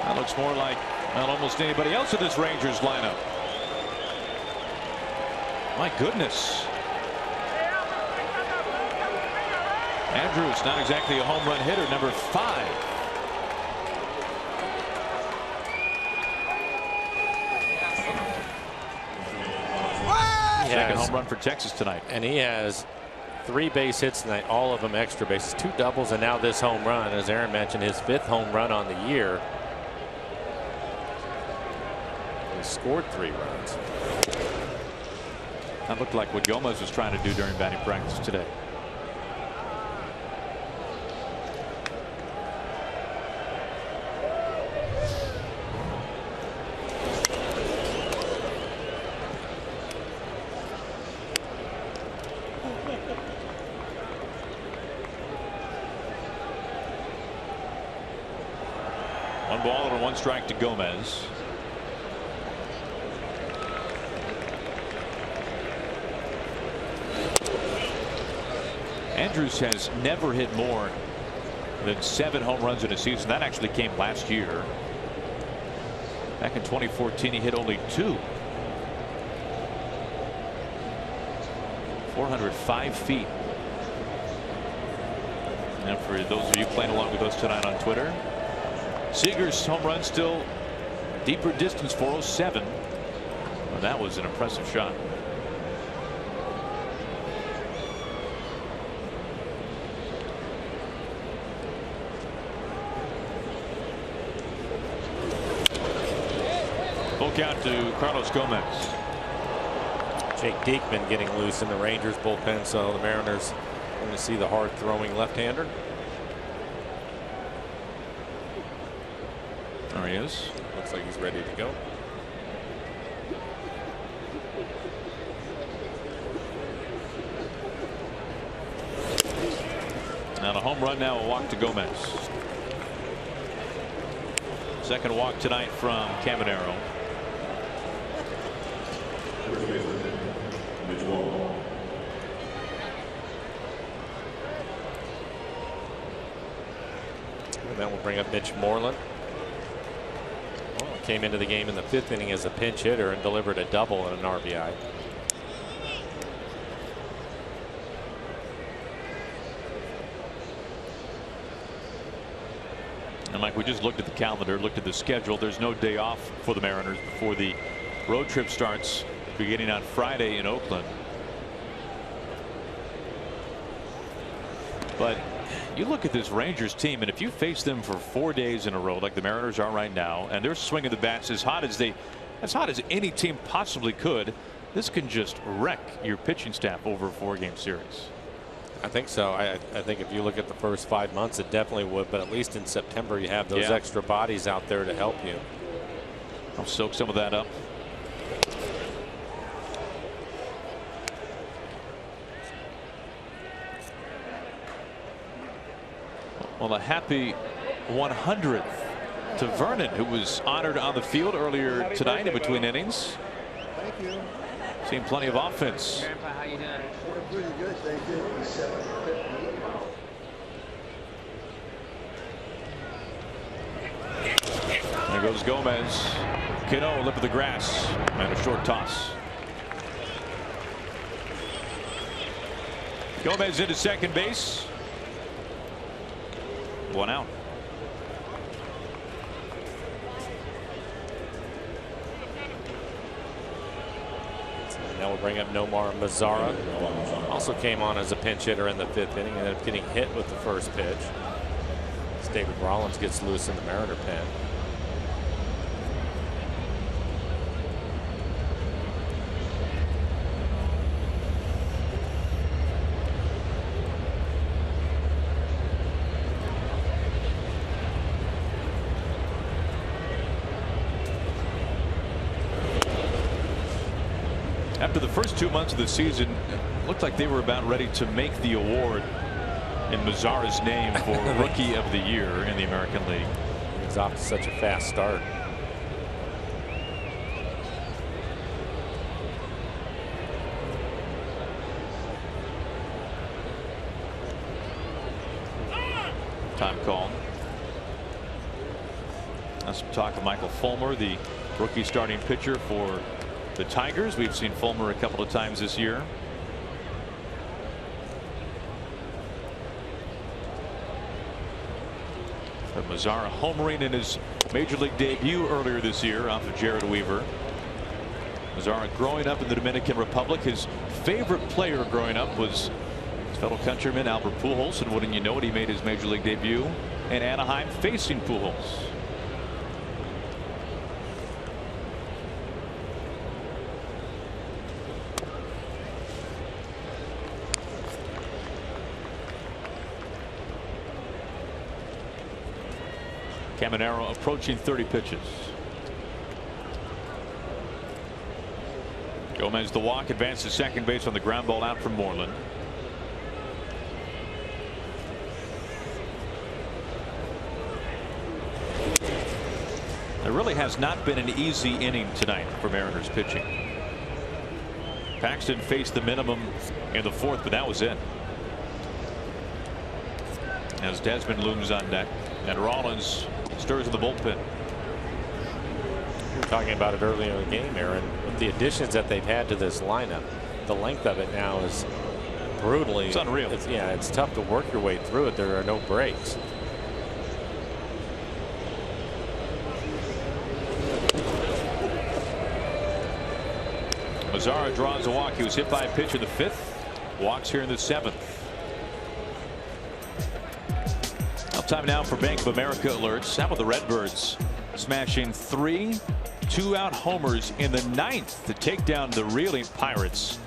That looks more like almost anybody else in this Rangers lineup. My goodness. Andrus, not exactly a home run hitter, number 5. Second home run for Texas tonight. And he has 3 base hits tonight, all of them extra bases, 2 doubles, and now this home run, as Aaron mentioned, his 5th home run on the year. He scored 3 runs. That looked like what Gomez was trying to do during batting practice today. One ball and 1 strike to Gomez. Andrus has never hit more than 7 home runs in a season. That actually came last year. Back in 2014, he hit only 2. 405 feet. And for those of you playing along with us tonight on Twitter, Seager's home run still deeper distance, 407. Well, that was an impressive shot. Full count to Carlos Gomez. Jake Diekman getting loose in the Rangers bullpen, so the Mariners going to see the hard throwing left-hander. There he is. Looks like he's ready to go. Now a home run, now a walk to Gomez. Second walk tonight from Caminero. And that will bring up Mitch Moreland. Came into the game in the 5th inning as a pinch hitter and delivered a double and an RBI. And Mike, we just looked at the calendar, looked at the schedule. There's no day off for the Mariners before the road trip starts beginning on Friday in Oakland. But you look at this Rangers team, and if you face them for 4 days in a row like the Mariners are right now, and they're swinging the bats as hot as any team possibly could, this can just wreck your pitching staff over a 4-game series. I think so. I think if you look at the first 5 months, it definitely would, but at least in September you have those extra bodies out there to help you. I'll soak some of that up. Well, a happy 100th to Vernon, who was honored on the field earlier tonight in between innings. Thank you. Seen plenty of offense. Grandpa, how you doing? Pretty good, thank you. There goes Gomez. Cano lip of the grass and a short toss. Gomez into second base. 1 out. Now we'll bring up Nomar Mazara. Also came on as a pinch hitter in the 5th inning and ended up getting hit with the first pitch. As David Rollins gets loose in the Mariner pen. After the first 2 months of the season, it looked like they were about ready to make the award in Mazara's name for Rookie of the Year in the American League. He's off to such a fast start. Time call. That's some talk of Michael Fulmer, the rookie starting pitcher for the Tigers. We've seen Fulmer a couple of times this year. Mazara homering in his major league debut earlier this year off of Jared Weaver. Mazara growing up in the Dominican Republic. His favorite player growing up was his fellow countryman Albert Pujols, and wouldn't you know it, he made his major league debut in Anaheim facing Pujols. Caminero approaching 30 pitches. Gomez the walk, advances second base on the ground ball out from Moreland. There really has not been an easy inning tonight for Mariners pitching. Paxton faced the minimum in the fourth, but that was it. As Desmond looms on deck and Rollins stirs in the bullpen. We were talking about it earlier in the game, Aaron. With the additions that they've had to this lineup, the length of it now is brutally. It's unreal. Yeah, it's tough to work your way through it. There are no breaks. Mazara draws a walk. He was hit by a pitch in the fifth. Walks here in the seventh. Time now for Bank of America alerts. How about the Redbirds smashing 3 2-out homers in the ninth to take down the reeling Pirates.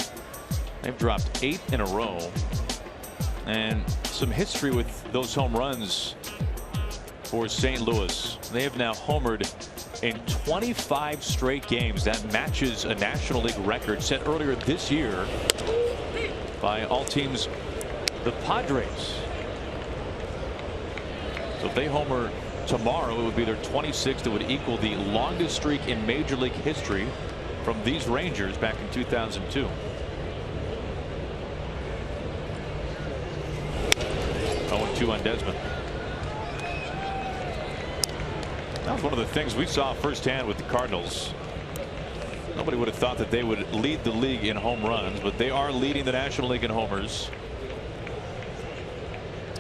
They've dropped 8 in a row, and some history with those home runs for St. Louis. They have now homered in 25 straight games. That matches a National League record set earlier this year by all teams, the Padres. So if they homer tomorrow, it would be their 26th. It would equal the longest streak in Major League history from these Rangers back in 2002. Oh, 2 on Desmond. That was one of the things we saw firsthand with the Cardinals. Nobody would have thought that they would lead the league in home runs, but they are leading the National League in homers.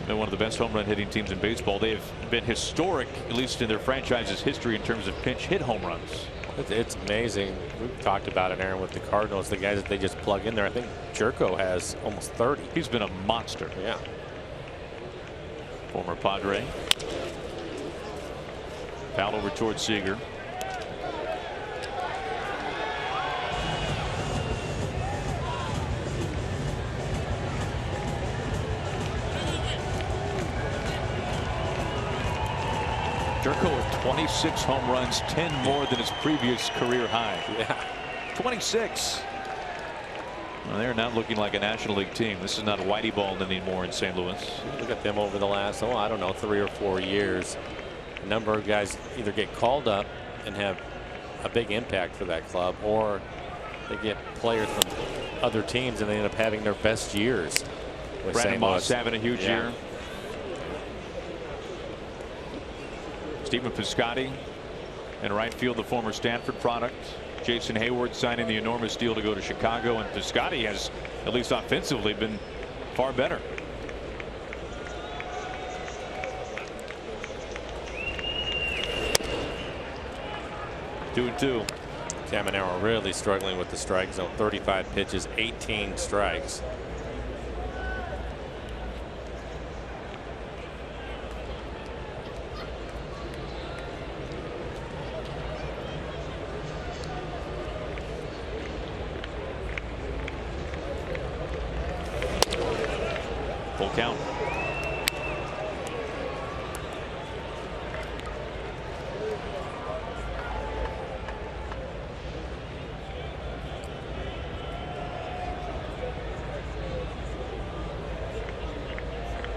They're one of the best home run hitting teams in baseball. They have been historic, at least in their franchise's history, in terms of pinch hit home runs. It's amazing. We've talked about it, Aaron, with the Cardinals, the guys that they just plug in there. I think Jerko has almost 30. He's been a monster. Yeah. Former Padre. Foul over towards Seager. Jerko with 26 home runs, 10 more than his previous career high. Yeah. 26. Well, they're not looking like a National League team. This is not a Whitey ball anymore in St. Louis. Look at them over the last, I don't know, 3 or 4 years. A number of guys either get called up and have a big impact for that club, or they get players from other teams and they end up having their best years. Brandon Moss having a huge year. Stephen Piscotty in right field, the former Stanford product. Jason Hayward signing the enormous deal to go to Chicago, and Piscotty has, at least offensively, been far better. Two and two. Caminero really struggling with the strike zone. 35 pitches, 18 strikes. Full count.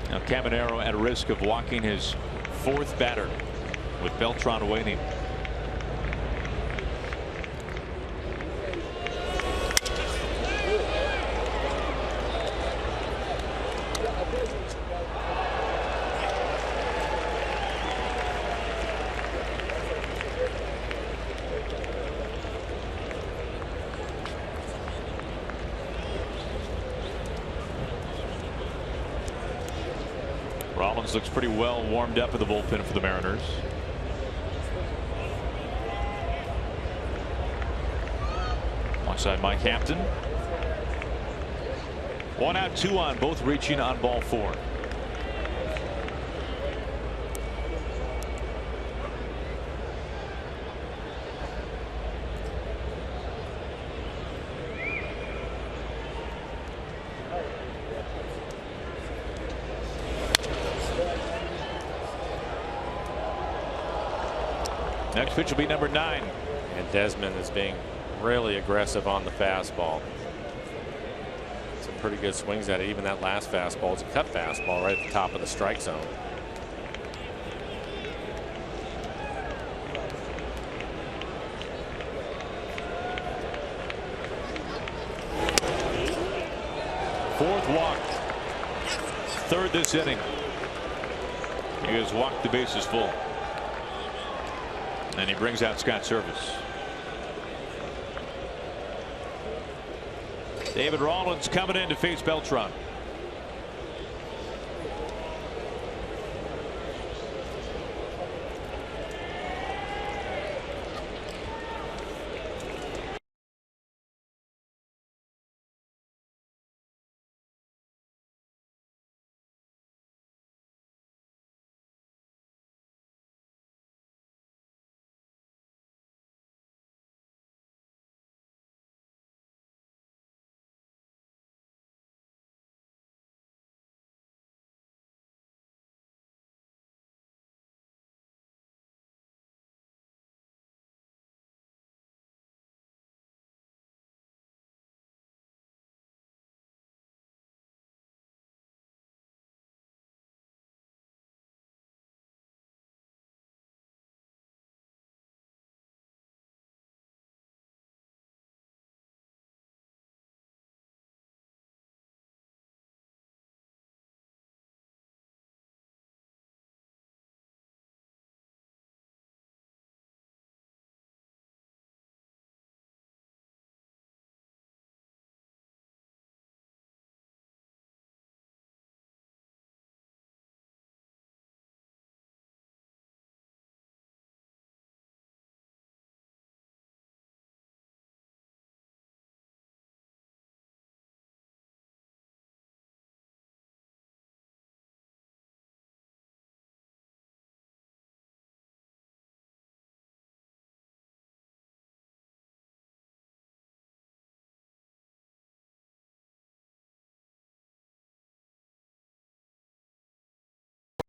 Now Caminero at risk of walking his 4th batter with Beltran waiting. Rollins looks pretty well warmed up in the bullpen for the Mariners. Alongside Mike Hampton. 1 out, 2 on, both reaching on ball 4. Next pitch will be number 9. And Desmond is being really aggressive on the fastball. Some pretty good swings at it. Even that last fastball is a cut fastball right at the top of the strike zone. Fourth walk. Third this inning. He has walked the bases full. And he brings out Scott Service. David Rollins coming in to face Beltran.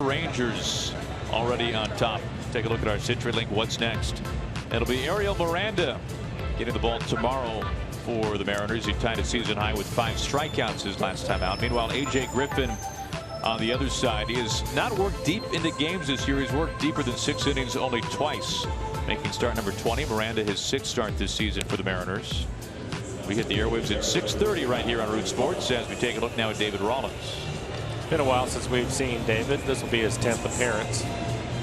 Rangers already on top. Take a look at our CenturyLink What's Next. It'll be Ariel Miranda getting the ball tomorrow for the Mariners. He tied a season high with 5 strikeouts his last time out. Meanwhile, A.J. Griffin on the other side. He has not worked deep into games this year. He's worked deeper than 6 innings only twice, making start number 20. Miranda his 6th start this season for the Mariners. We hit the airwaves at 6:30 right here on Root Sports as we take a look now at David Rollins. It's been a while since we've seen David. This will be his 10th appearance.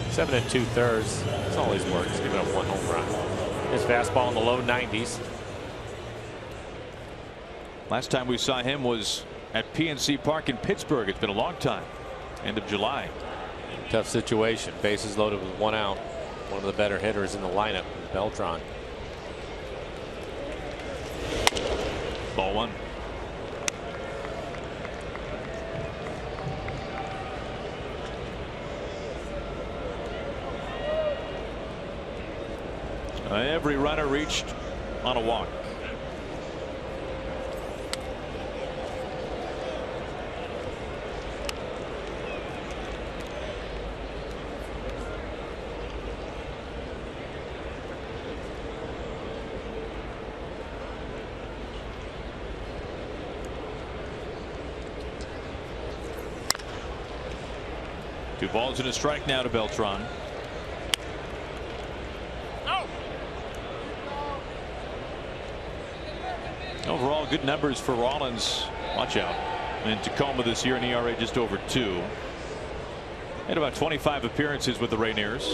7 2/3. That's all he's worked. He's given up 1 home run. His fastball in the low 90s. Last time we saw him was at PNC Park in Pittsburgh. It's been a long time. End of July. Tough situation. Bases loaded with 1 out. One of the better hitters in the lineup, Beltran. Ball 1. Every runner reached on a walk. Two balls and a strike now to Beltran. Overall, good numbers for Rollins. Watch out. In Tacoma this year, an ERA just over 2. Had about 25 appearances with the Rainiers.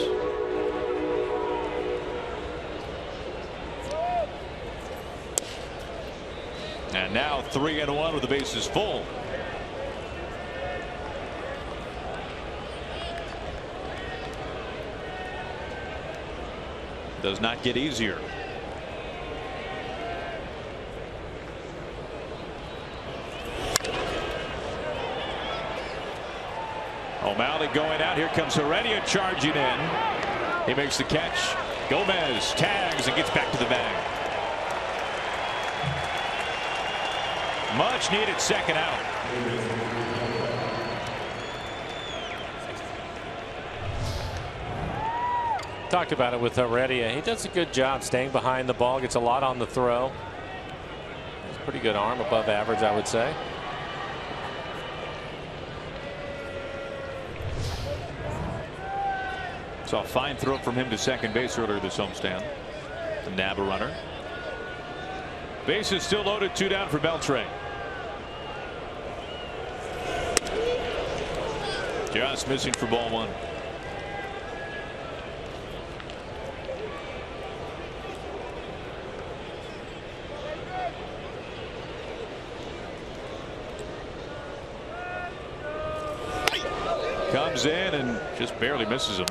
And now 3-1 with the bases full. does not get easier. O'Malley going out. Here comes Heredia charging in. He makes the catch. Gomez tags and gets back to the bag. Much needed second out. Talked about it with Heredia. He does a good job staying behind the ball. Gets a lot on the throw. It's a pretty good arm, above average, I would say. Saw a fine throw from him to second base earlier this homestand. The nab a runner. Base is still loaded. 2 down for Beltre. Just missing for ball 1. Comes in and just barely misses him.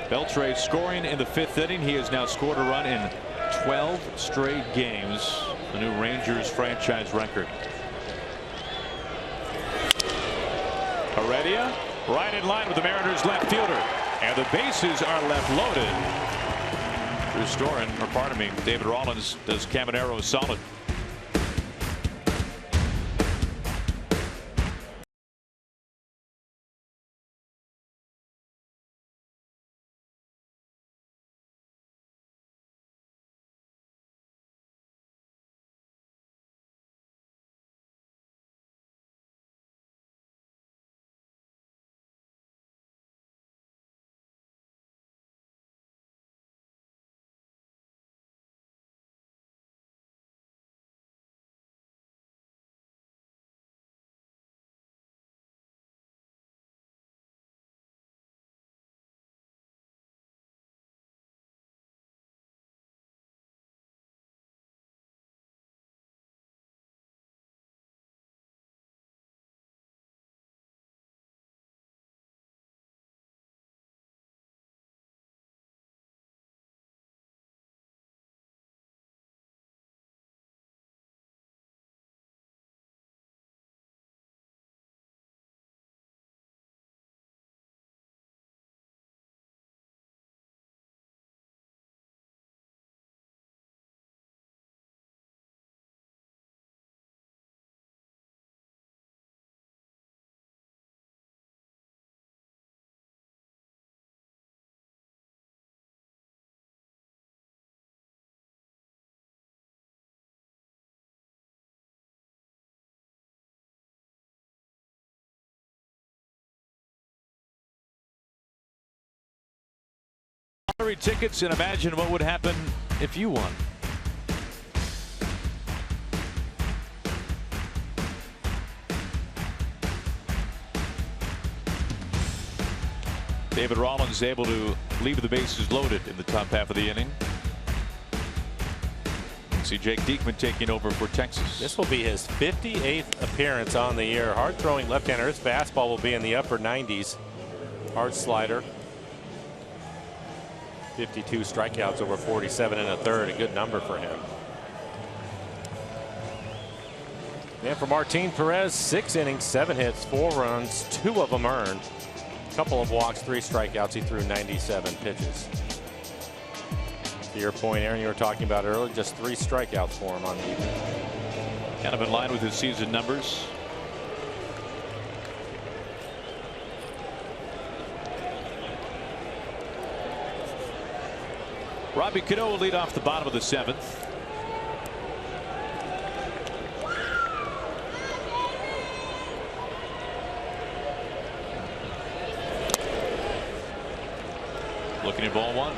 Beltre scoring in the 5th inning. He has now scored a run in 12 straight games. The new Rangers franchise record. Heredia right in line with the Mariners left fielder. And the bases are left loaded. Restoring, or pardon me, David Rollins does Caminero solid. Lottery tickets and imagine what would happen if you won. David Rollins able to leave the bases loaded in the top half of the inning. See Jake Diekman taking over for Texas. This will be his 58th appearance on the year. Hard throwing left-hander. His fastball will be in the upper 90s. Hard slider. 52 strikeouts over 47 1/3. A good number for him. And for Martin Perez, 6 innings, 7 hits, 4 runs, 2 of them earned. A couple of walks, 3 strikeouts. He threw 97 pitches. To your point, Aaron, you were talking about earlier, just 3 strikeouts for him on the evening. Kind of in line with his season numbers. Robbie Cano will lead off the bottom of the 7th. Looking at ball 1.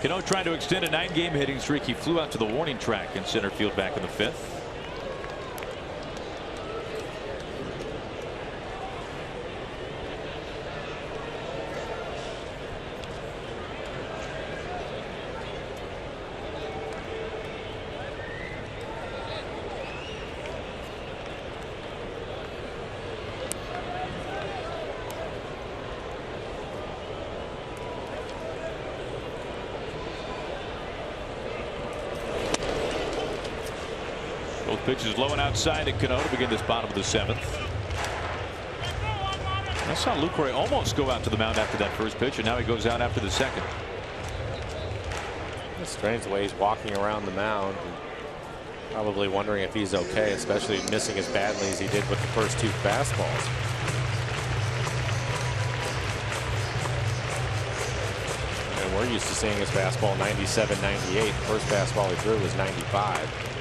Cano trying to extend a 9-game hitting streak. He flew out to the warning track in center field back in the 5th. Pitch is low and outside at Cano to begin this bottom of the 7th. I saw Lucroy almost go out to the mound after that first pitch, and now he goes out after the second. It's strange the way he's walking around the mound, probably wondering if he's okay, especially missing as badly as he did with the first 2 fastballs. And we're used to seeing his fastball 97, 98. The first fastball he threw was 95.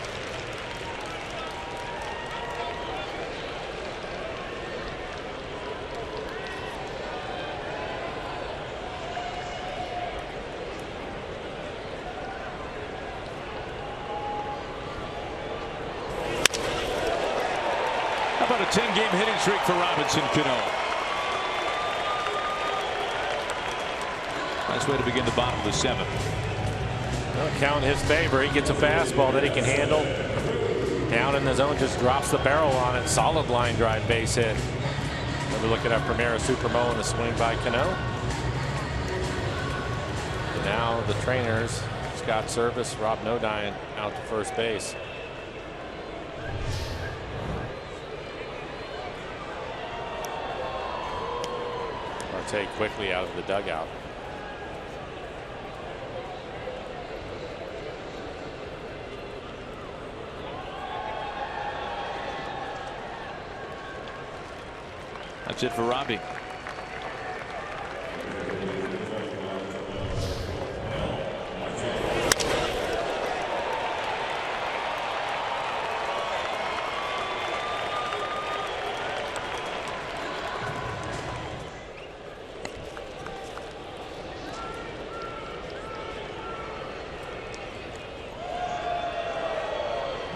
How about a 10-game hitting streak for Robinson Cano? Nice way to begin the bottom of the 7th. Well, count in his favor. He gets a fastball that he can handle. Down in the zone, just drops the barrel on it. Solid line drive base hit. We're looking at Primera Supermo and the swing by Cano. And now the trainers, Scott Service, Rob Nodine out to first base. Marte quickly out of the dugout. That's it for Robbie.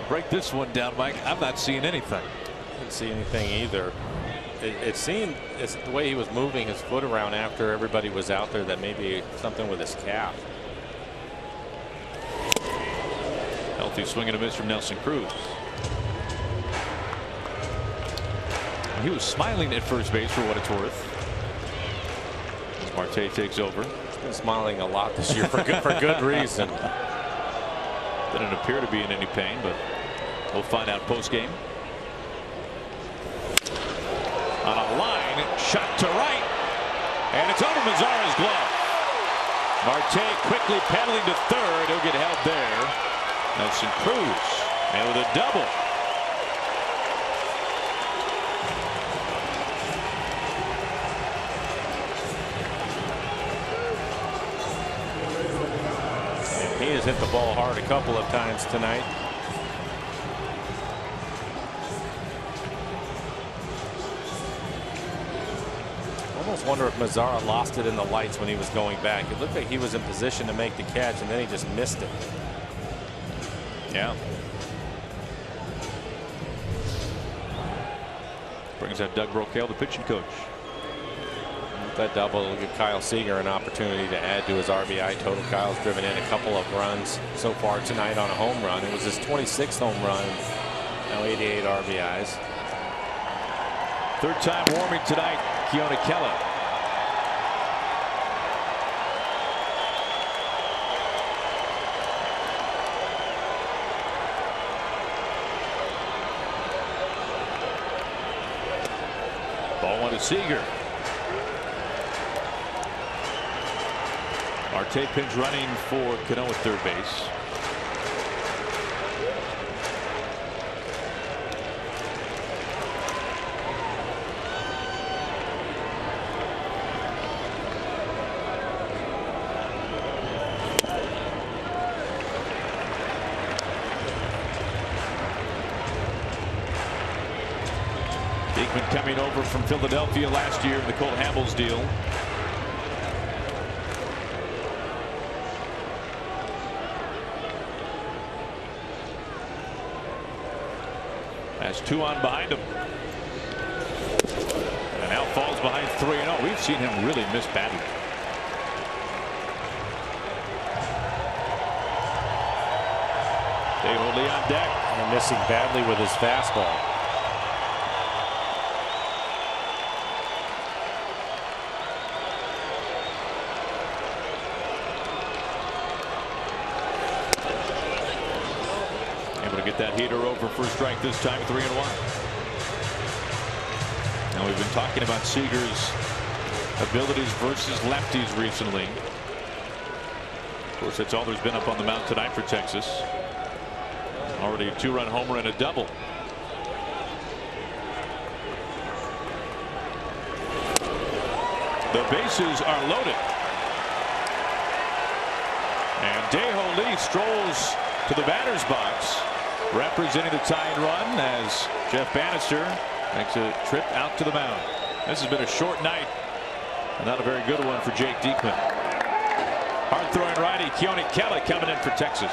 Break this one down, Mike. I'm not seeing anything. Didn't see anything either. It seemed it's the way he was moving his foot around after everybody was out there that maybe something with his calf. Healthy swing and a miss from Nelson Cruz. He was smiling at first base for what it's worth. As Marte takes over. He's been smiling a lot this year for good reason. Didn't appear to be in any pain, but we'll find out post game. On a line, shot to right, and it's over Mazara's glove. Marte quickly pedaling to third. He'll get held there. Nelson Cruz, and with a double. And he has hit the ball hard a couple of times tonight. Almost wonder if Mazara lost it in the lights when he was going back. It looked like he was in position to make the catch, and then he just missed it. Yeah. Brings out Doug Brocail, the pitching coach. With that double will give Kyle Seager an opportunity to add to his RBI total. Kyle's driven in a couple of runs so far tonight on a home run. It was his 26th home run. Now 88 RBIs. Third time warming tonight, Keone Kela. Ball one to Seager. Marte pinch running for Cano at third base. Coming over from Philadelphia last year in the Cole Hamels deal. Has 2 on behind him. And now falls behind 3-0. We've seen him really miss badly. Dave Lee on deck. And missing badly with his fastball. that heater over for a strike this time. 3-1. Now we've been talking about Seager's abilities versus lefties recently. Of course, that's all there's been up on the mound tonight for Texas. Already a 2-run homer and a double. The bases are loaded. And Dae-Ho Lee strolls to the batter's box, representing the tying run as Jeff Bannister makes a trip out to the mound. This has been a short night, and not a very good one for Jake Diekman. Hard throwing righty Keone Kela coming in for Texas.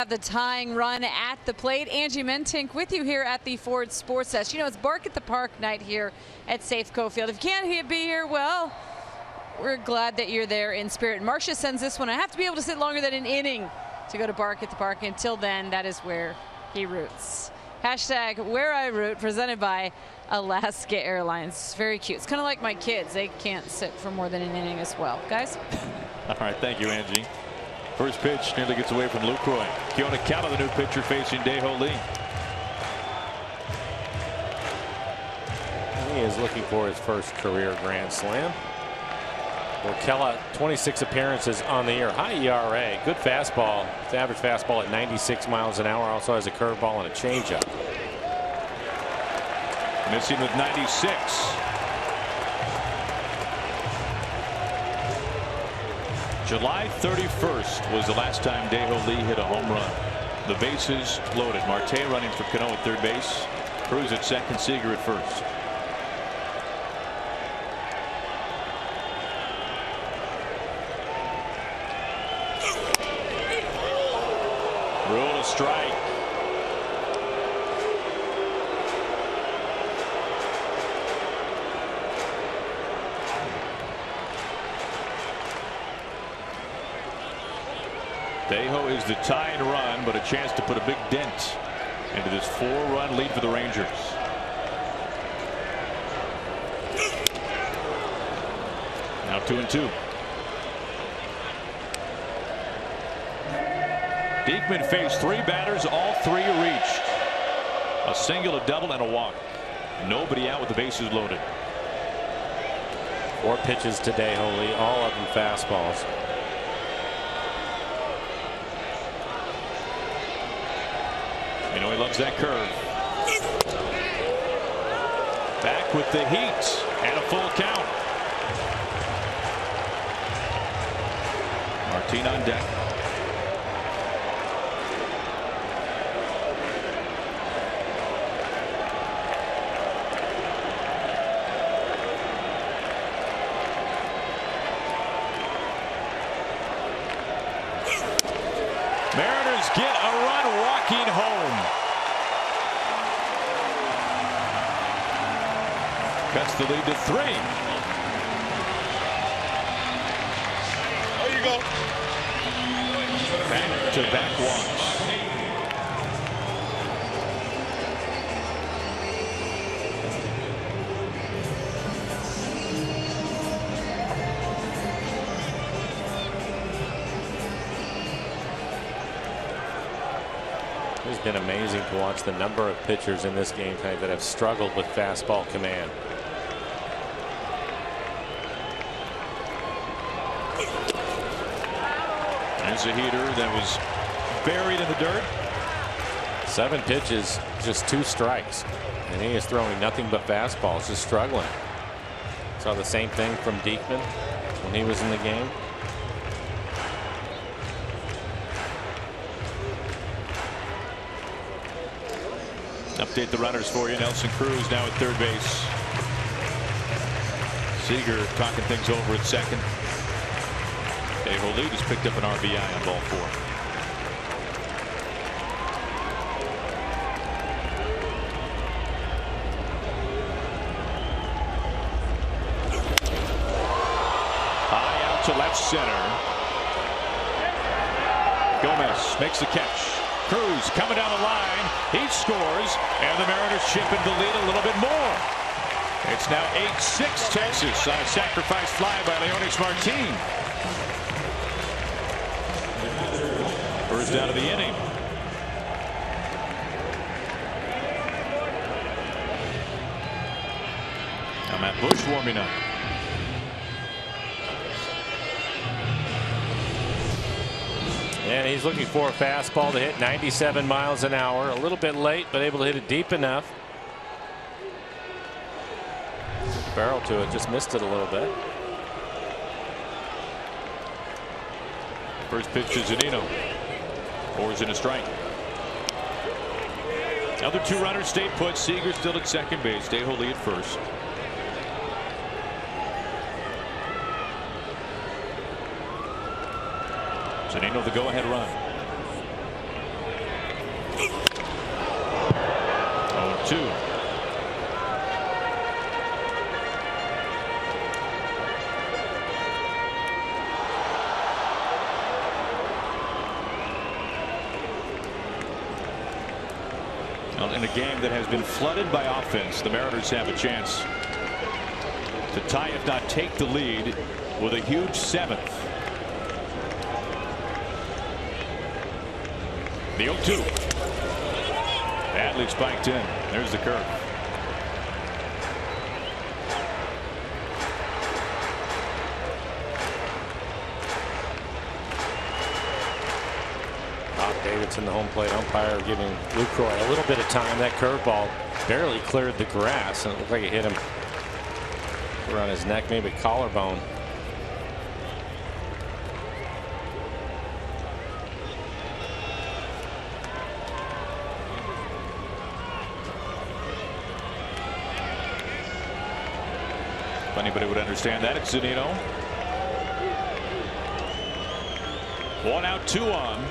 The tying run at the plate. Angie Mentink with you here at the Ford Sports Desk. You know, it's Bark at the Park night here at Safeco Field. If you can't be here, well, we're glad that you're there in spirit. Marcia sends this one. I have to be able to sit longer than an inning to go to Bark at the Park. Until then, that is where he roots. Hashtag where I root, presented by Alaska Airlines. Very cute. It's kind of like my kids. They can't sit for more than an inning as well. Guys? All right. Thank you, Angie. First pitch nearly gets away from Lucroy. Keone Kela, the new pitcher, facing Dae-Ho Lee. He is looking for his first career grand slam. Well, Kela, 26 appearances on the year. High ERA. Good fastball. His average fastball at 96 miles an hour. Also has a curveball and a changeup. Missing with 96. July 31st was the last time Dae-Ho Lee hit a home run. The bases loaded. Marte running for Cano at third base. Cruz at second. Seager at first. Rule a strike. Dae-Ho is the tying run, but a chance to put a big dent into this 4-run lead for the Rangers. Now 2-2. Diekman faced 3 batters, all 3 reached. A single, a double, and a walk. Nobody out with the bases loaded. 4 pitches to Dae-Ho Lee, all of them fastballs. You know he loves that curve. Back with the heat and a full count. Martin on deck. Mariners get a run walking home. Cuts the lead to 3. There you go. Back-to-back walks. It's been amazing to watch the number of pitchers in this game tonight that have struggled with fastball command. There's a heater that was buried in the dirt. 7 pitches, just 2 strikes, and he is throwing nothing but fastballs, just struggling. Saw the same thing from Diekman when he was in the game. Update the runners for you. Nelson Cruz now at third base. Seager talking things over at second. Lead has picked up an RBI on ball 4. High out to left center. Gomez makes the catch. Cruz coming down the line. He scores, and the Mariners chip into the lead a little bit more. It's now 8-6 Texas on a sacrifice fly by Leonys Martin. First out of the inning. Now Matt Bush warming up. And he's looking for a fastball to hit 97 miles an hour. A little bit late, but able to hit it deep enough. Barrel to it, just missed it a little bit. First pitch to Zunino. 4's in a strike. Other 2 runners stay put. Seager still at second base. Lee at first. Zunino the go-ahead run. 0-2. In a game that has been flooded by offense, the Mariners have a chance to tie, if not take the lead, with a huge 7th. The 0-2. Badly spiked in. There's the curve. Davidson, the home plate umpire, giving Lucroy a little bit of time. That curveball barely cleared the grass, and it looked like it hit him around his neck, maybe collarbone. If anybody would understand that, it's Zunino. 1 out, 2 on.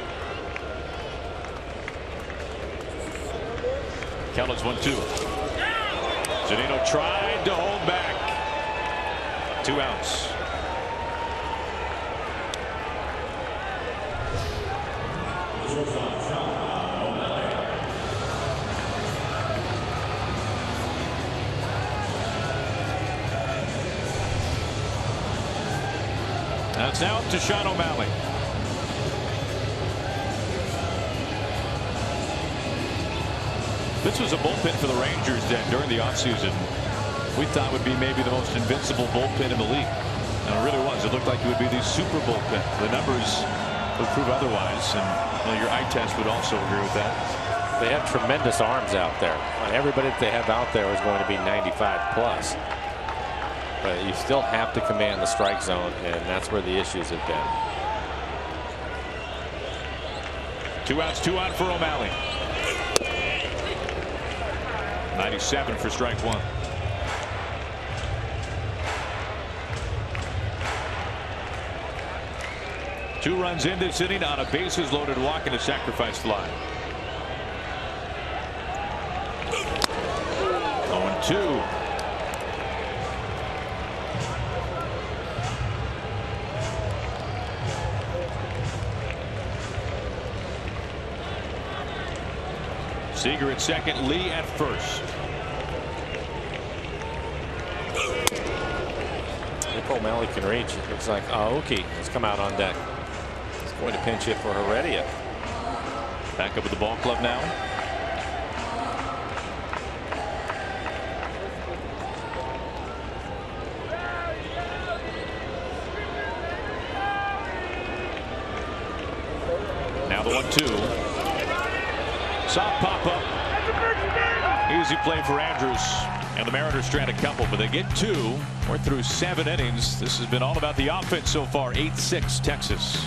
Count is 1-2. Zunino tried to hold back. 2 outs. That's now up to Sean O'Malley. This was a bullpen for the Rangers that during the offseason we thought would be maybe the most invincible bullpen in the league. And it really was. It looked like it would be the super bullpen. The numbers would prove otherwise. And well, your eye test would also agree with that. They have tremendous arms out there. Everybody that they have out there is going to be 95 plus. But you still have to command the strike zone, and that's where the issues have been. 2 outs, 2 on for O'Malley. 97 for strike 1. Two runs in this inning on a bases loaded walk and a sacrifice fly. 0-2. Seager at second, Lee at first. If O'Malley can reach, it looks like Aoki has come out on deck. He's going to pinch hit for Heredia. Back up at the ball club now. Now the 1-2. Soft pop up. Easy play for Andrews. And the Mariners strand a couple, but they get 2. We're through 7 innings. This has been all about the offense so far. 8-6 Texas.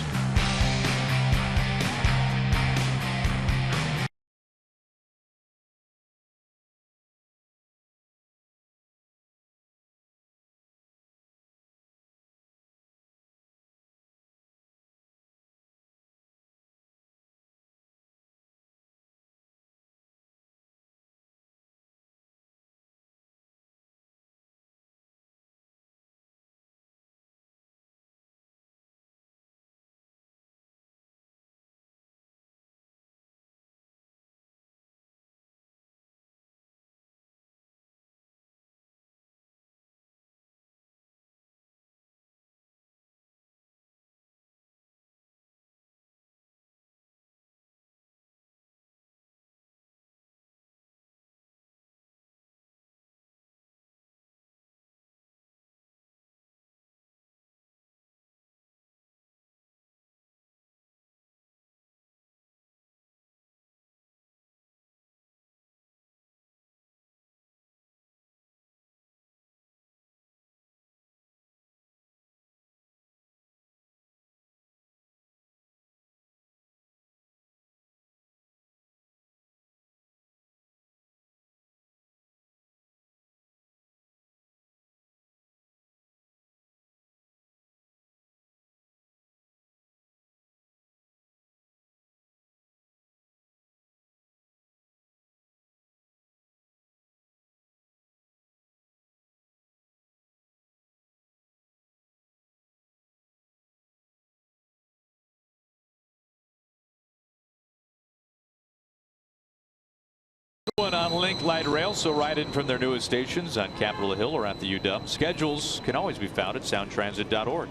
One on Link Light Rail, so right in from their newest stations on Capitol Hill or at the UW. Schedules can always be found at soundtransit.org.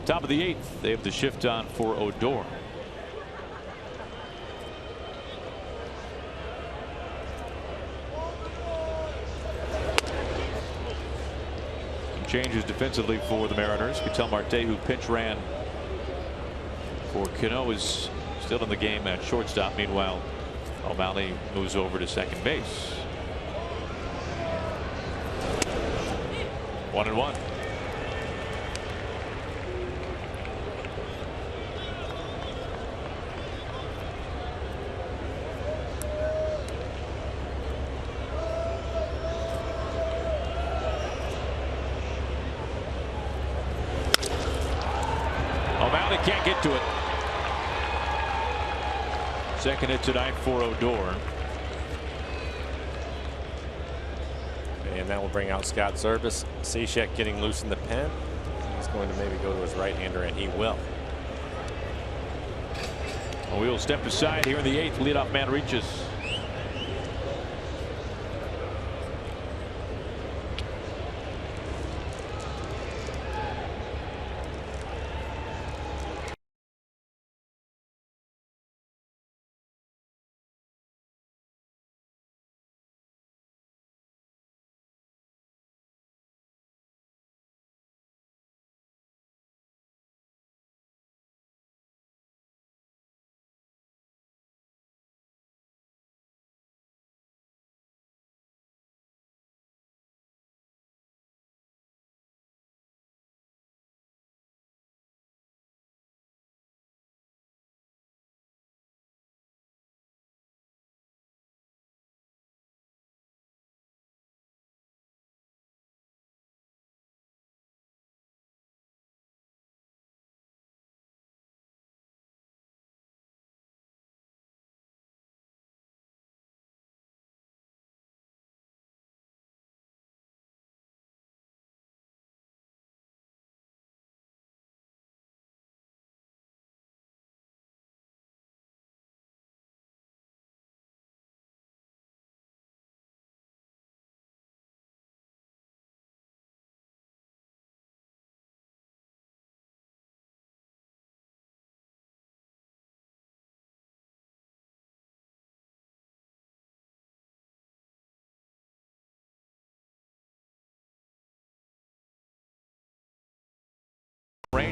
Top of the 8th, they have the shift on for Odor. Some changes defensively for the Mariners. Ketel Marte, who pinch ran for Cano, is still in the game at shortstop. Meanwhile, O'Malley moves over to second base. 1-1. O'Malley can't get to it. Second hit tonight for Odor. And that will bring out Scott Service. Cishek getting loose in the pen. He's going to maybe go to his right-hander, and he will. We'll step aside here in the 8th. Leadoff man reaches.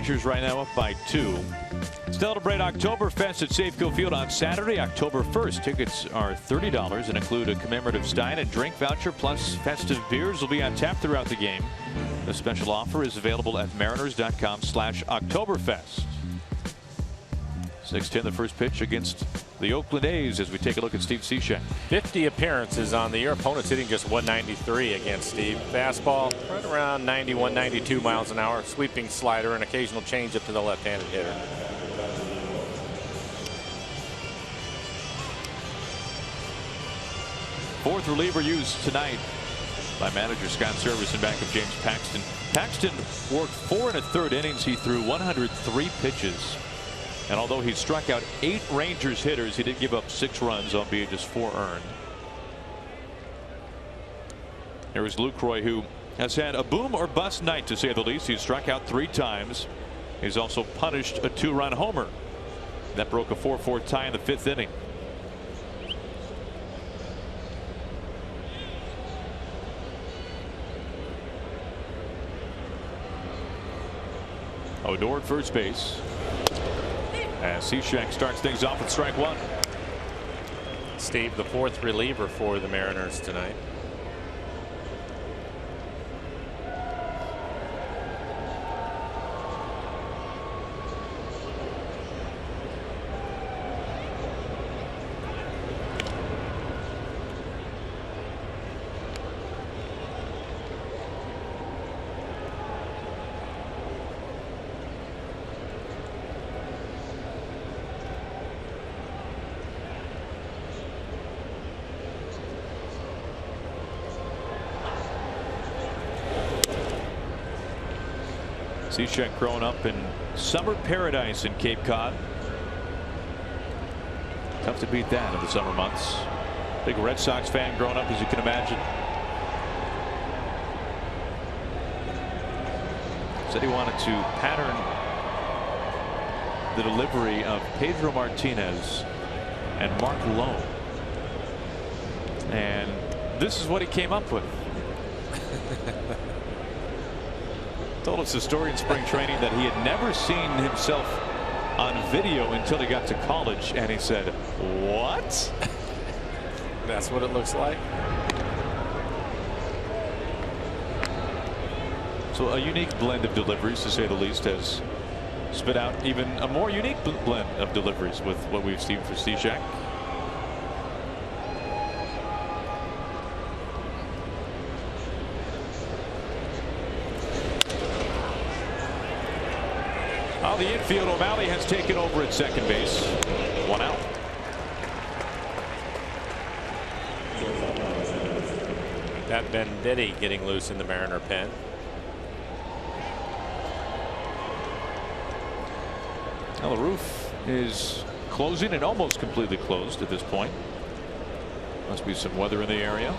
Rangers right now up by 2. Celebrate Oktoberfest at Safeco Field on Saturday, October 1st. Tickets are $30 and include a commemorative Stein and drink voucher, plus festive beers will be on tap throughout the game. The special offer is available at mariners.com/Oktoberfest. 6:10 the first pitch against the Oakland A's as we take a look at Steve Cishek. 50 appearances on the year. Opponents hitting just 193 against Steve. Fastball right around 91, 92 miles an hour. Sweeping slider and occasional changeup to the left-handed hitter. Fourth reliever used tonight by manager Scott Service in back of James Paxton. Paxton worked 4 1/3 innings. He threw 103 pitches. And although he struck out 8 Rangers hitters, he did give up 6 runs, albeit just 4 earned. There is Lucroy, who has had a boom or bust night, to say the least. He struck out 3 times. He's also punished a 2-run homer. That broke a 4-4 tie in the 5th inning. Odor at first base. As Cishek starts things off with strike 1. Steve, the 4th reliever for the Mariners tonight. Cishek growing up in summer paradise in Cape Cod. Tough to beat that in the summer months. Big Red Sox fan growing up, as you can imagine. Said he wanted to pattern the delivery of Pedro Martinez and Mark Lowe. And this is what he came up with. Told us a story in spring training that he had never seen himself on video until he got to college, and he said, "What?" That's what it looks like. So a unique blend of deliveries, to say the least, has spit out even a more unique blend of deliveries with what we've seen for Cishek. The infield, O'Malley has taken over at second base. 1 out. That Venditti getting loose in the Mariner pen. Well, the roof is closing and almost completely closed at this point. Must be some weather in the area.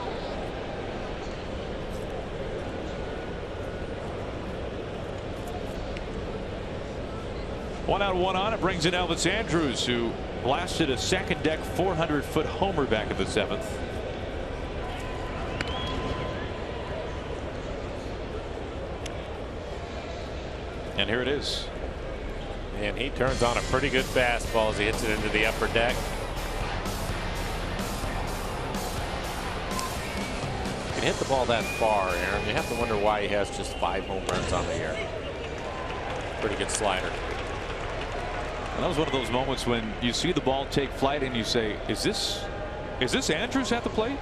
One out, 1 on. It brings in Elvis Andrus, who blasted a second deck 400-foot homer back in the 7th. And here it is. And he turns on a pretty good fastball as he hits it into the upper deck. You can hit the ball that far, Aaron. You have to wonder why he has just 5 home runs on the year. Pretty good slider. And that was one of those moments when you see the ball take flight and you say, is this Andrus at the plate?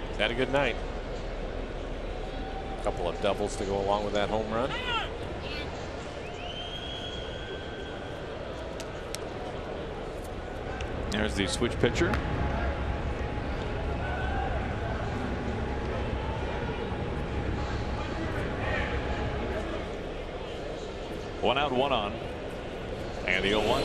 He's had a good night. A couple of doubles to go along with that home run. There's the switch pitcher. One out, 1 on. And the 0-1.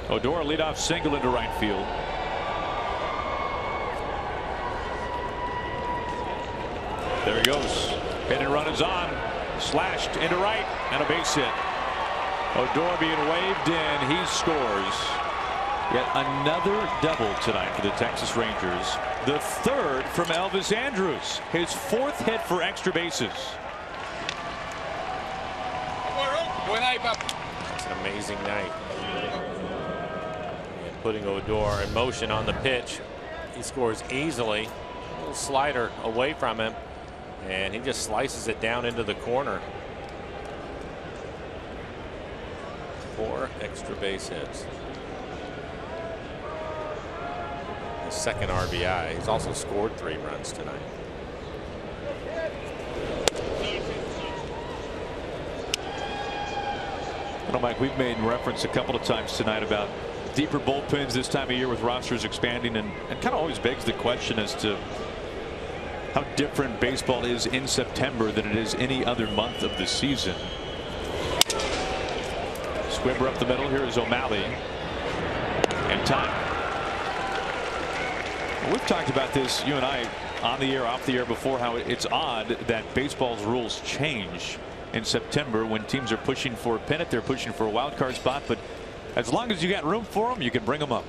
Odor leadoff single into right field. There he goes. Hit and run is on. Slashed into right and a base hit. Odor being waved in. He scores. Yet another double tonight for the Texas Rangers. The third from Elvis Andrus. His fourth hit for extra bases. It's an amazing night. And putting Odor in motion on the pitch. He scores easily. A little slider away from him. And he just slices it down into the corner. 4 extra base hits. His second RBI. He's also scored 3 runs tonight. Mike, we've made reference a couple of times tonight about deeper bullpens this time of year with rosters expanding, and kind of always begs the question as to how different baseball is in September than it is any other month of the season. Squibber up the middle. Here is O'Malley. And time. We've talked about this, you and I, on the air, off the air before, how it's odd that baseball's rules change in September when teams are pushing for a pennant. They're pushing for a wild card spot, but as long as you got room for them, you can bring them up.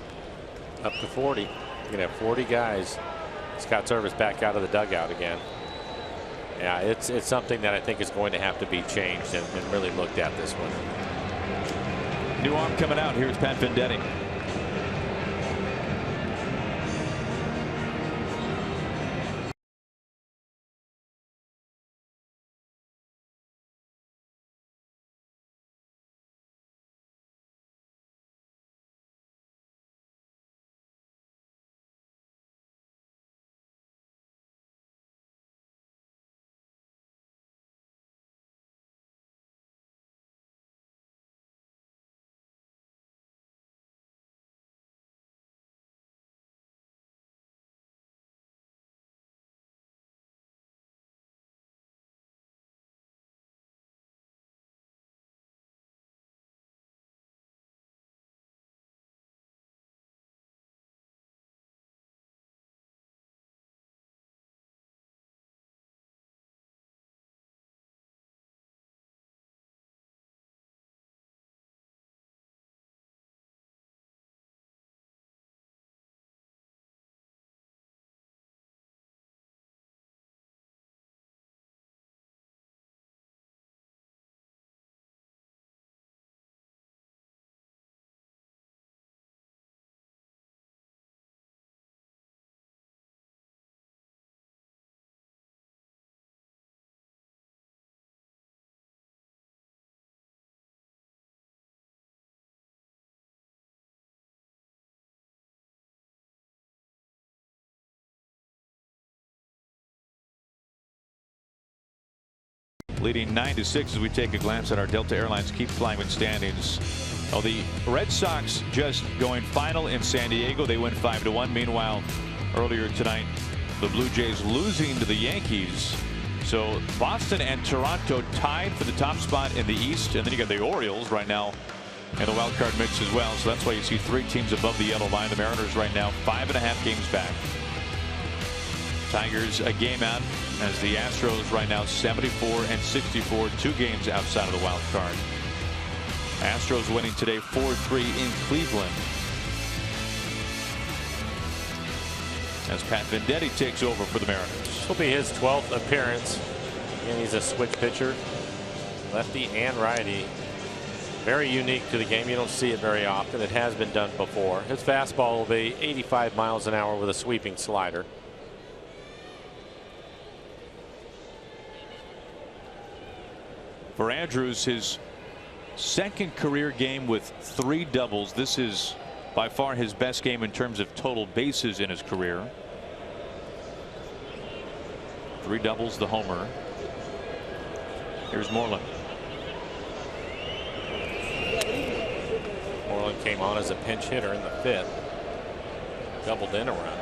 Up to 40. You're going to have 40 guys. Scott Service back out of the dugout again. Yeah, it's something that I think is going to have to be changed and really looked at this one. New arm coming out. Here's Pat Venditti. Leading 9-6 as we take a glance at our Delta Airlines Keep Flying standings. Oh, the Red Sox just going final in San Diego. They win 5-1. Meanwhile, earlier tonight, the Blue Jays losing to the Yankees. So Boston and Toronto tied for the top spot in the East, and then you got the Orioles right now in the wild card mix as well. So that's why you see 3 teams above the yellow line. The Mariners right now 5.5 games back. Tigers a game out as the Astros right now 74-64, 2 games outside of the wild card. Astros winning today 4-3 in Cleveland. As Pat Venditti takes over for the Mariners. This will be his 12th appearance, and he's a switch pitcher, lefty and righty. Very unique to the game. You don't see it very often. It has been done before. His fastball will be 85 miles an hour with a sweeping slider. For Andrus, his second career game with 3 doubles. This is by far his best game in terms of total bases in his career. 3 doubles, the homer. Here's Moreland. Moreland came on as a pinch hitter in the 5th. Doubled in a run.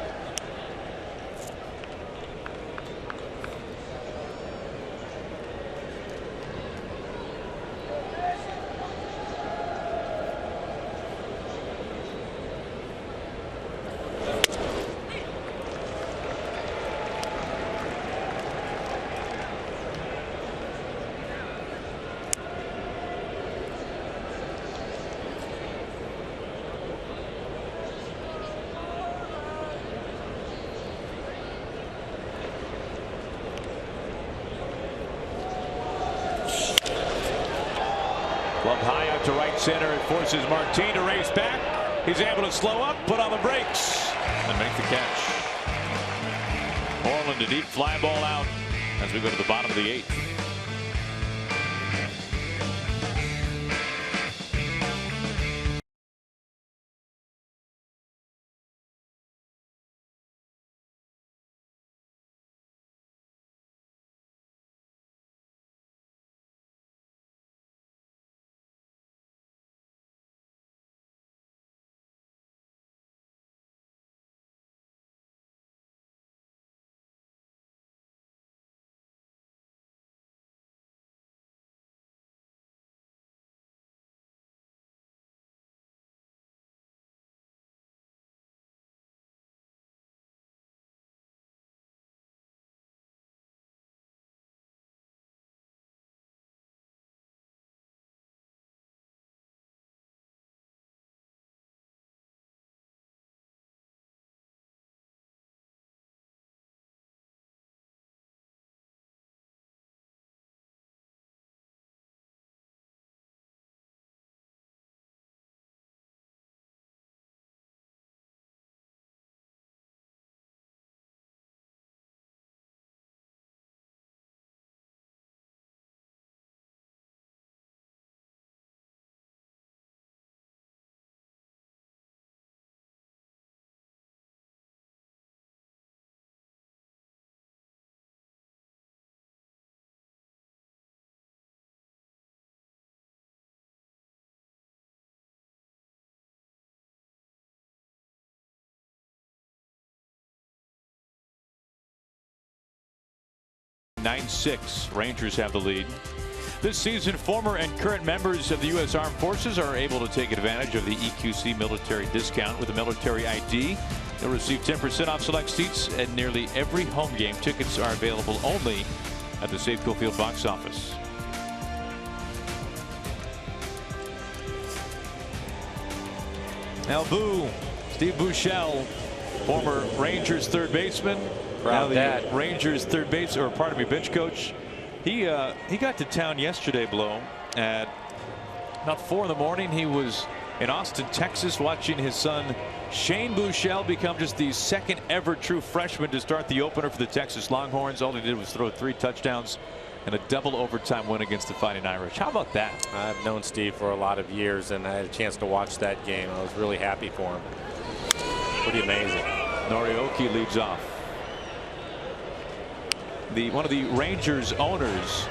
Glove high out to right center. It forces Martin to race back. He's able to slow up, put on the brakes, and make the catch. Orland, a deep fly ball out as we go to the bottom of the 8th. (9-6). Rangers have the lead. This season, former and current members of the U.S. Armed Forces are able to take advantage of the EQC military discount with a military ID. You'll receive 10% off select seats at nearly every home game. Tickets are available only at the Safeco Field box office. Now, Steve Buechele, former Rangers third baseman. Now the Rangers third base, or pardon me, bench coach. He got to town yesterday, Blow, at about 4 in the morning. He was in Austin, Texas, watching his son Shane Buechele become just the second ever true freshman to start the opener for the Texas Longhorns. All he did was throw 3 touchdowns and a double overtime win against the Fighting Irish. How about that? I've known Steve for a lot of years, and I had a chance to watch that game. I was really happy for him. Pretty amazing. Orioles leads off. One of the Rangers owners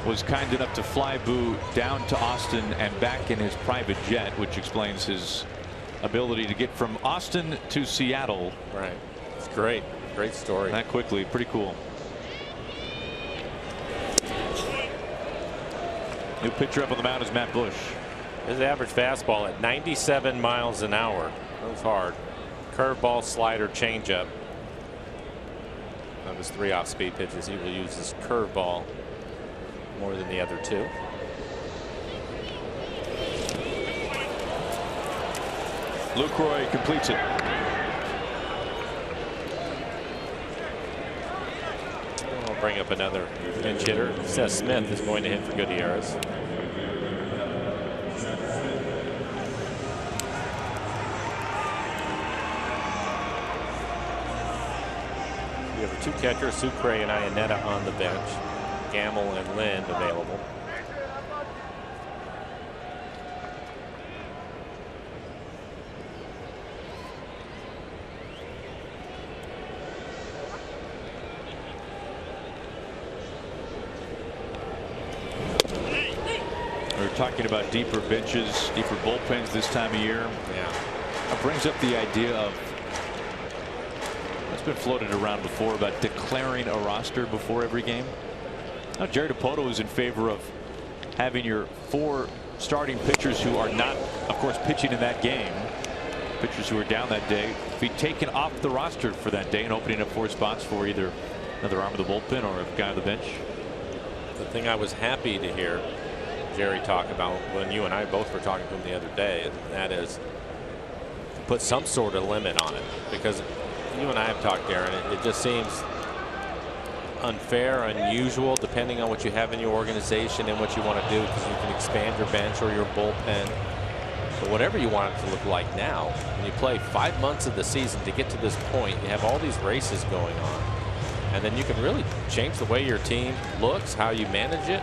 was kind enough to fly Boo down to Austin and back in his private jet, which explains his ability to get from Austin to Seattle. Right. It's great. Great story. That quickly. Pretty cool. New pitcher up on the mound is Matt Bush. His average fastball at 97 miles an hour. That was hard. Curveball, slider, changeup. Of his 3 off-speed pitches, he will use his curveball more than the other 2. Lucroy completes it. I'll bring up another pinch hitter. Seth Smith is going to hit for Gutierrez. We have 2 catchers, Sucre and Iannetta, on the bench. Gamble and Lind available. We're talking about deeper benches, deeper bullpens this time of year. Yeah. That brings up the idea of, it's been floated around before, about declaring a roster before every game. Now, Jerry Dipoto is in favor of having your 4 starting pitchers who are not, of course, pitching in that game. Pitchers who are down that day be taken off the roster for that day and opening up 4 spots for either another arm of the bullpen or a guy on the bench. The thing I was happy to hear Jerry talk about when you and I both were talking to him the other day, and that is to put some sort of limit on it, because you and I have talked, Darren, it just seems unfair, unusual, depending on what you have in your organization and what you want to do, because you can expand your bench or your bullpen. But whatever you want it to look like now, when you play 5 months of the season to get to this point, you have all these races going on, and then you can really change the way your team looks, how you manage it,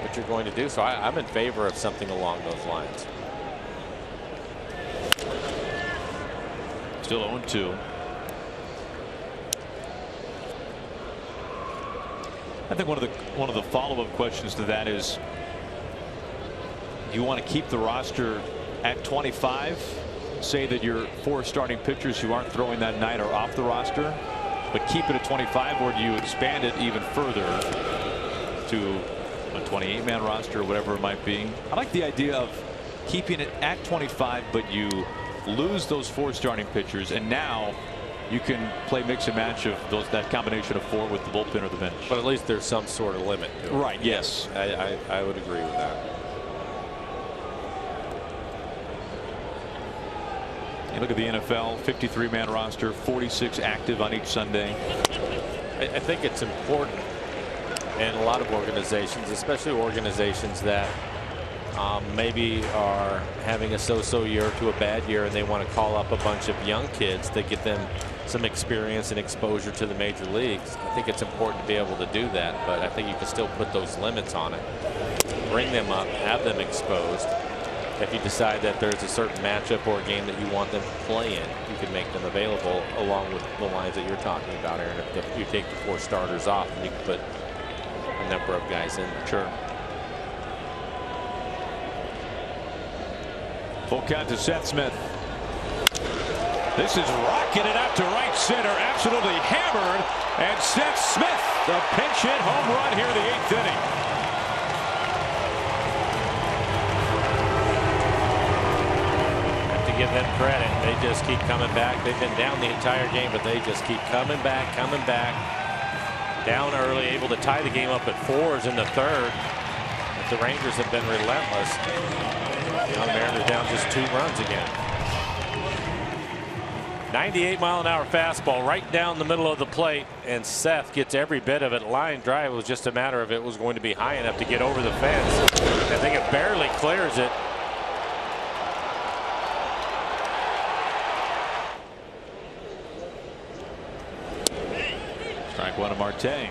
what you're going to do. So I'm in favor of something along those lines. Still 0-2. I think one of the follow-up questions to that is, do you want to keep the roster at 25? Say that your 4 starting pitchers who aren't throwing that night are off the roster, but keep it at 25, or do you expand it even further to a 28-man roster or whatever it might be? I like the idea of keeping it at 25, but you lose those 4 starting pitchers, and now you can play mix and match of that combination of 4 with the bullpen or the bench. But at least there's some sort of limit to it. Right. Yes. I would agree with that. You look at the NFL, 53-man roster, 46 active on each Sunday. I think it's important in a lot of organizations, especially organizations that maybe are having a so-so year to a bad year, and they want to call up a bunch of young kids to get them some experience and exposure to the major leagues. I think it's important to be able to do that, but I think you can still put those limits on it. Bring them up, have them exposed. If you decide that there's a certain matchup or a game that you want them to play in, you can make them available along with the lines that you're talking about, Aaron. If you take the 4 starters off, and you can put a number of guys in. Sure. Full count to Seth Smith. This is rocking it out to right center, absolutely hammered, and Seth Smith, the pinch hit home run here in the 8th inning. Give them credit. They just keep coming back. They've been down the entire game, but they just keep coming back. Down early, able to tie the game up at 4s in the 3rd. But the Rangers have been relentless. Now the Mariners down just 2 runs again. 98-mile-an-hour fastball right down the middle of the plate, and Seth gets every bit of it. Line drive. It was just a matter of it was going to be high enough to get over the fence. I think it barely clears it. Strike 1 to Marte.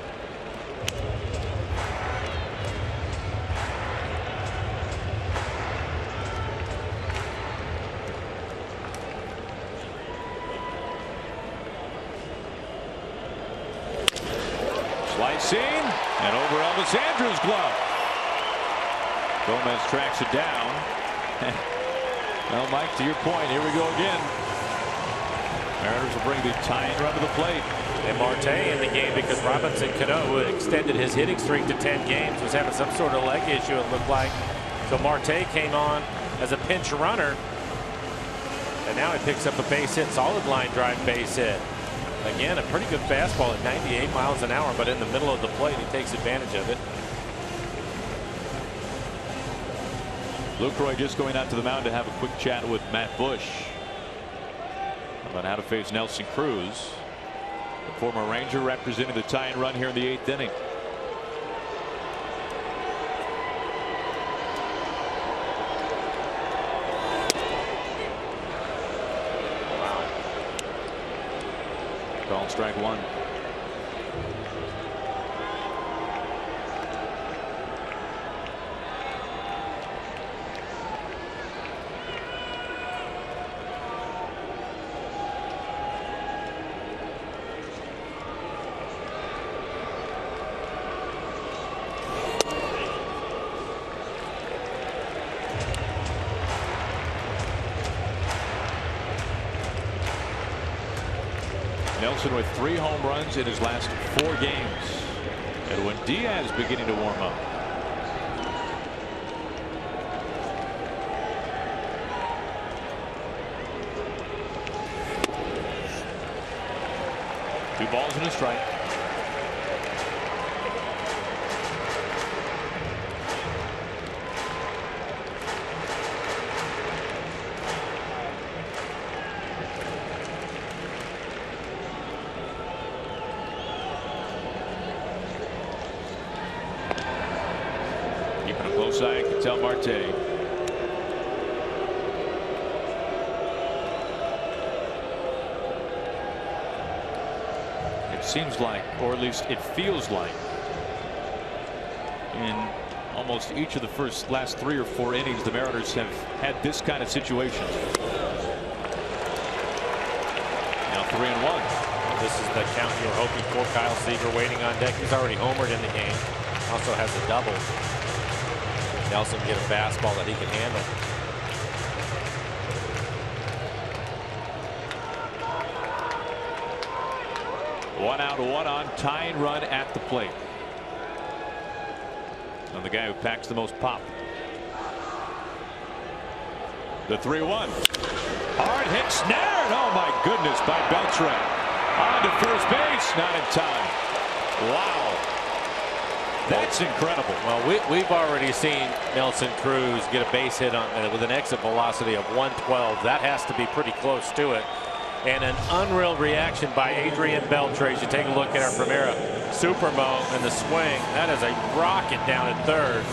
Slicing and over Elvis Andrews' glove. Gomez tracks it down. Well, Mike, to your point, here we go again. Mariners will bring the tying run to the plate. And Marte in the game because Robinson Cano, who extended his hitting streak to 10 games, was having some sort of leg issue, it looked like. So Marte came on as a pinch runner, and now he picks up a base hit, solid line drive base hit. Again, a pretty good fastball at 98 miles an hour, but in the middle of the plate, he takes advantage of it. Lucroy just going out to the mound to have a quick chat with Matt Bush about how to face Nelson Cruz, the former Ranger, representing the tying run here in the 8th inning. Wow. Called strike 1. Nelson with 3 home runs in his last 4 games. Edwin Diaz beginning to warm up. Two balls and a strike. side, Ketel Marte. It seems like, or at least it feels like, in almost each of the last 3 or 4 innings, the Mariners have had this kind of situation. Now 3-1. This is the count you were hoping for. Kyle Seager waiting on deck. He's already homered in the game. Also has a double. Nelson get a fastball that he can handle. One out, 1 on, tying run at the plate. And the guy who packs the most pop. The 3-1. Hard hit, snared. Oh my goodness, by Beltre. On to first base, not in time. Wow. That's incredible. Well, we've already seen Nelson Cruz get a base hit on with an exit velocity of 112. That has to be pretty close to it. And an unreal reaction by Adrian Beltre. As you take a look at our Primera Supermo and the swing, that is a rocket down at third.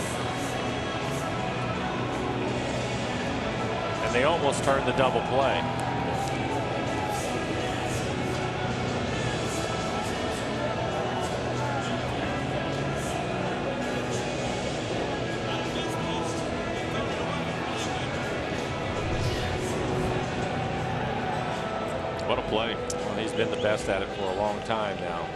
And they almost turned the double play. What a play. Well, he's been the best at it for a long time now.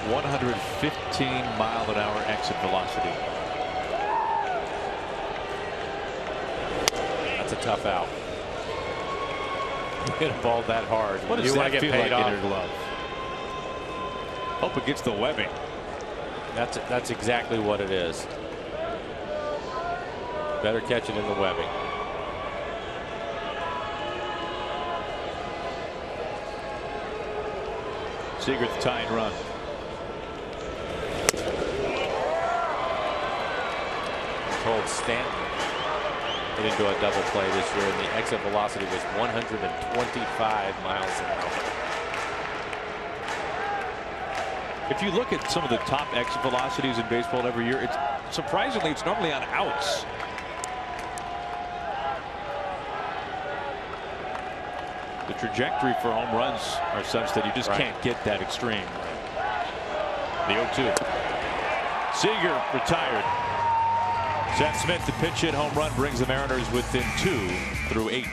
.115-mile-an-hour exit velocity. That's a tough out. You hit a ball that hard. What does you that get feel paid like off. in your glove? Hope it gets the webbing. That's exactly what it is. Better catch it in the webbing. Seager the tying run. Told Stanton he didn't do a double play this year, and the exit velocity was 125 miles an hour. If you look at some of the top exit velocities in baseball every year, surprisingly it's normally on outs. The trajectory for home runs are such that you just can't get that extreme. The 0-2. Seager retired. Seth Smith, the pitch hit home run, brings the Mariners within 2 through 8.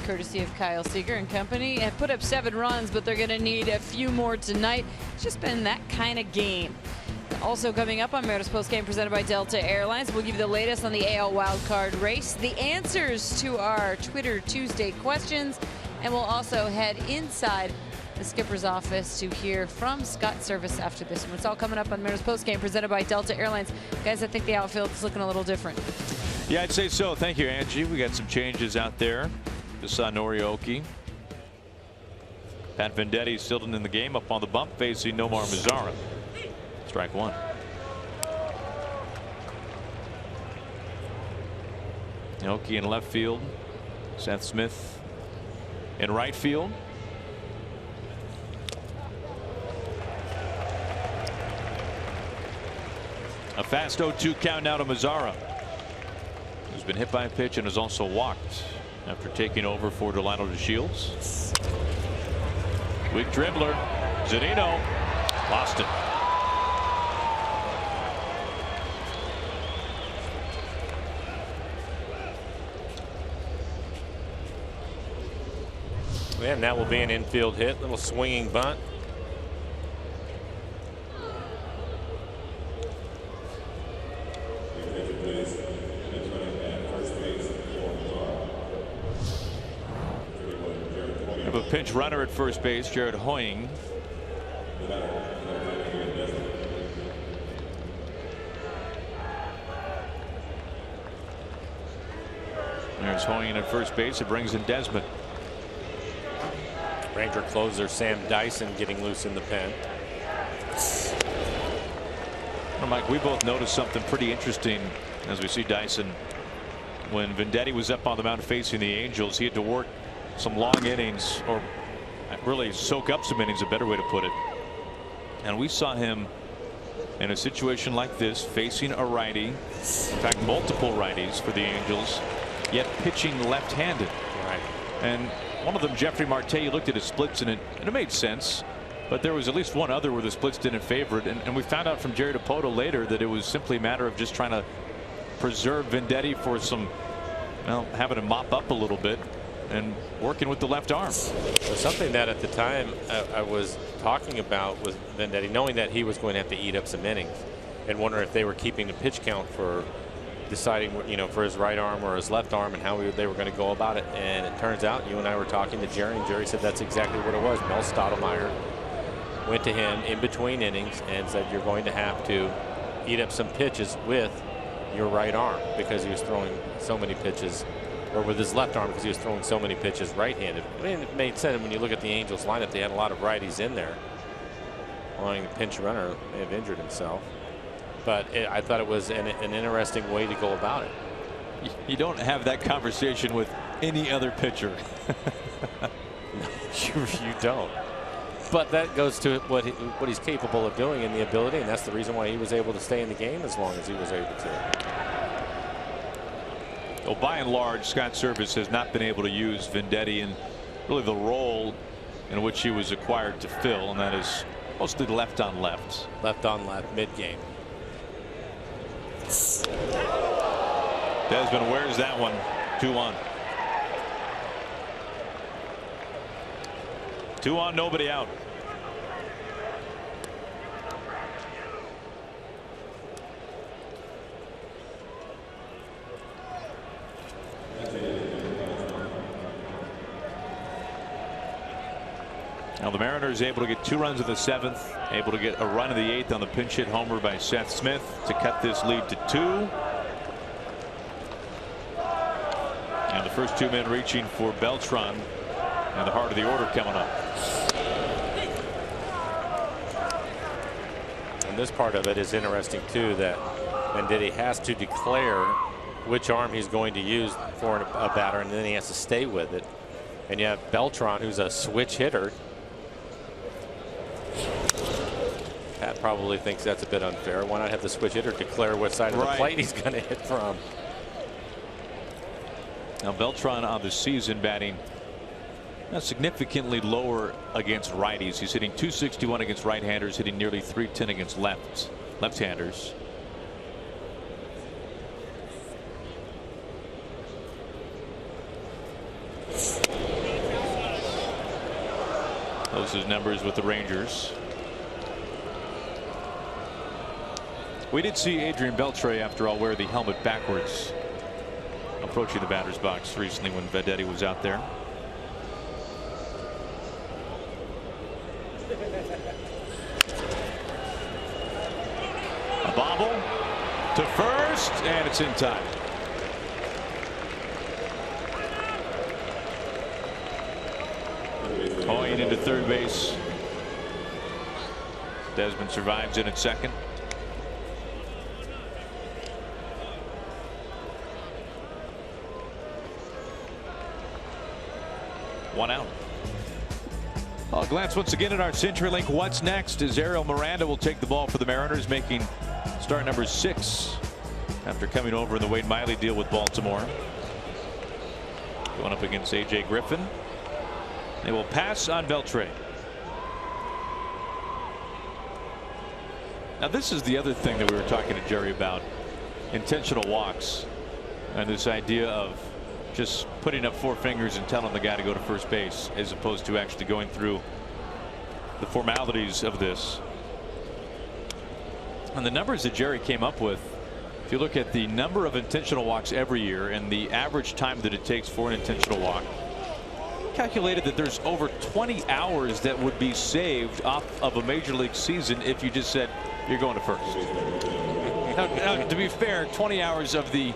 courtesy of Kyle Seager and company. Have put up 7 runs, but they're going to need a few more tonight. It's just been that kind of game. Also coming up on Mariners Postgame presented by Delta Airlines, we'll give you the latest on the AL wildcard race, the answers to our Twitter Tuesday questions, and we'll also head inside the skipper's office to hear from Scott Service after this one. It's all coming up on Mariners Postgame presented by Delta Airlines. Guys, I think the outfield is looking a little different. Yeah, I'd say so. Thank you, Angie. We got some changes out there. Just saw Orioles. Pat Venditti still in the game, up on the bump, facing Nomar Mazara. Strike one. Aoki in left field. Seth Smith in right field. A fast 0-2 count now to Mazara, who's been hit by a pitch and has also walked after taking over for Delano DeShields. Weak dribbler. Zunino lost it. And that will be an infield hit. Little swinging bunt. We have a pinch runner at first base, Jared Hoying. There's Hoying at first base. It brings in Desmond. Ranger closer Sam Dyson getting loose in the pen. Well, Mike, we both noticed something pretty interesting as we see Dyson. When Venditti was up on the mound facing the Angels, he had to work some long innings, or really soak up some innings, a better way to put it. And we saw him in a situation like this, facing a righty, in fact multiple righties for the Angels, yet pitching left-handed. Right. And one of them, Jeffrey Marte, you looked at his splits and it made sense, but there was at least one other where the splits didn't favor it. And we found out from Jerry DiPoto later that it was simply a matter of just trying to preserve Venditti for some, well, having to mop up a little bit and working with the left arm. Something that at the time I was talking about with Venditti, knowing that he was going to have to eat up some innings, and wondering if they were keeping the pitch count for deciding, you know, for his right arm or his left arm and how they were going to go about it. And it turns out, you and I were talking to Jerry, and Jerry said that's exactly what it was. Mel Stottlemyre went to him in between innings and said, you're going to have to eat up some pitches with your right arm, because he was throwing so many pitches, or with his left arm because he was throwing so many pitches right-handed. I mean, it made sense when you look at the Angels lineup. They had a lot of righties in there, allowing the pinch runner may have injured himself. But I thought it was an interesting way to go about it. You don't have that conversation with any other pitcher. You don't. But that goes to what he's capable of doing and the ability, and that's the reason why he was able to stay in the game as long as he was able to. Well, by and large, Scott Service has not been able to use Venditti in really the role in which he was acquired to fill, and that is mostly left on left. Left on left, mid-game. Desmond wears that one. 2-1. 2-1, nobody out. Now the Mariners able to get 2 runs in the 7th, able to get a run in the 8th on the pinch hit homer by Seth Smith to cut this lead to 2. And the first 2 men reaching for Beltran, and the heart of the order coming up. And this part of it is interesting too, that Venditti has to declare which arm he's going to use for a batter, and then he has to stay with it. And you have Beltran, who's a switch hitter. Pat probably thinks that's a bit unfair. Why not have the switch hitter declare what side of the plate he's going to hit from? Now Beltran on the season batting significantly lower against righties. He's hitting .261 against right-handers, hitting nearly .310 against left-handers. Those his numbers with the Rangers. We did see Adrian Beltre, after all, wear the helmet backwards approaching the batter's box recently when Venditti was out there. A bobble to first, and it's in time. Hoying into third base. Desmond survives in at second. One out. A glance once again at our CenturyLink What's Next as Ariel Miranda will take the ball for the Mariners, making start number 6 after coming over in the Wade Miley deal with Baltimore. Going up against A.J. Griffin. They will pass on Beltre. Now this is the other thing that we were talking to Jerry about, intentional walks, and this idea of just putting up 4 fingers and telling the guy to go to first base as opposed to actually going through the formalities of this. And the numbers that Jerry came up with, if you look at the number of intentional walks every year and the average time that it takes for an intentional walk, calculated that there's over 20 hours that would be saved off of a major league season if you just said you're going to first. Now, to be fair, 20 hours of the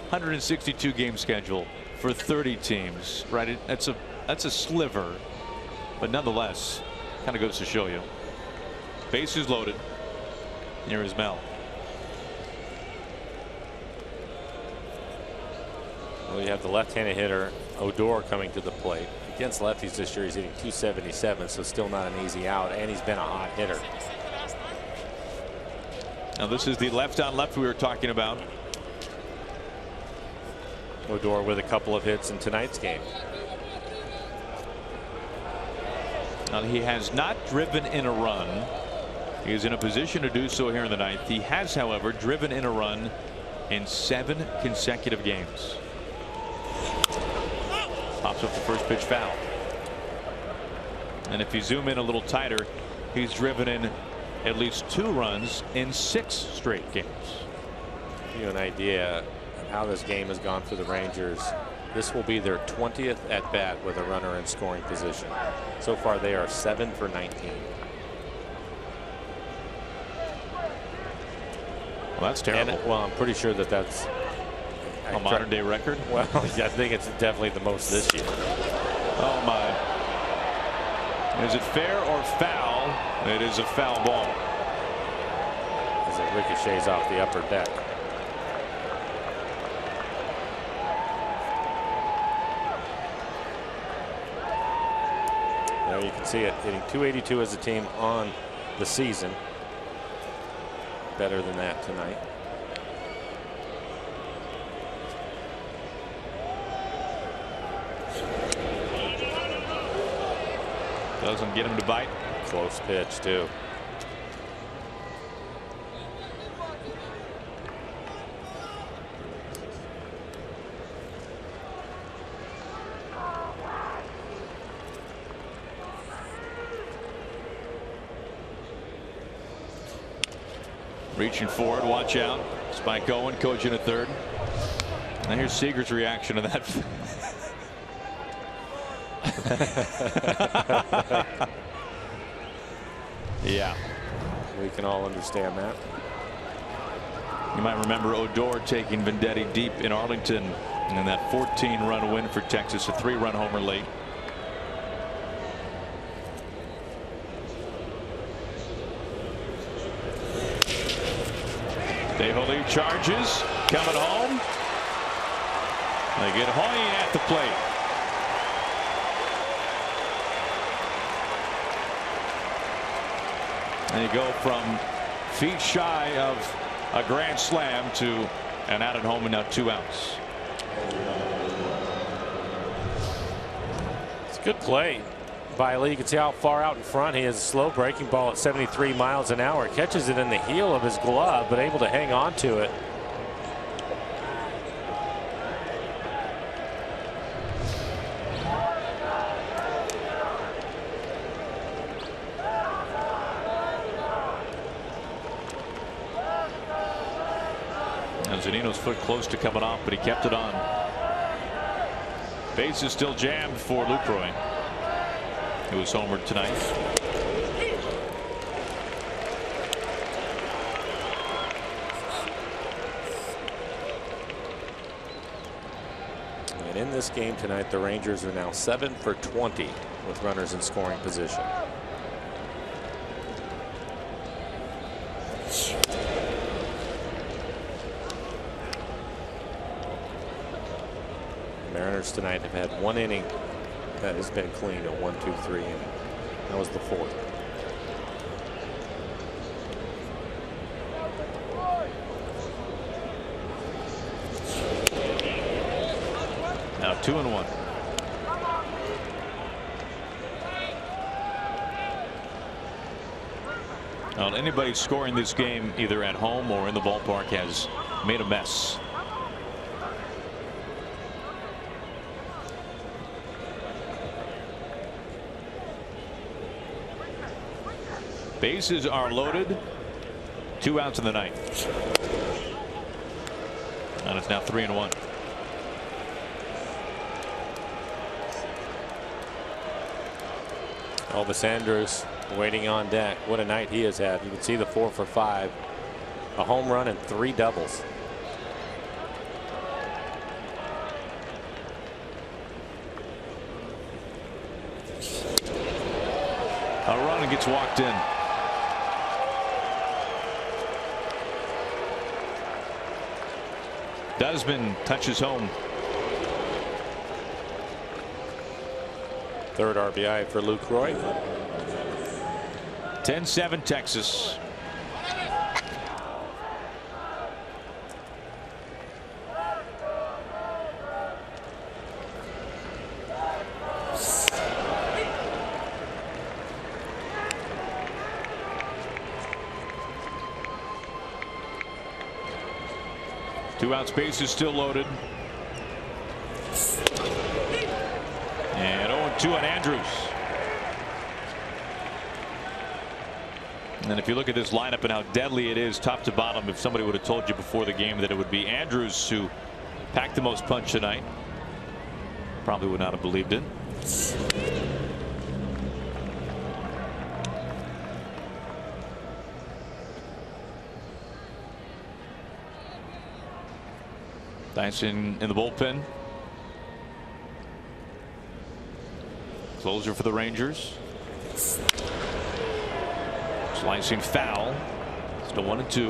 162 game schedule for 30 teams, right? That's a sliver, but nonetheless, kind of goes to show you. Bases loaded. Here is Mel. Well, you have the left-handed hitter Odor coming to the plate. Against lefties this year, he's hitting .277, so still not an easy out, and he's been a hot hitter. Now this is the left on left we were talking about. Odor with a couple of hits in tonight's game. Now he has not driven in a run. He is in a position to do so here in the ninth. He has, however, driven in a run in 7 consecutive games. Pops up the first pitch foul. And if you zoom in a little tighter, he's driven in at least 2 runs in 6 straight games. Give you an idea how this game has gone for the Rangers. This will be their 20th at bat with a runner in scoring position. So far they are 7 for 19. Well, that's terrible. And, well, I'm pretty sure that that's a modern day record. Well, I think it's definitely the most this year. Oh my. Is it fair or foul? It is a foul ball. As it ricochets off the upper deck. There you can see it, hitting .282 as a team on the season. Better than that tonight. Doesn't get him to bite. Close pitch too. Reaching forward, watch out. Spike Owen coaching at third. Now here's Seager's reaction to that. Yeah, we can all understand that. You might remember Odor taking Venditti deep in Arlington, and in that 14-run win for Texas, a 3-run homer late. DeHoly charges, coming home. They get Hoying at the plate. And you go from feet shy of a grand slam to an out at home and now 2 outs. It's a good play by Lee. You can see how far out in front he is. A slow breaking ball at 73 miles an hour. Catches it in the heel of his glove, but able to hang on to it. Zunino's foot close to coming off, but he kept it on. Base is still jammed for Lucroy, who was homered tonight. And in this game tonight, the Rangers are now 7 for 20 with runners in scoring position. Mariners tonight have had 1 inning that has been clean, a 1-2-3 inning. That was the 4th. Now 2-1. Well, anybody scoring this game either at home or in the ballpark has made a mess. Bases are loaded. 2 outs in the ninth. And it's now 3-1. Elvis Andrus waiting on deck. What a night he has had. You can see the 4 for 5. A home run and 3 doubles. A run and gets walked in. Desmond touches home. 3rd RBI for Lucroy. 10-7 Texas. Two outs, base is still loaded. And 0-2 on Andrus. And if you look at this lineup and how deadly it is top to bottom, if somebody would have told you before the game that it would be Andrus who packed the most punch tonight, probably would not have believed it. Dyson in the bullpen. Closer for the Rangers. Slicing foul. Still 1-2.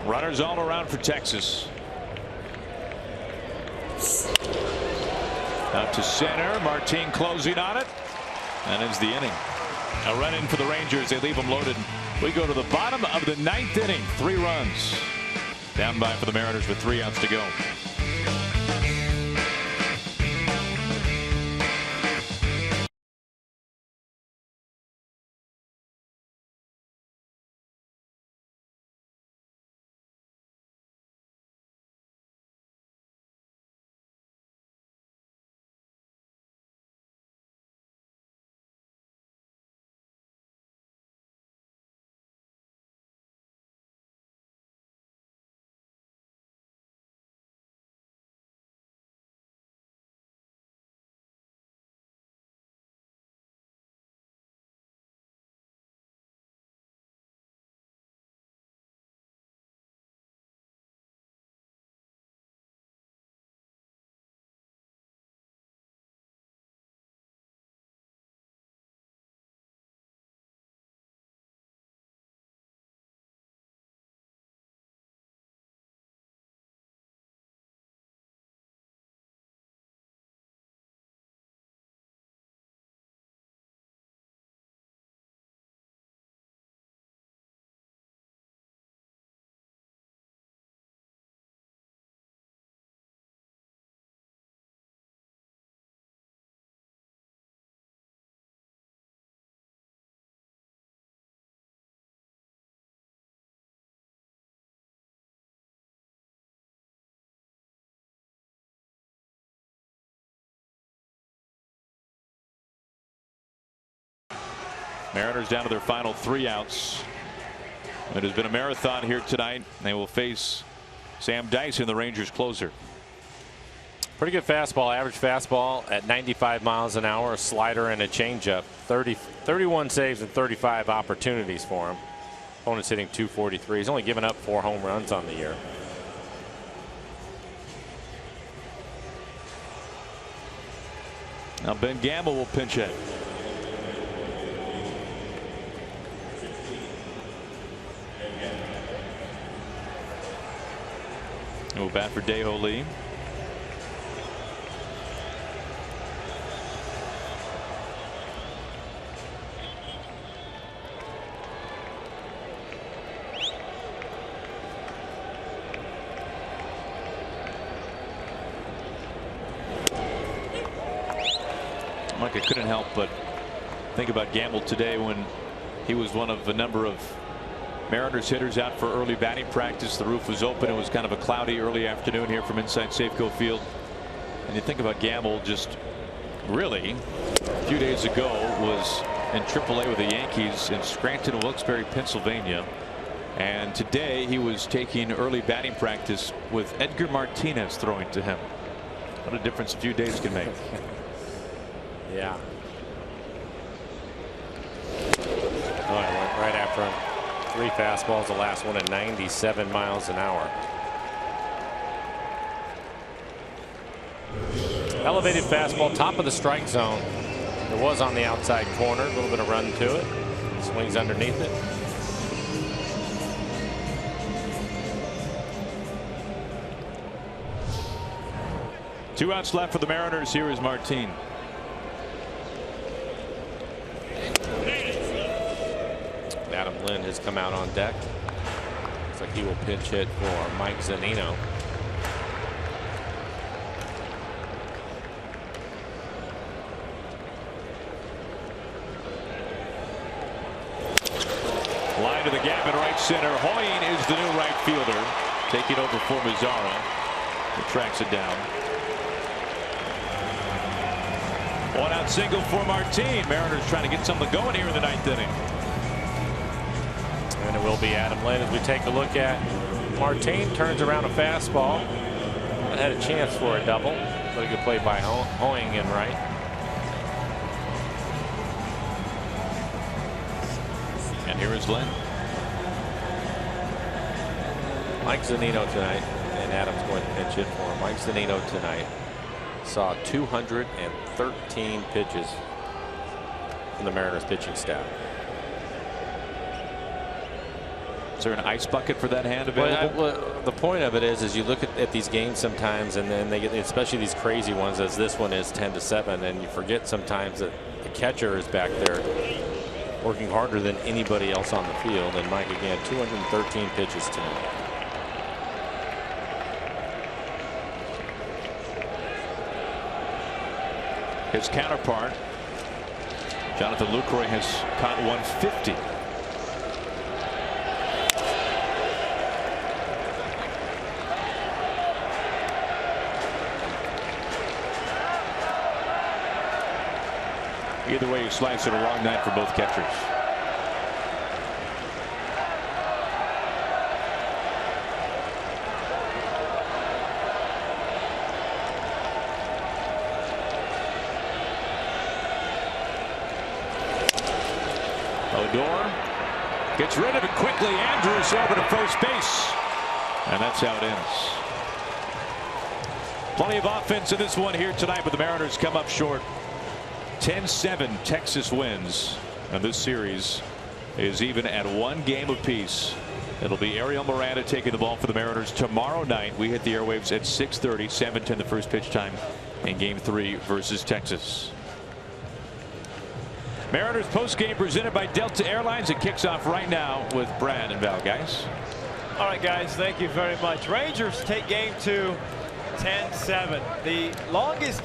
Runners all around for Texas. Out to center. Martin closing on it. And ends the inning. A run in for the Rangers. They leave them loaded. We go to the bottom of the 9th inning. 3 runs. Down by for the Mariners with 3 outs to go. Mariners down to their final 3 outs. It has been a marathon here tonight. They will face Sam Dyson, the Rangers closer. Pretty good fastball, average fastball at 95 miles an hour, a slider and a changeup. 31 saves and 35 opportunities for him. Opponent's hitting .243. He's only given up 4 home runs on the year. Now Ben Gamble will pinch hit. We'll bat for Dae-Ho Lee. Mike, I couldn't help but think about Gamble today when he was one of a number of Mariners hitters out for early batting practice. The roof was open. It was kind of a cloudy early afternoon here from inside Safeco Field. And you think about Gamble, just really a few days ago was in AAA with the Yankees in Scranton, Wilkes-Barre, Pennsylvania. And today he was taking early batting practice with Edgar Martinez throwing to him. What a difference a few days can make. Yeah. Oh, I went right after him. 3 fastballs, the last one at 97 miles an hour. Elevated fastball, top of the strike zone. It was on the outside corner, a little bit of run to it. Swings underneath it. Two outs left for the Mariners. Here is Martin. Adam Lynn has come out on deck. Looks like he will pinch hit for Mike Zunino. Line to the gap in right center. Hoying is the new right fielder, taking over for Mazzara. He tracks it down. 1-out single for Martin. Mariners trying to get something going here in the 9th inning. And it will be Adam Lynn as we take a look at Martin. Turns around a fastball. Had a chance for a double, but a good play by Hoying in right. And here is Lynn. Mike Zunino tonight, and Adam's going to pinch hit for him. Mike Zunino tonight saw 213 pitches from the Mariners pitching staff. Is there an ice bucket for that hand available? Well, the point of it is you look at these games sometimes, and then they get, especially these crazy ones, as this one is 10-7, and you forget sometimes that the catcher is back there working harder than anybody else on the field. And Mike, again, 213 pitches tonight. His counterpart, Jonathan Lucroy, has caught 150. Either way, you slice it, a long night for both catchers. Odor gets rid of it quickly. Andrews over to first base. And that's how it ends. Plenty of offense in this one here tonight, but the Mariners come up short. 10-7 Texas wins, and this series is even at 1 game apiece. It'll be Ariel Miranda taking the ball for the Mariners tomorrow night. We hit the airwaves at 6:30, 7:10 the first pitch time in Game 3 versus Texas. Mariners postgame presented by Delta Airlines. It kicks off right now with Brad and Val. Guys. All right, guys, thank you very much. Rangers take Game 2, 10-7. The longest